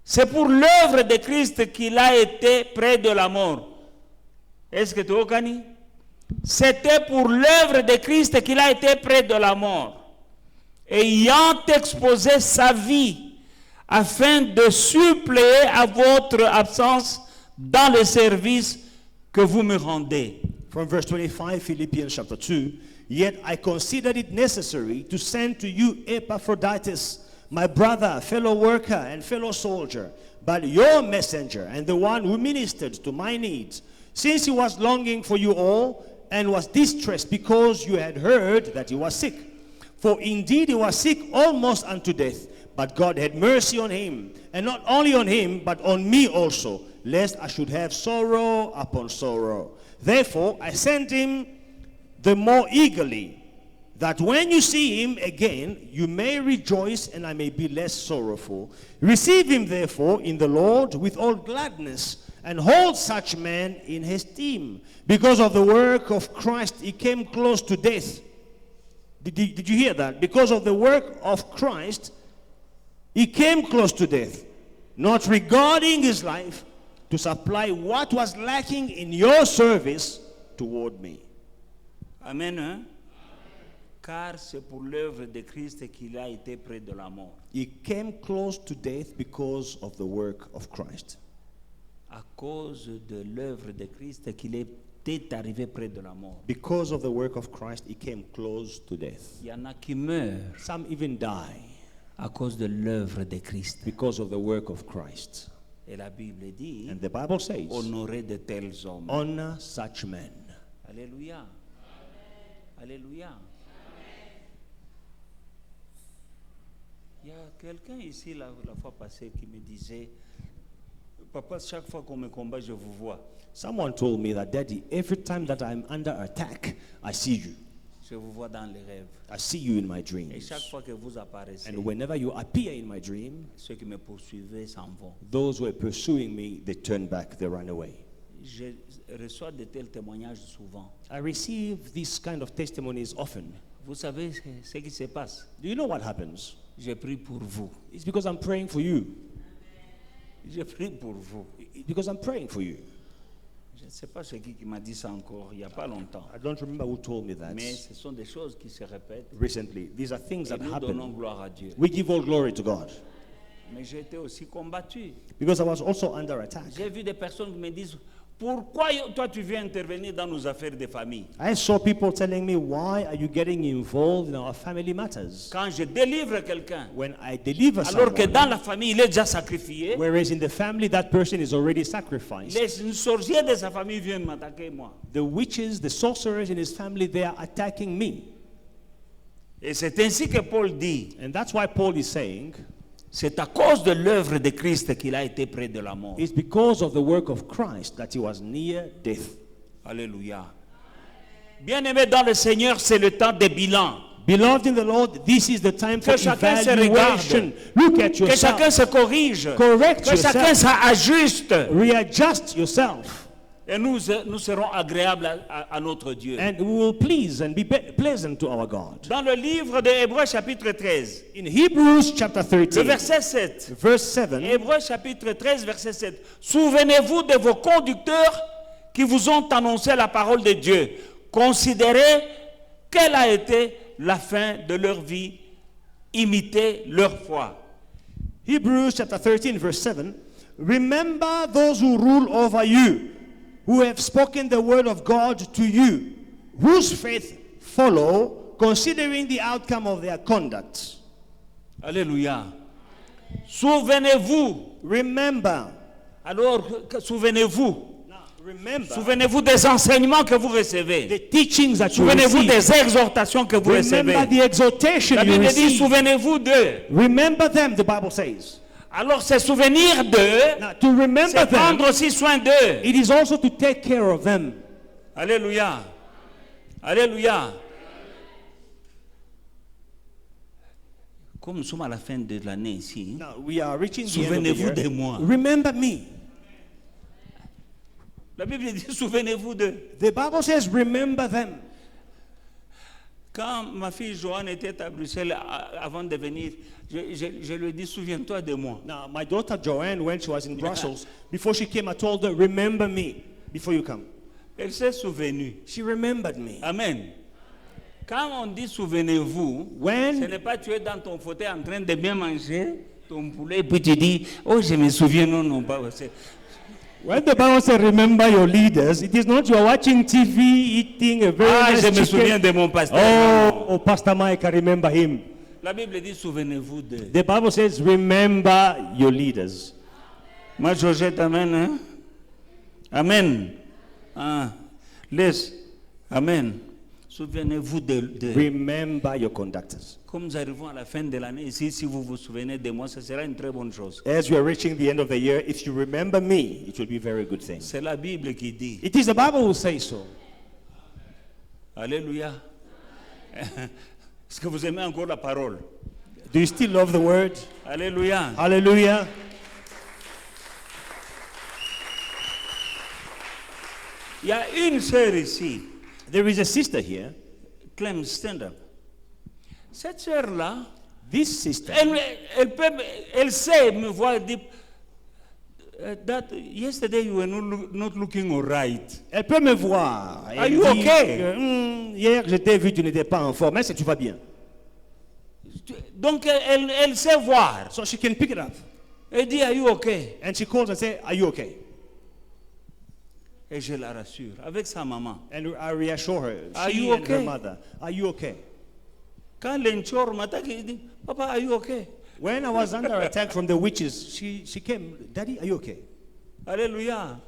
Speaker 1: c'est pour l'œuvre de Christ qu'il a été près de la mort. Est-ce que tu as compris? C'était pour l'œuvre de Christ qu'il a été près de la mort, ayant exposé sa vie afin de suppléer à votre absence dans le service que vous me rendez.
Speaker 2: From verse 25, Philippians chapter 2. Yet I considered it necessary to send to you Epaphroditus, my brother, fellow worker, and fellow soldier, but your messenger, and the one who ministered to my needs, since he was longing for you all, and was distressed because you had heard that he was sick. For indeed he was sick almost unto death, but God had mercy on him, and not only on him, but on me also, lest I should have sorrow upon sorrow. Therefore I sent him the more eagerly, that when you see him again, you may rejoice, and I may be less sorrowful. Receive him therefore in the Lord with all gladness, and hold such man in esteem. Because of the work of Christ, he came close to death. Did you hear that? Because of the work of Christ, he came close to death, not regarding his life, to supply what was lacking in your service toward me.
Speaker 1: Amen. Hein? Car c'est pour l'œuvre de Christ qu'il a été près de la mort.
Speaker 2: He came close to death because of the work of Christ.
Speaker 1: À cause de l'œuvre de Christ qu'il était arrivé près de la mort.
Speaker 2: Because of the work of Christ, he came close to death.
Speaker 1: Il y en a qui meurent
Speaker 2: Some even die
Speaker 1: à cause de l'œuvre de Christ.
Speaker 2: because of the work of Christ.
Speaker 1: Et la Bible dit,
Speaker 2: And the Bible says,
Speaker 1: honorez de tels hommes.
Speaker 2: honor such men.
Speaker 1: Alléluia. Alléluia. Il y a quelqu'un ici la fois passée qui me disait, papa, chaque fois qu'on me combat, je vous vois.
Speaker 2: Someone told me that, Daddy, every time that I'm under attack, I see you.
Speaker 1: Je vous vois dans les rêves.
Speaker 2: I see you in my
Speaker 1: Et
Speaker 2: dreams.
Speaker 1: chaque fois que vous apparaissez,
Speaker 2: And whenever you appear in my dream,
Speaker 1: ceux qui me poursuivaient s'en vont.
Speaker 2: those who are pursuing me, they turn back, they run away.
Speaker 1: Je reçois de tels témoignages souvent.
Speaker 2: I receive these kind of testimonies often.
Speaker 1: Vous savez ce qui se passe?
Speaker 2: Do you know what happens?
Speaker 1: Je prie pour vous.
Speaker 2: It's because I'm praying for you.
Speaker 1: Je prie pour vous.
Speaker 2: It's because I'm praying for you.
Speaker 1: Je ne sais pas ce qui m'a dit ça encore, il n'y a pas longtemps.
Speaker 2: I don't remember who told me that
Speaker 1: Mais ce sont des choses qui se répètent.
Speaker 2: recently. These are things
Speaker 1: Et
Speaker 2: that
Speaker 1: nous donnons
Speaker 2: happen.
Speaker 1: gloire à Dieu.
Speaker 2: We give all glory to God.
Speaker 1: Mais j'ai été aussi combattu.
Speaker 2: Because I was also under attack.
Speaker 1: J'ai vu des personnes qui me disent, pourquoi toi tu viens intervenir dans nos affaires de famille?
Speaker 2: I saw people telling me, why are you getting involved in our family matters?
Speaker 1: Quand je délivre quelqu'un,
Speaker 2: When I deliver
Speaker 1: alors que dans
Speaker 2: someone,
Speaker 1: la famille il est déjà sacrifié,
Speaker 2: whereas in the family that person is already sacrificed.
Speaker 1: les sorciers de sa famille viennent m'attaquer moi.
Speaker 2: The witches, the sorcerers in his family, they are attacking me.
Speaker 1: Et c'est ainsi que Paul dit,
Speaker 2: And that's why Paul is saying,
Speaker 1: C'est à cause de l'œuvre de Christ qu'il a été près de la mort.
Speaker 2: It's because of the work of Christ that he was near death.
Speaker 1: Alléluia. Bien-aimé dans le Seigneur, c'est le temps des bilans.
Speaker 2: Beloved in the Lord, this is the time for
Speaker 1: Que chacun se
Speaker 2: evaluation. Look at
Speaker 1: Que
Speaker 2: yourself.
Speaker 1: chacun se corrige.
Speaker 2: Correct
Speaker 1: Que chacun
Speaker 2: yourself.
Speaker 1: s'ajuste.
Speaker 2: Readjust yourself.
Speaker 1: Et nous serons agréables à notre Dieu.
Speaker 2: And we will please and be pleasant to our God.
Speaker 1: Dans le livre de Hébreux chapitre 13,
Speaker 2: In Hebrews chapter
Speaker 1: le
Speaker 2: 13,
Speaker 1: verset 7.
Speaker 2: verse 7,
Speaker 1: Hébreux chapitre 13, verset 7. Souvenez-vous de vos conducteurs qui vous ont annoncé la parole de Dieu. Considérez quelle a été la fin de leur vie. Imitez leur foi.
Speaker 2: Hebrews chapter 13, verse 7, remember those who rule over you, who have spoken the word of God to you, whose faith follow, considering the outcome of their conduct.
Speaker 1: Alléluia. Souvenez-vous.
Speaker 2: Remember.
Speaker 1: Alors, souvenez-vous.
Speaker 2: Remember
Speaker 1: Souvenez-vous des enseignements que vous recevez.
Speaker 2: the teachings that you
Speaker 1: Souvenez-vous
Speaker 2: receive.
Speaker 1: des exhortations que vous recevez.
Speaker 2: Remember the exhortation
Speaker 1: La
Speaker 2: you
Speaker 1: Bible dit,
Speaker 2: receive.
Speaker 1: souvenez-vous d'eux.
Speaker 2: Remember them, the Bible says.
Speaker 1: Alors, c'est souvenir d'eux,
Speaker 2: Now, to remember
Speaker 1: c'est
Speaker 2: them,
Speaker 1: prendre aussi soin d'eux.
Speaker 2: it is also to take care of them.
Speaker 1: Alléluia. Alléluia. Comme nous sommes à la fin de l'année ici,
Speaker 2: Now, we are reaching the end of the
Speaker 1: souvenez-vous
Speaker 2: year.
Speaker 1: de moi.
Speaker 2: Remember me.
Speaker 1: La Bible dit, souvenez-vous d'eux.
Speaker 2: The Bible says, remember them.
Speaker 1: Quand ma fille Joanne était à Bruxelles avant de venir, je lui ai dit, souviens-toi de moi.
Speaker 2: Now, my daughter Joanne, when she was in Brussels, before she came, I told her, remember me before you come.
Speaker 1: Elle s'est souvenue.
Speaker 2: She remembered me.
Speaker 1: Amen. Quand on dit souvenez-vous, ce
Speaker 2: When
Speaker 1: n'est pas tu es dans ton fauteuil en train de bien manger ton poulet et puis tu dis, oh je me souviens, non, non, pas.
Speaker 2: When the Bible says remember your leaders, it is not you are watching TV, eating a very
Speaker 1: Ah,
Speaker 2: nice
Speaker 1: je me souviens
Speaker 2: chicken.
Speaker 1: de mon pasteur.
Speaker 2: Oh, Pastor Mike, I remember him.
Speaker 1: La Bible dit souvenez-vous de.
Speaker 2: The Bible says remember your leaders.
Speaker 1: Moi, Georgette, amen. Hein? Amen. Ah, laisse. Amen. Souvenez-vous de.
Speaker 2: Remember your conductors.
Speaker 1: Comme nous arrivons à la fin de l'année ici, si vous vous souvenez de moi, ce sera une très bonne chose.
Speaker 2: As we are reaching the end of the year, if you remember me, it will be a very good thing.
Speaker 1: C'est la Bible qui dit.
Speaker 2: It is the Bible who says so.
Speaker 1: Alléluia. Est-ce que vous aimez encore la parole?
Speaker 2: Do you still love the word?
Speaker 1: Alléluia.
Speaker 2: Hallelujah.
Speaker 1: Il y a une sœur ici.
Speaker 2: There is a sister here.
Speaker 1: Clem, stand up. Cette sœur-là,
Speaker 2: This sister,
Speaker 1: elle sait me voir et dire, that yesterday you were not looking all right.
Speaker 2: elle peut me voir.
Speaker 1: Are
Speaker 2: Elle
Speaker 1: you
Speaker 2: dit
Speaker 1: okay?
Speaker 2: que, hier, je t'ai vu, tu n'étais pas en forme. Est-ce que tu vas bien?
Speaker 1: Donc elle sait voir.
Speaker 2: So she can pick it up.
Speaker 1: Elle dit, are you okay?
Speaker 2: And she calls and says, are you okay?
Speaker 1: Et je la rassure, avec sa maman.
Speaker 2: And I reassure her.
Speaker 1: Are
Speaker 2: She
Speaker 1: you
Speaker 2: and her
Speaker 1: okay?
Speaker 2: mother. Are you okay?
Speaker 1: Quand l'enchor m'attaque, il dit, Papa, are you okay?
Speaker 2: When I was under attack from the witches, she came, Daddy, are you okay?
Speaker 1: Alléluia.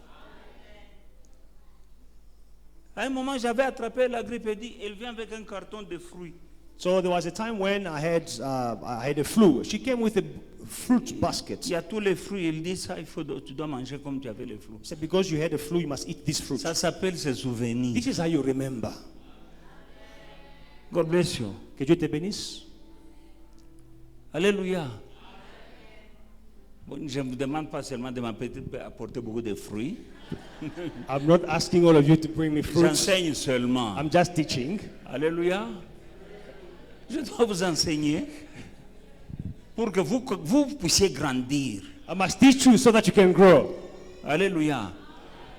Speaker 1: À un moment, j'avais attrapé la grippe et dit, elle vient avec un carton de fruits.
Speaker 2: So there was a time when I had a flu. She came with a fruit basket.
Speaker 1: Il y a tous les fruits. Il dit ça, tu dois manger comme tu avais les fruits.
Speaker 2: She said, because you had a flu, you must eat this fruit.
Speaker 1: Ça s'appelle se souvenir.
Speaker 2: This is how you remember.
Speaker 1: God bless you.
Speaker 2: Que Dieu te bénisse.
Speaker 1: Alléluia. Bon, je ne vous demande pas seulement de m'apporter beaucoup de fruits.
Speaker 2: I'm not asking all of you to bring me fruits.
Speaker 1: J'enseigne seulement.
Speaker 2: I'm just teaching.
Speaker 1: Alléluia. Je dois vous enseigner pour que vous puissiez grandir.
Speaker 2: I must teach you so that you can grow.
Speaker 1: Alléluia.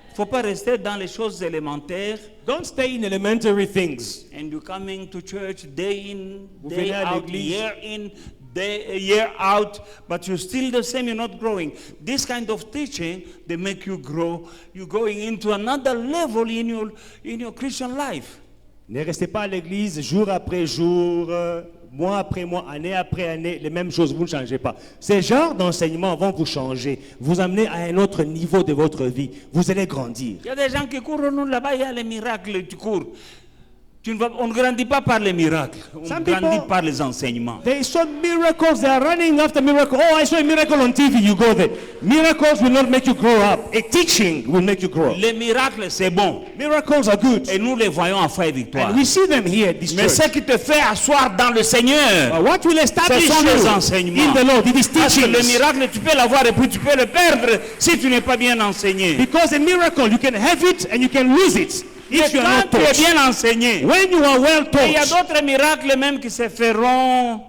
Speaker 1: Il ne faut pas rester dans les choses élémentaires.
Speaker 2: Don't stay in elementary things.
Speaker 1: And you coming to church day in,
Speaker 2: Vous
Speaker 1: day
Speaker 2: venez à
Speaker 1: out,
Speaker 2: l'église.
Speaker 1: year in, year out, but you're still the same, you're not growing. This kind of teaching, they make you grow. You're going into another level in your Christian life.
Speaker 2: Ne restez pas à l'église jour après jour, mois après mois, année après année, les mêmes choses, vous ne changez pas. Ces genres d'enseignements vont vous changer, vous amener à un autre niveau de votre vie. Vous allez grandir.
Speaker 1: Il y a des gens qui courent, nous là-bas, il y a les miracles, tu cours. On ne grandit pas par les miracles. On
Speaker 2: Some
Speaker 1: grandit
Speaker 2: people-
Speaker 1: par les enseignements.
Speaker 2: They saw miracles. They are running after miracles. Oh, I saw a miracle on TV. You go there. Miracles will not make you grow up. A teaching will make you grow up.
Speaker 1: Les miracles, c'est bon.
Speaker 2: Miracles are good.
Speaker 1: Et nous les voyons en foi et victoire.
Speaker 2: And we see them here at this
Speaker 1: Mais ce
Speaker 2: church.
Speaker 1: qui te fait asseoir dans le Seigneur,
Speaker 2: But what will establish
Speaker 1: ce sont les
Speaker 2: you
Speaker 1: enseignements.
Speaker 2: in the Lord? It is
Speaker 1: Parce que le
Speaker 2: teachings.
Speaker 1: miracle, tu peux l'avoir et puis tu peux le perdre si tu n'es pas bien enseigné.
Speaker 2: Because a miracle, you can have it and you can lose it
Speaker 1: Et
Speaker 2: if you are
Speaker 1: quand
Speaker 2: not
Speaker 1: tu es
Speaker 2: taught.
Speaker 1: bien enseigné,
Speaker 2: When you are well
Speaker 1: il y a
Speaker 2: taught,
Speaker 1: d'autres miracles même qui se feront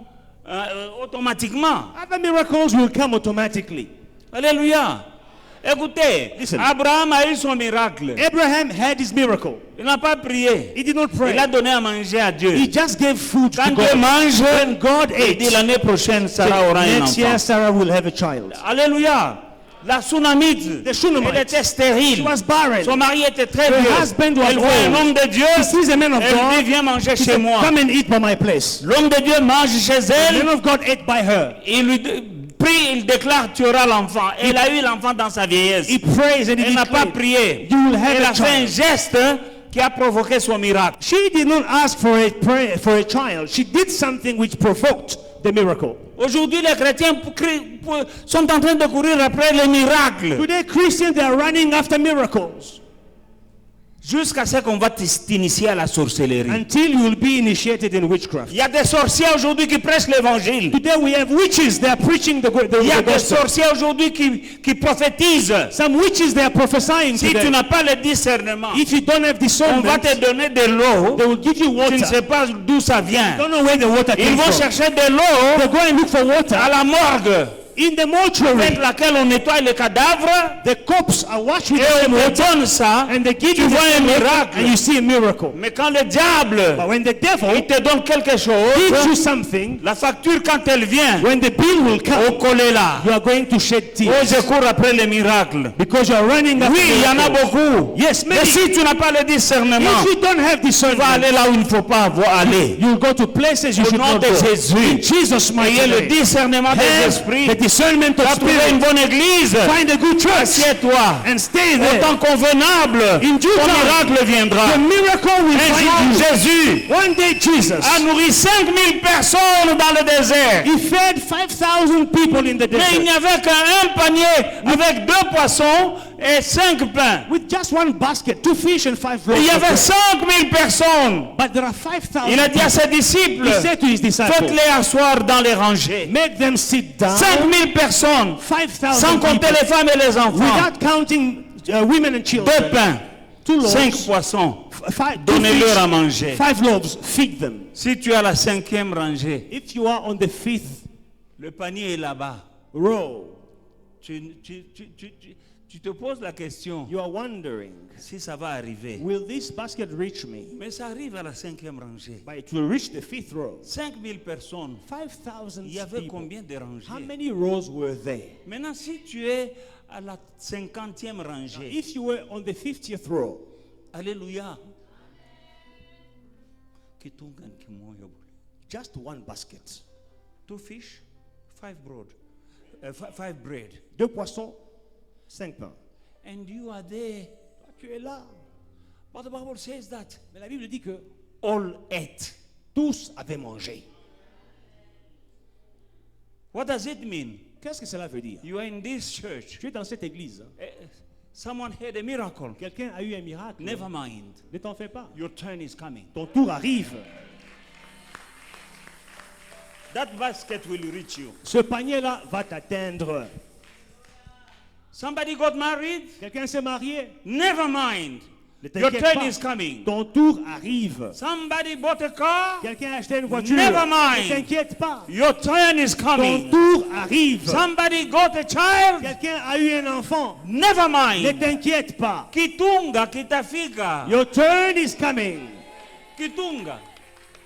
Speaker 1: automatiquement.
Speaker 2: other miracles will come automatically.
Speaker 1: Alléluia. Écoutez,
Speaker 2: Listen.
Speaker 1: Abraham a eu son miracle.
Speaker 2: Abraham had his miracle.
Speaker 1: Il n'a pas prié.
Speaker 2: He did not pray.
Speaker 1: Il a donné à manger à Dieu.
Speaker 2: He just gave food
Speaker 1: Quand
Speaker 2: to
Speaker 1: Dieu
Speaker 2: God.
Speaker 1: mange,
Speaker 2: When God
Speaker 1: il dit
Speaker 2: ate,
Speaker 1: l'année prochaine, Sarah aura un
Speaker 2: next year
Speaker 1: enfant.
Speaker 2: Sarah will have a child.
Speaker 1: Alléluia. La Sunamite,
Speaker 2: The Shunammite.
Speaker 1: elle était stérile.
Speaker 2: She was barren.
Speaker 1: Son mari était très
Speaker 2: Her
Speaker 1: vieux.
Speaker 2: husband was
Speaker 1: Elle voit un
Speaker 2: old.
Speaker 1: homme de Dieu.
Speaker 2: He sees a man of
Speaker 1: Elle dit,
Speaker 2: God.
Speaker 1: viens manger
Speaker 2: He
Speaker 1: chez
Speaker 2: said,
Speaker 1: moi.
Speaker 2: come and eat by my place.
Speaker 1: L'homme de Dieu mange chez
Speaker 2: The
Speaker 1: elle.
Speaker 2: man of God ate by her.
Speaker 1: Il lui prie, il déclare, tu auras l'enfant. Elle a eu l'enfant dans sa vieillesse.
Speaker 2: He prays and he
Speaker 1: Elle n'a pas
Speaker 2: declared,
Speaker 1: prié.
Speaker 2: you will have
Speaker 1: Elle
Speaker 2: a
Speaker 1: a fait un
Speaker 2: child.
Speaker 1: geste qui a provoqué son miracle.
Speaker 2: She did not ask for a prayer for a child. She did something which provoked the miracle.
Speaker 1: Aujourd'hui, les chrétiens sont en train de courir après les miracles.
Speaker 2: Today, Christians, they are running after miracles
Speaker 1: Jusqu'à ce qu'on va t'initier à la sorcellerie.
Speaker 2: until you will be initiated in witchcraft.
Speaker 1: Il y a des sorciers aujourd'hui qui prêchent l'évangile.
Speaker 2: Today, we have witches. They are preaching the
Speaker 1: Il y a des
Speaker 2: gospel.
Speaker 1: sorciers aujourd'hui qui prophétisent.
Speaker 2: Some witches, they are prophesying
Speaker 1: Si tu
Speaker 2: today.
Speaker 1: n'as pas le discernement,
Speaker 2: If you don't have
Speaker 1: on va
Speaker 2: discernment,
Speaker 1: te donner de l'eau.
Speaker 2: they will give you
Speaker 1: Tu
Speaker 2: water.
Speaker 1: ne sais pas d'où ça vient.
Speaker 2: Don't know where the water
Speaker 1: Ils
Speaker 2: came
Speaker 1: vont
Speaker 2: from.
Speaker 1: chercher de l'eau
Speaker 2: They go and look for
Speaker 1: à
Speaker 2: water
Speaker 1: la morgue
Speaker 2: in the
Speaker 1: avec
Speaker 2: mortuary.
Speaker 1: laquelle on nettoie les cadavres
Speaker 2: The corpses are washed with
Speaker 1: et
Speaker 2: the
Speaker 1: on
Speaker 2: same
Speaker 1: te
Speaker 2: water,
Speaker 1: donne ça.
Speaker 2: and they give
Speaker 1: Tu
Speaker 2: you the
Speaker 1: vois un
Speaker 2: same water,
Speaker 1: miracle.
Speaker 2: and you see a miracle.
Speaker 1: Mais quand le diable
Speaker 2: But when the devil
Speaker 1: il te donne quelque
Speaker 2: gives
Speaker 1: chose,
Speaker 2: you something,
Speaker 1: la facture quand elle vient,
Speaker 2: when the bill will
Speaker 1: au
Speaker 2: come,
Speaker 1: collé là.
Speaker 2: you are going to shed
Speaker 1: Oh,
Speaker 2: tears
Speaker 1: je cours après les miracles.
Speaker 2: because you are running after
Speaker 1: Oui, il y en a
Speaker 2: miracles.
Speaker 1: beaucoup.
Speaker 2: Yes,
Speaker 1: Mais
Speaker 2: many.
Speaker 1: si tu n'as pas le discernement,
Speaker 2: If you don't have
Speaker 1: tu vas
Speaker 2: discernment,
Speaker 1: aller là où il ne faut pas aller.
Speaker 2: you will go to places you
Speaker 1: Au
Speaker 2: should
Speaker 1: nom
Speaker 2: not
Speaker 1: de
Speaker 2: go.
Speaker 1: Jésus.
Speaker 2: In Jesus' mighty
Speaker 1: Ayez le
Speaker 2: name.
Speaker 1: discernement des
Speaker 2: Have
Speaker 1: esprits.
Speaker 2: the discernment
Speaker 1: Tu
Speaker 2: of
Speaker 1: as trouvé une
Speaker 2: spirit.
Speaker 1: bonne église.
Speaker 2: Find a good church
Speaker 1: Assieds-toi.
Speaker 2: and stay
Speaker 1: Au
Speaker 2: there.
Speaker 1: temps convenable,
Speaker 2: In due
Speaker 1: ton
Speaker 2: time,
Speaker 1: miracle viendra.
Speaker 2: the miracle will
Speaker 1: Un
Speaker 2: find
Speaker 1: jour,
Speaker 2: you.
Speaker 1: Jésus
Speaker 2: One day Jesus,
Speaker 1: a nourri 5000 personnes dans le désert.
Speaker 2: he fed 5,000 people in the
Speaker 1: Mais il n'y
Speaker 2: desert
Speaker 1: avait qu'un panier avec 2 poissons et 5 pains.
Speaker 2: with just one basket, 2 fish and 5
Speaker 1: Il
Speaker 2: loaves.
Speaker 1: y
Speaker 2: of
Speaker 1: avait
Speaker 2: bread.
Speaker 1: 5000 personnes.
Speaker 2: But there are 5,000
Speaker 1: Il a dit à
Speaker 2: people.
Speaker 1: ses disciples,
Speaker 2: He said to his disciples,
Speaker 1: faites-les asseoir dans les rangées.
Speaker 2: make them sit down.
Speaker 1: 5000 personnes,
Speaker 2: 5,000
Speaker 1: sans compter
Speaker 2: people,
Speaker 1: les femmes et les enfants.
Speaker 2: without counting women and
Speaker 1: 2
Speaker 2: children.
Speaker 1: pains,
Speaker 2: 2 loaves,
Speaker 1: 5 poissons.
Speaker 2: 2
Speaker 1: Donnez-leur à
Speaker 2: fish,
Speaker 1: manger.
Speaker 2: 5 loaves, feed them.
Speaker 1: Si tu as la 5e rangée,
Speaker 2: If you are on the 5th
Speaker 1: le panier est là-bas.
Speaker 2: row,
Speaker 1: Tu te poses la question
Speaker 2: you are wondering,
Speaker 1: si ça va arriver.
Speaker 2: will this basket reach me?
Speaker 1: Mais ça arrive à la 5e rangée.
Speaker 2: But it will reach the 5th row.
Speaker 1: 5000 personnes.
Speaker 2: 5,000
Speaker 1: Il y avait
Speaker 2: people.
Speaker 1: combien de
Speaker 2: How
Speaker 1: rangées?
Speaker 2: many rows were there?
Speaker 1: Maintenant, si tu es à la 50e rangée,
Speaker 2: If you were on the 50th row,
Speaker 1: alléluia. Kitungan kimoyo bule.
Speaker 2: just one basket,
Speaker 1: 2 fish, 5 bread. 5 bread.
Speaker 2: 2 poissons, 5 pains.
Speaker 1: And you are there.
Speaker 2: Toi, tu es là.
Speaker 1: But the Bible says that
Speaker 2: Mais la Bible dit que
Speaker 1: all ate.
Speaker 2: tous avaient mangé.
Speaker 1: What does it mean?
Speaker 2: Qu'est-ce que cela veut dire?
Speaker 1: You are in this church.
Speaker 2: Tu es dans cette église.
Speaker 1: Someone had a miracle.
Speaker 2: Quelqu'un a eu un miracle.
Speaker 1: Never mind.
Speaker 2: Ne t'en fais pas.
Speaker 1: Your turn is coming.
Speaker 2: Ton tour arrive.
Speaker 1: That basket will reach you.
Speaker 2: Ce panier-là va t'atteindre.
Speaker 1: Somebody got married?
Speaker 2: Quelqu'un s'est marié.
Speaker 1: Never mind.
Speaker 2: Ne
Speaker 1: Your
Speaker 2: t'inquiète
Speaker 1: turn
Speaker 2: pas.
Speaker 1: is coming.
Speaker 2: Ton tour arrive.
Speaker 1: Somebody bought a car?
Speaker 2: Quelqu'un a acheté une voiture.
Speaker 1: Never mind.
Speaker 2: Ne t'inquiète pas.
Speaker 1: Your turn is
Speaker 2: Ton
Speaker 1: coming.
Speaker 2: tour arrive.
Speaker 1: Somebody got a child?
Speaker 2: Quelqu'un a eu un enfant.
Speaker 1: Never
Speaker 2: Ne
Speaker 1: mind.
Speaker 2: t'inquiète pas.
Speaker 1: Kitunga kitafika.
Speaker 2: Your turn is coming.
Speaker 1: Kitunga.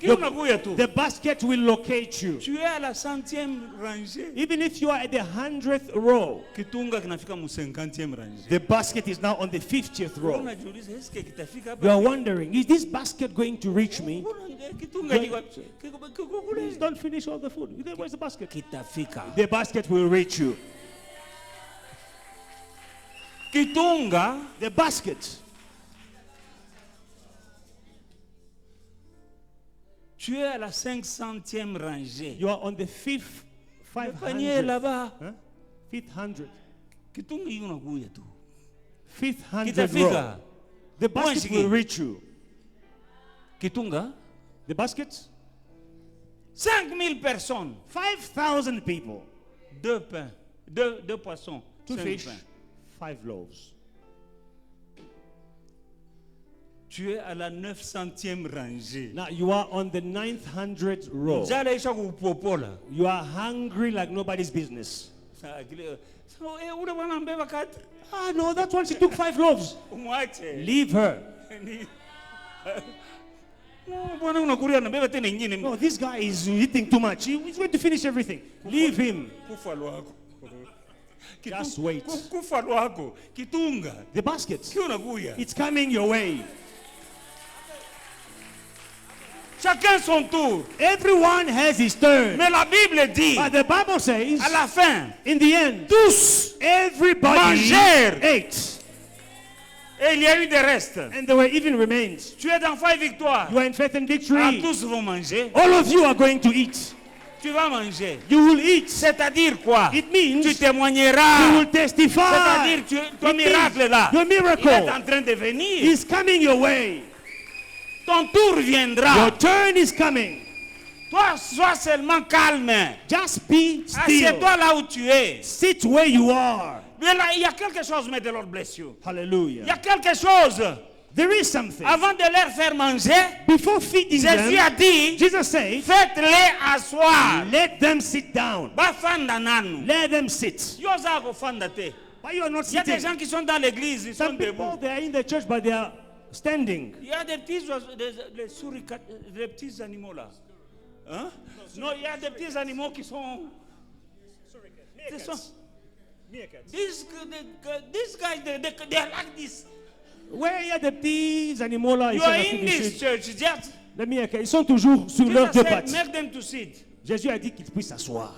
Speaker 1: Kiunakuya tu.
Speaker 2: The basket will locate you.
Speaker 1: Tu es à la 100e rangée.
Speaker 2: Even if you are at the 100th row,
Speaker 1: Kitunga kinafika mu 50e rangée.
Speaker 2: the basket is now on the 50th row.
Speaker 1: Unajiuliza, eske kitafika hapa?
Speaker 2: You are wondering, is this basket going to reach me?
Speaker 1: Kitunga kiko kule.
Speaker 2: Please don't finish all the food. Where's the basket?
Speaker 1: Kitafika.
Speaker 2: The basket will reach you.
Speaker 1: Kitunga
Speaker 2: The basket.
Speaker 1: Tu es à la 500e rangée.
Speaker 2: You are on the fifth
Speaker 1: Le panier est
Speaker 2: 500.
Speaker 1: là-bas.
Speaker 2: Huh? Fifth hundred.
Speaker 1: Kitunga hiyo unakuja tu.
Speaker 2: Fifth hundred
Speaker 1: Kitafika.
Speaker 2: row. The basket
Speaker 1: Mwanshiki.
Speaker 2: will reach you.
Speaker 1: Kitunga.
Speaker 2: The basket?
Speaker 1: 5000 personnes.
Speaker 2: 5,000 people.
Speaker 1: 2 pains. 2 poissons.
Speaker 2: 2
Speaker 1: 5
Speaker 2: fish,
Speaker 1: pains.
Speaker 2: 5 loaves.
Speaker 1: Tu es à la 900e rangée.
Speaker 2: Now you are on the 900th row.
Speaker 1: Njala isha kupopola.
Speaker 2: You are hungry like nobody's business.
Speaker 1: Ule bwana ambeba 4.
Speaker 2: Ah, no, that's why she took 5 loaves.
Speaker 1: Umwache.
Speaker 2: Leave her.
Speaker 1: Bwana unakuria anabeba tena nyingine.
Speaker 2: No, this guy is eating too much. He's going to finish everything. Leave him.
Speaker 1: Kufa lwako.
Speaker 2: Just wait.
Speaker 1: Kufa lwako. Kitunga.
Speaker 2: The basket.
Speaker 1: Kio unakuya.
Speaker 2: It's coming your way.
Speaker 1: Chacun son tour.
Speaker 2: Everyone has his turn.
Speaker 1: Mais la Bible dit,
Speaker 2: But the Bible says,
Speaker 1: à la fin,
Speaker 2: in the end,
Speaker 1: tous
Speaker 2: everybody
Speaker 1: mangèrent.
Speaker 2: ate.
Speaker 1: Et il y a eu des restes.
Speaker 2: And there were even remains.
Speaker 1: Tu es dans foi et victoire.
Speaker 2: You are in faith and
Speaker 1: Ah,
Speaker 2: victory.
Speaker 1: tous vont manger.
Speaker 2: All of you are going to eat.
Speaker 1: Tu vas manger.
Speaker 2: You will eat.
Speaker 1: C'est-à-dire quoi?
Speaker 2: It means
Speaker 1: Tu
Speaker 2: you
Speaker 1: témoigneras.
Speaker 2: will testify.
Speaker 1: C'est-à-dire ton
Speaker 2: It
Speaker 1: miracle
Speaker 2: means
Speaker 1: là,
Speaker 2: your
Speaker 1: il est
Speaker 2: miracle
Speaker 1: en train de venir.
Speaker 2: is coming your way.
Speaker 1: Ton tour viendra.
Speaker 2: Your turn is coming.
Speaker 1: Toi, sois seulement calme.
Speaker 2: Just be still.
Speaker 1: Assieds-toi là où tu es.
Speaker 2: Sit where you are.
Speaker 1: Mais là, il y a quelque chose, mais de leur blessure. Il y
Speaker 2: Hallelujah.
Speaker 1: a quelque chose.
Speaker 2: There is something.
Speaker 1: Avant de leur faire manger,
Speaker 2: Before feeding
Speaker 1: Jésus a
Speaker 2: them,
Speaker 1: dit,
Speaker 2: Jesus said,
Speaker 1: faites-les asseoir.
Speaker 2: let them sit down.
Speaker 1: Bafanda nanu.
Speaker 2: Let them sit.
Speaker 1: Yo za kufanda te.
Speaker 2: But you are not
Speaker 1: Il y a des
Speaker 2: sitting.
Speaker 1: gens qui sont dans l'église, ils sont
Speaker 2: Some people,
Speaker 1: debout.
Speaker 2: they are in the church, but they are standing.
Speaker 1: Il y a des petits oiseaux, des souris, des petits animaux là. Hein? Non, il y a des petits animaux qui sont. They sont- These guys, they are like this.
Speaker 2: Where are the petits animaux là? Ils
Speaker 1: You
Speaker 2: sont
Speaker 1: are
Speaker 2: assis
Speaker 1: in this
Speaker 2: dessus.
Speaker 1: church, just.
Speaker 2: Les Miakas, ils sont toujours sur leurs
Speaker 1: Jesus
Speaker 2: deux
Speaker 1: said,
Speaker 2: pattes.
Speaker 1: make them to sit.
Speaker 2: Jésus a dit qu'ils puissent s'asseoir.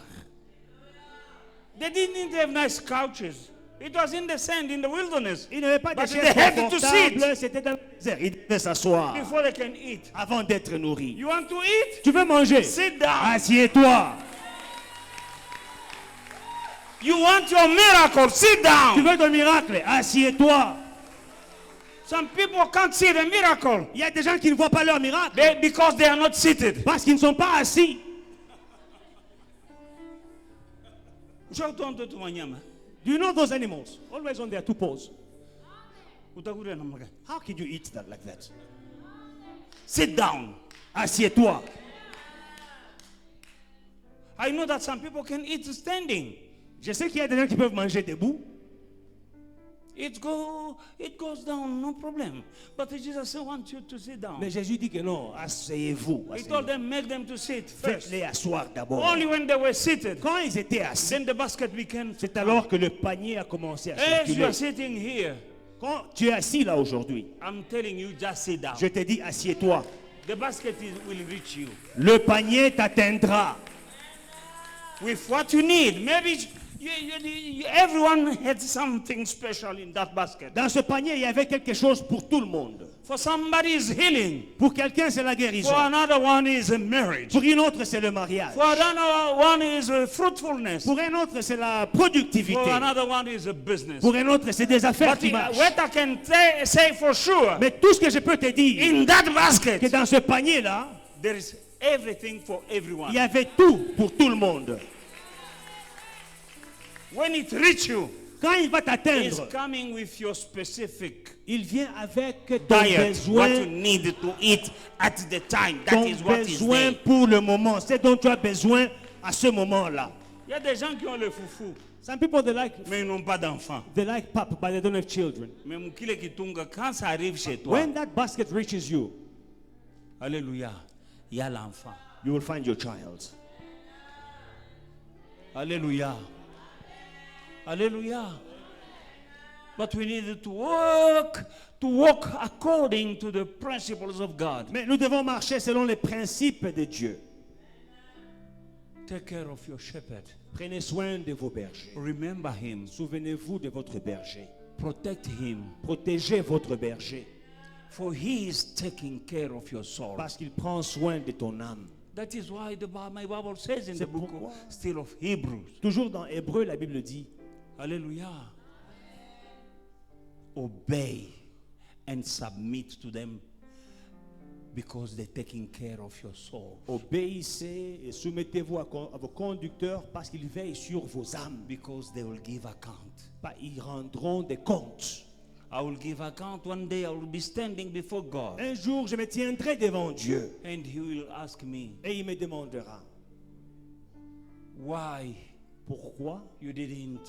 Speaker 1: They didn't have nice couches. It was in the sand, in the wilderness.
Speaker 2: Ils n'avaient pas de
Speaker 1: But
Speaker 2: chaises
Speaker 1: they had to
Speaker 2: confortables,
Speaker 1: sit
Speaker 2: c'était dans le désert. Ils devaient s'asseoir
Speaker 1: before they can eat.
Speaker 2: avant d'être nourris.
Speaker 1: You want to eat?
Speaker 2: Tu veux manger?
Speaker 1: Sit down.
Speaker 2: Assieds-toi.
Speaker 1: You want your miracle? Sit
Speaker 2: Tu
Speaker 1: down.
Speaker 2: veux ton miracle? Assieds-toi.
Speaker 1: Some people can't see the miracle
Speaker 2: Il y a des gens qui ne voient pas leur miracle
Speaker 1: because they are not seated.
Speaker 2: parce qu'ils ne sont pas assis.
Speaker 1: Ushakutonto tu wanyama.
Speaker 2: Do you know those animals? Always on their two paws.
Speaker 1: Utakuria namna gani?
Speaker 2: How can you eat that like that?
Speaker 1: Sit down.
Speaker 2: Assieds-toi.
Speaker 1: I know that some people can eat standing.
Speaker 2: Je sais qu'il y a des gens qui peuvent manger debout.
Speaker 1: It goes down, no problem. But Jesus wants you to sit down.
Speaker 2: Mais Jésus dit que non, asseyez-vous.
Speaker 1: He told them, make them to sit first.
Speaker 2: Faites-les asseoir d'abord.
Speaker 1: Only when they were seated,
Speaker 2: Quand ils étaient assis,
Speaker 1: then the basket began.
Speaker 2: c'est alors que le panier a commencé à
Speaker 1: As you are
Speaker 2: circuler.
Speaker 1: sitting here,
Speaker 2: Quand tu es assis là aujourd'hui,
Speaker 1: I'm telling you, just sit down.
Speaker 2: je te dis assieds-toi.
Speaker 1: The basket will reach you
Speaker 2: Le panier t'atteindra.
Speaker 1: with what you need. Maybe everyone had something special in that basket.
Speaker 2: Dans ce panier, il y avait quelque chose pour tout le monde.
Speaker 1: For somebody is healing.
Speaker 2: Pour quelqu'un, c'est la guérison.
Speaker 1: For another one is a marriage.
Speaker 2: Pour une autre, c'est le mariage.
Speaker 1: For another one is a fruitfulness.
Speaker 2: Pour un autre, c'est la productivité.
Speaker 1: For another one is a business.
Speaker 2: Pour un autre, c'est des affaires
Speaker 1: But
Speaker 2: qui marchent.
Speaker 1: what I can say for sure,
Speaker 2: Mais tout ce que je peux te dire,
Speaker 1: in that
Speaker 2: que
Speaker 1: basket,
Speaker 2: dans ce panier-là,
Speaker 1: there is everything for everyone.
Speaker 2: il y avait tout pour tout le monde.
Speaker 1: When it reaches you,
Speaker 2: Quand il va
Speaker 1: it's
Speaker 2: t'atteindre,
Speaker 1: coming with your specific
Speaker 2: il vient avec ton
Speaker 1: diet, what you
Speaker 2: besoin,
Speaker 1: need to eat at the time. That
Speaker 2: ton
Speaker 1: is what is
Speaker 2: besoin
Speaker 1: there.
Speaker 2: pour le moment. C'est dont tu as besoin à ce moment-là.
Speaker 1: Il y a des gens qui ont le foufou,
Speaker 2: Some people, they
Speaker 1: mais ils n'ont pas d'enfants.
Speaker 2: like pap, but they don't have children.
Speaker 1: Mais mukile kitunga, quand ça arrive chez toi,
Speaker 2: When that basket reaches you,
Speaker 1: alléluia, il y a l'enfant.
Speaker 2: you will find your child.
Speaker 1: Alléluia. Alléluia. But we need to walk according to the principles of God.
Speaker 2: Mais nous devons marcher selon les principes de Dieu.
Speaker 1: Take care of your shepherd.
Speaker 2: Prenez soin de vos bergers.
Speaker 1: Remember him.
Speaker 2: Souvenez-vous de votre berger.
Speaker 1: Protect him.
Speaker 2: Protégez votre berger.
Speaker 1: For he is taking care of your soul.
Speaker 2: Parce qu'il prend soin de ton âme.
Speaker 1: That is why my Bible says in
Speaker 2: C'est
Speaker 1: the book
Speaker 2: pourquoi-
Speaker 1: still of Hebrews.
Speaker 2: Toujours dans Hébreu, la Bible dit,
Speaker 1: Hallelujah. Obey and submit to them because they're taking care of your soul.
Speaker 2: obéissez et soumettez-vous à vos conducteurs parce qu'ils veillent sur vos âmes.
Speaker 1: Because they will give account.
Speaker 2: Ils rendront des comptes.
Speaker 1: I will give account one day. I will be standing before God.
Speaker 2: Un jour, je me tiendrai devant Dieu
Speaker 1: And he will ask me,
Speaker 2: et il me demandera,
Speaker 1: why
Speaker 2: pourquoi
Speaker 1: you didn't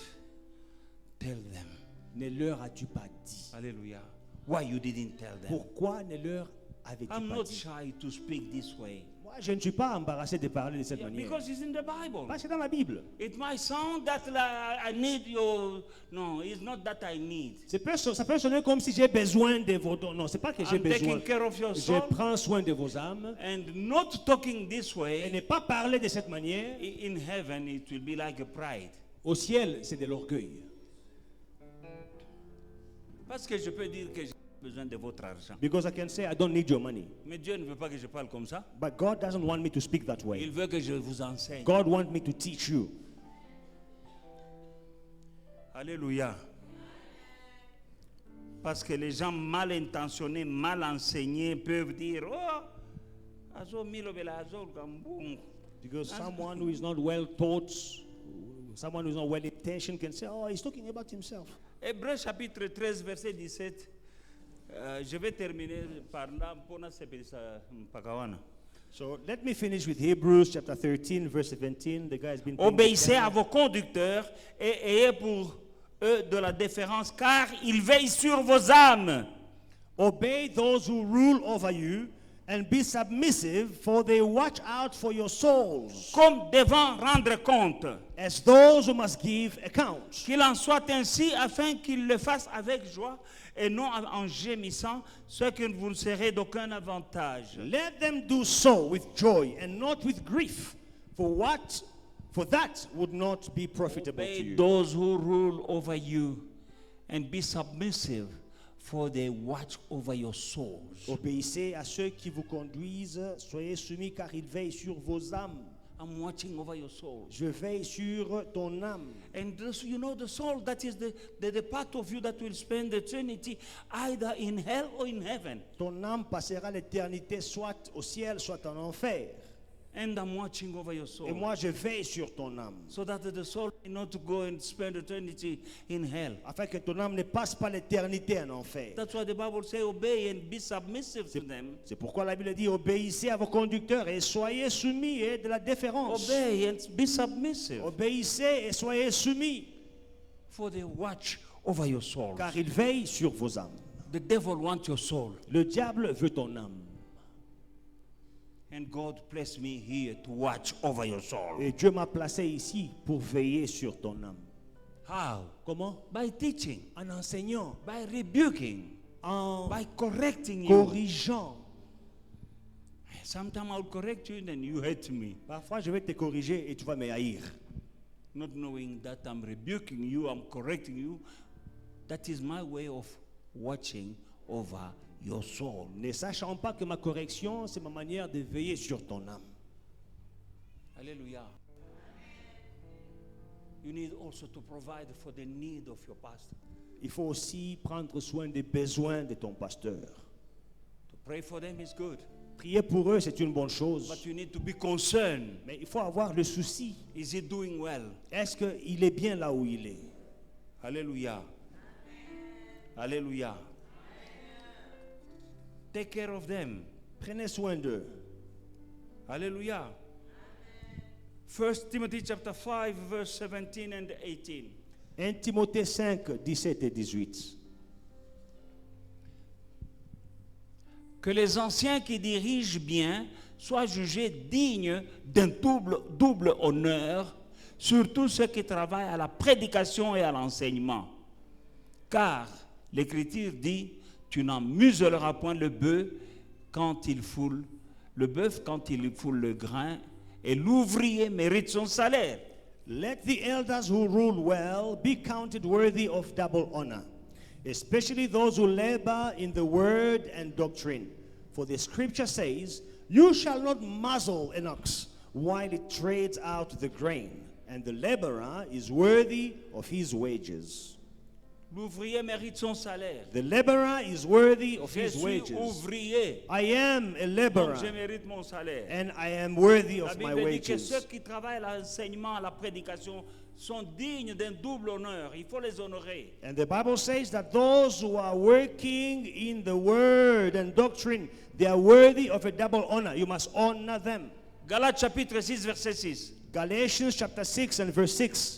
Speaker 1: tell them?
Speaker 2: ne leur as-tu pas dit?
Speaker 1: Hallelujah. Why you didn't tell them?
Speaker 2: Pourquoi ne leur avais-tu
Speaker 1: I'm
Speaker 2: pas
Speaker 1: not
Speaker 2: dit?
Speaker 1: shy to speak this way.
Speaker 2: Moi, je ne suis pas embarrassé de parler de cette
Speaker 1: Yeah,
Speaker 2: manière.
Speaker 1: because it's in the Bible.
Speaker 2: Parce que dans la Bible,
Speaker 1: It might sound that I need your... No, it's not that I need.
Speaker 2: ça peut sonner comme si j'ai besoin de vos dons. Non, c'est pas que j'ai
Speaker 1: I'm
Speaker 2: besoin.
Speaker 1: taking care of your
Speaker 2: Je
Speaker 1: soul.
Speaker 2: prends soin de vos âmes.
Speaker 1: And not talking this
Speaker 2: Et
Speaker 1: way,
Speaker 2: ne pas parler de cette manière,
Speaker 1: in heaven it will be like a pride.
Speaker 2: au ciel, c'est de l'orgueil.
Speaker 1: Parce que je peux dire que j'ai besoin de votre argent.
Speaker 2: Because I can say, I don't need your money.
Speaker 1: Mais Dieu ne veut pas que je parle comme ça.
Speaker 2: But God doesn't want me to speak that way.
Speaker 1: Il veut que je vous enseigne.
Speaker 2: God wants me to teach you.
Speaker 1: Alléluia. Parce que les gens mal intentionnés, mal enseignés peuvent dire, oh, azo milo bela azo gambung.
Speaker 2: Because someone who is not well taught, someone who is not well intentioned can say, oh, he's talking about himself.
Speaker 1: Hébreux chapitre 13, verset 17. Je vais terminer par là. Pona sepelisa pakawana.
Speaker 2: So let me finish with Hebrews chapter 13, verse 17. The guy has been paying
Speaker 1: Obéissez à
Speaker 2: attention.
Speaker 1: vos conducteurs et ayez pour eux de la déférence, car ils veillent sur vos âmes.
Speaker 2: Obey those who rule over you and be submissive, for they watch out for your souls,
Speaker 1: Comme devant rendre compte.
Speaker 2: as those who must give account.
Speaker 1: Qu'il en soit ainsi afin qu'ils le fassent avec joie et non en gémissant, ce que vous ne serez d'aucun avantage.
Speaker 2: Let them do so with joy and not with grief, for that would not be profitable to
Speaker 1: Obey
Speaker 2: you.
Speaker 1: those who rule over you and be submissive, for they watch over your souls.
Speaker 2: Obéissez à ceux qui vous conduisent, soyez soumis car ils veillent sur vos âmes.
Speaker 1: I'm watching over your souls.
Speaker 2: Je veille sur ton âme.
Speaker 1: And this, you know, the soul, that is the part of you that will spend eternity either in hell or in heaven.
Speaker 2: Ton âme passera l'éternité soit au ciel, soit en enfer.
Speaker 1: And I'm watching over your
Speaker 2: Et
Speaker 1: soul.
Speaker 2: moi, je veille sur ton âme.
Speaker 1: So that the soul may not go and spend eternity in hell.
Speaker 2: Afin que ton âme ne passe pas l'éternité en enfer.
Speaker 1: That's why the Bible says, obey and be submissive to them.
Speaker 2: C'est pourquoi la Bible dit, obéissez à vos conducteurs et soyez soumis et de la déférence.
Speaker 1: Obey and be submissive,
Speaker 2: Obéissez et soyez soumis,
Speaker 1: for they watch over your soul.
Speaker 2: car ils veillent sur vos âmes.
Speaker 1: The devil wants your soul.
Speaker 2: Le diable veut ton âme.
Speaker 1: And God placed me here to watch over your soul.
Speaker 2: Et Dieu m'a placé ici pour veiller sur ton âme.
Speaker 1: How?
Speaker 2: Comment?
Speaker 1: By teaching,
Speaker 2: En enseignant,
Speaker 1: by rebuking,
Speaker 2: en
Speaker 1: by correcting you.
Speaker 2: corrigeant.
Speaker 1: Sometimes I'll correct you and then you hate me.
Speaker 2: Parfois, je vais te corriger et tu vas me haïr.
Speaker 1: Not knowing that I'm rebuking you, I'm correcting you. That is my way of watching over your soul.
Speaker 2: Ne sachant pas que ma correction, c'est ma manière de veiller sur ton âme.
Speaker 1: Hallelujah. You need also to provide for the need of your pastor.
Speaker 2: Il faut aussi prendre soin des besoins de ton pasteur.
Speaker 1: To pray for them is good,
Speaker 2: Prier pour eux, c'est une bonne chose.
Speaker 1: but you need to be concerned.
Speaker 2: Mais il faut avoir le souci.
Speaker 1: Is he doing well?
Speaker 2: Est-ce qu'il est bien là où il est?
Speaker 1: Hallelujah. Hallelujah. Take care of them.
Speaker 2: Prenez soin d'eux.
Speaker 1: Hallelujah. 1 Timothy chapter 5 verse 17 and 18.
Speaker 2: 1 Timothée 5, 17 et 18.
Speaker 1: Que les anciens qui dirigent bien soient jugés dignes d'un double honneur, surtout ceux qui travaillent à la prédication et à l'enseignement. Car l'Écriture dit, tu n'en muselleras point le bœuf quand il foule le grain, et l'ouvrier mérite son salaire.
Speaker 2: Let the elders who rule well be counted worthy of double honor, especially those who labor in the word and doctrine. For the scripture says, you shall not muzzle an ox while it treads out the grain, and the laborer is worthy of his wages.
Speaker 1: L'ouvrier mérite son salaire.
Speaker 2: The laborer is worthy of
Speaker 1: Je
Speaker 2: his
Speaker 1: suis
Speaker 2: wages.
Speaker 1: ouvrier,
Speaker 2: I am a
Speaker 1: donc
Speaker 2: laborer,
Speaker 1: je mérite mon salaire.
Speaker 2: and I am worthy
Speaker 1: La
Speaker 2: of my
Speaker 1: Bible dit que
Speaker 2: wages.
Speaker 1: ceux qui travaillent à l'enseignement, à la prédication, sont dignes d'un double honneur. Il faut les honorer.
Speaker 2: And the Bible says that those who are working in the word and doctrine, they are worthy of a double honor. You must honor them.
Speaker 1: Galates chapitre 6, verset 6.
Speaker 2: Galatians chapter 6 and verse 6.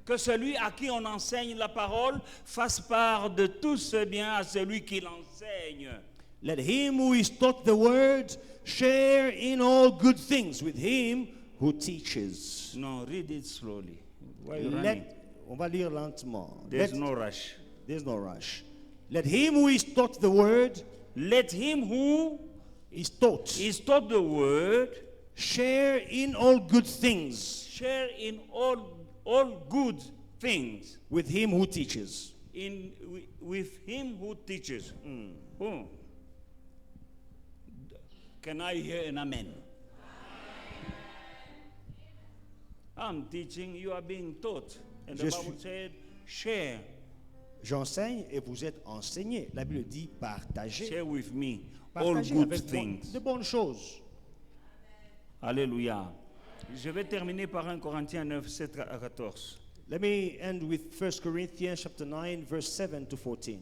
Speaker 1: Que celui à qui on enseigne la parole fasse part de tout ce bien à celui qui l'enseigne.
Speaker 2: Let him who is taught the word share in all good things with him who teaches.
Speaker 1: Non, read it slowly. Why you running?
Speaker 2: On va lire lentement.
Speaker 1: There's no rush.
Speaker 2: There's no rush. Let him who is taught the word
Speaker 1: Let him who
Speaker 2: is taught
Speaker 1: is taught the word
Speaker 2: share in all good things
Speaker 1: share in all good things
Speaker 2: with him who teaches.
Speaker 1: with him who teaches. Who? Can I hear an amen? I'm teaching, you are being taught. And the
Speaker 2: Je
Speaker 1: Bible
Speaker 2: suis-
Speaker 1: said, share.
Speaker 2: J'enseigne et vous êtes enseigné. La Bible dit partagez.
Speaker 1: Share with me all
Speaker 2: Partagez
Speaker 1: good
Speaker 2: avec moi
Speaker 1: things.
Speaker 2: de bonnes choses.
Speaker 1: Alléluia. Je vais terminer par 1 Corinthiens 9, 7 à 14.
Speaker 2: Let me end with 1 Corinthians chapter 9 verse 7 to 14.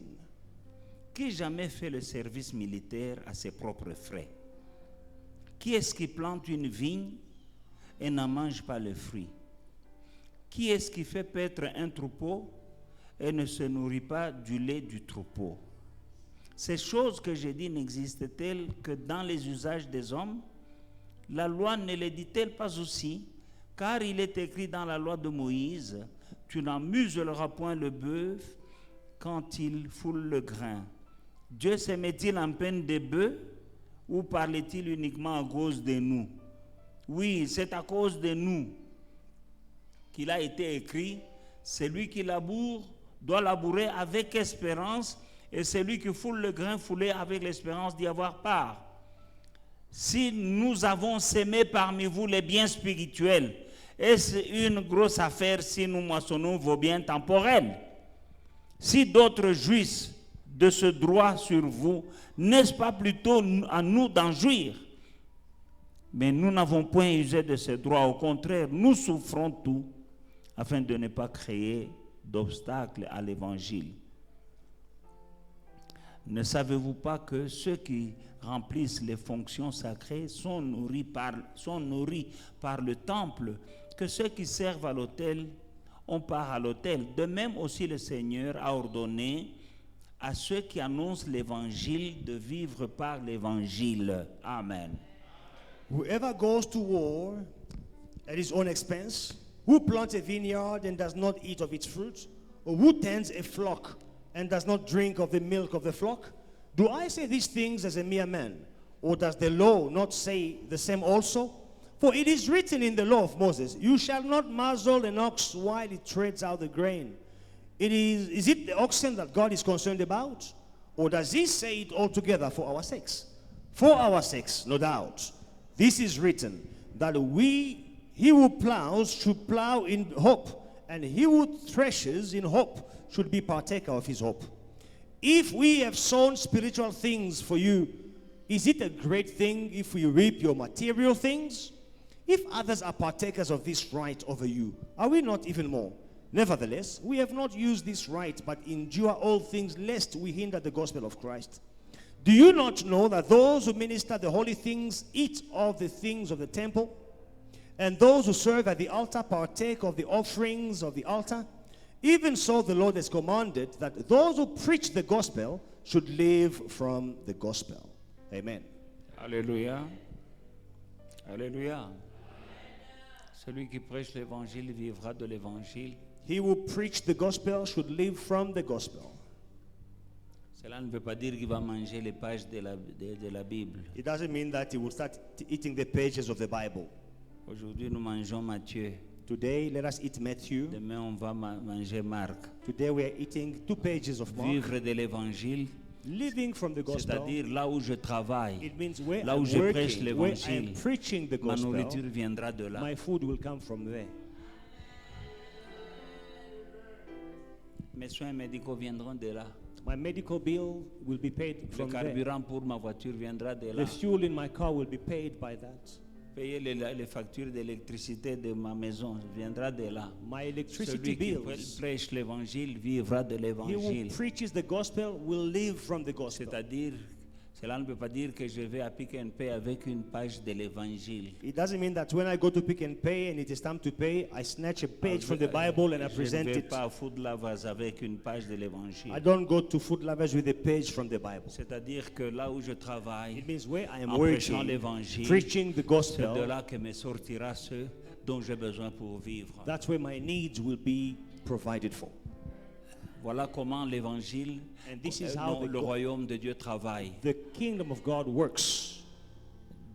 Speaker 1: Qui jamais fait le service militaire à ses propres frais? Qui est-ce qui plante une vigne et n'en mange pas le fruit? Qui est-ce qui fait paître un troupeau et ne se nourrit pas du lait du troupeau? Ces choses que j'ai dit n'existent-elles que dans les usages des hommes? La loi ne les dit-elle pas aussi? Car il est écrit dans la loi de Moïse, tu n'en muselleras point le bœuf quand il foule le grain. Dieu se met-il en peine des bœufs ou parlait-il uniquement à cause de nous? Oui, c'est à cause de nous qu'il a été écrit, celui qui laboure doit labourer avec espérance, et celui qui foule le grain fouler avec l'espérance d'y avoir part. Si nous avons sémé parmi vous les biens spirituels, est-ce une grosse affaire si nous moissonnons vos biens temporels? Si d'autres jouissent de ce droit sur vous, n'est-ce pas plutôt à nous d'en jouir? Mais nous n'avons point usé de ce droit, au contraire, nous souffrons tout, afin de ne pas créer d'obstacles à l'évangile. Ne savez-vous pas que ceux qui remplissent les fonctions sacrées sont nourris par le temple, que ceux qui servent à l'autel ont part à l'autel? De même aussi le Seigneur a ordonné à ceux qui annoncent l'évangile de vivre par l'évangile. Amen.
Speaker 2: Whoever goes to war at his own expense, who plants a vineyard and does not eat of its fruit, or who tends a flock and does not drink of the milk of the flock? Do I say these things as a mere man? Or does the law not say the same also? For it is written in the law of Moses, you shall not muzzle an ox while it treads out the grain. Is it the oxen that God is concerned about? Or does he say it altogether for our sakes? For our sakes, no doubt. This is written, that he who plows should plow in hope, and he who threshes in hope should be partaker of his hope. If we have sown spiritual things for you, is it a great thing if we reap your material things? If others are partakers of this right over you, are we not even more? Nevertheless, we have not used this right, but endure all things, lest we hinder the gospel of Christ. Do you not know that those who minister the holy things eat of the things of the temple, and those who serve at the altar partake of the offerings of the altar? Even so, the Lord has commanded that those who preach the gospel should live from the gospel. Amen.
Speaker 1: Alléluia. Alléluia. Celui qui prêche l'évangile vivra de l'évangile.
Speaker 2: He who preach the gospel should live from the gospel.
Speaker 1: Cela ne veut pas dire qu'il va manger les pages de la Bible.
Speaker 2: It doesn't mean that he will start eating the pages of the Bible.
Speaker 1: Aujourd'hui, nous mangeons Matthieu.
Speaker 2: Today, let us eat Matthew.
Speaker 1: Demain, on va manger Marc.
Speaker 2: Today, we are eating 2 pages of Mark.
Speaker 1: Vivre de l'évangile,
Speaker 2: Living from the gospel.
Speaker 1: c'est-à-dire là où je travaille,
Speaker 2: It means where
Speaker 1: là où
Speaker 2: I'm
Speaker 1: je prêche
Speaker 2: working, where I am
Speaker 1: l'évangile,
Speaker 2: preaching the
Speaker 1: ma
Speaker 2: gospel,
Speaker 1: nourriture viendra de là.
Speaker 2: my food will come from there.
Speaker 1: Mes soins médicaux viendront de là.
Speaker 2: My medical bill will be paid
Speaker 1: Le
Speaker 2: from there.
Speaker 1: carburant pour ma voiture viendra de là.
Speaker 2: The fuel in my car will be paid by that.
Speaker 1: Payer les factures d'électricité de ma maison viendra de là.
Speaker 2: My electricity
Speaker 1: Celui qui
Speaker 2: bills.
Speaker 1: prêche l'évangile vivra de
Speaker 2: He who
Speaker 1: l'évangile.
Speaker 2: preaches the gospel will live from the gospel.
Speaker 1: C'est-à-dire, cela ne veut pas dire que je vais à Pick and Pay avec une page de l'évangile.
Speaker 2: It doesn't mean that when I go to Pick and Pay and it is time to pay, I snatch a page from the Bible and I
Speaker 1: Je
Speaker 2: present
Speaker 1: ne vais
Speaker 2: it.
Speaker 1: pas à Food Lovers avec une page de l'évangile.
Speaker 2: I don't go to Food Lovers with a page from the Bible.
Speaker 1: C'est-à-dire que là où je travaille,
Speaker 2: It means where I am
Speaker 1: en prêchant
Speaker 2: working,
Speaker 1: l'évangile,
Speaker 2: preaching the
Speaker 1: c'est de
Speaker 2: gospel,
Speaker 1: là que me sortira ce dont j'ai besoin pour vivre.
Speaker 2: that's where my needs will be provided for.
Speaker 1: Voilà comment l'évangile,
Speaker 2: And this is how
Speaker 1: le royaume de Dieu travaille.
Speaker 2: The kingdom of God works.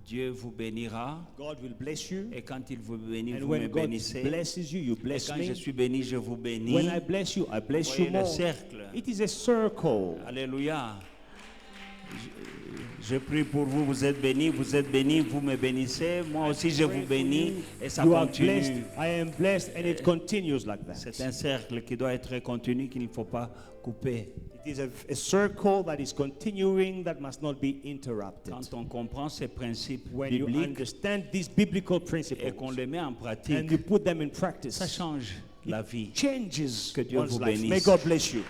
Speaker 1: Dieu vous bénira,
Speaker 2: God will bless you.
Speaker 1: et quand il vous bénit,
Speaker 2: And
Speaker 1: vous me
Speaker 2: when God
Speaker 1: bénissez.
Speaker 2: blesses you, you
Speaker 1: Et
Speaker 2: bless
Speaker 1: quand je
Speaker 2: me.
Speaker 1: suis béni, je vous bénis.
Speaker 2: When I bless you, I bless
Speaker 1: Voyez
Speaker 2: you
Speaker 1: le
Speaker 2: more.
Speaker 1: cercle.
Speaker 2: It is a circle.
Speaker 1: Alléluia. Je prie pour vous, vous êtes bénis, vous me bénissez. Moi aussi, je vous bénis et ça
Speaker 2: You are blessed.
Speaker 1: continue.
Speaker 2: I am blessed, and it continues like
Speaker 1: C'est
Speaker 2: that.
Speaker 1: un cercle qui doit être continu, qu'il ne faut pas couper.
Speaker 2: It is a circle that is continuing, that must not be interrupted.
Speaker 1: Quand on comprend ces principes
Speaker 2: When you
Speaker 1: bibliques
Speaker 2: understand these biblical
Speaker 1: et qu'on
Speaker 2: principles
Speaker 1: les met en
Speaker 2: and
Speaker 1: pratique,
Speaker 2: you put them in practice,
Speaker 1: ça change la vie.
Speaker 2: changes
Speaker 1: Que Dieu
Speaker 2: one's
Speaker 1: vous
Speaker 2: life.
Speaker 1: bénisse.
Speaker 2: May God bless you.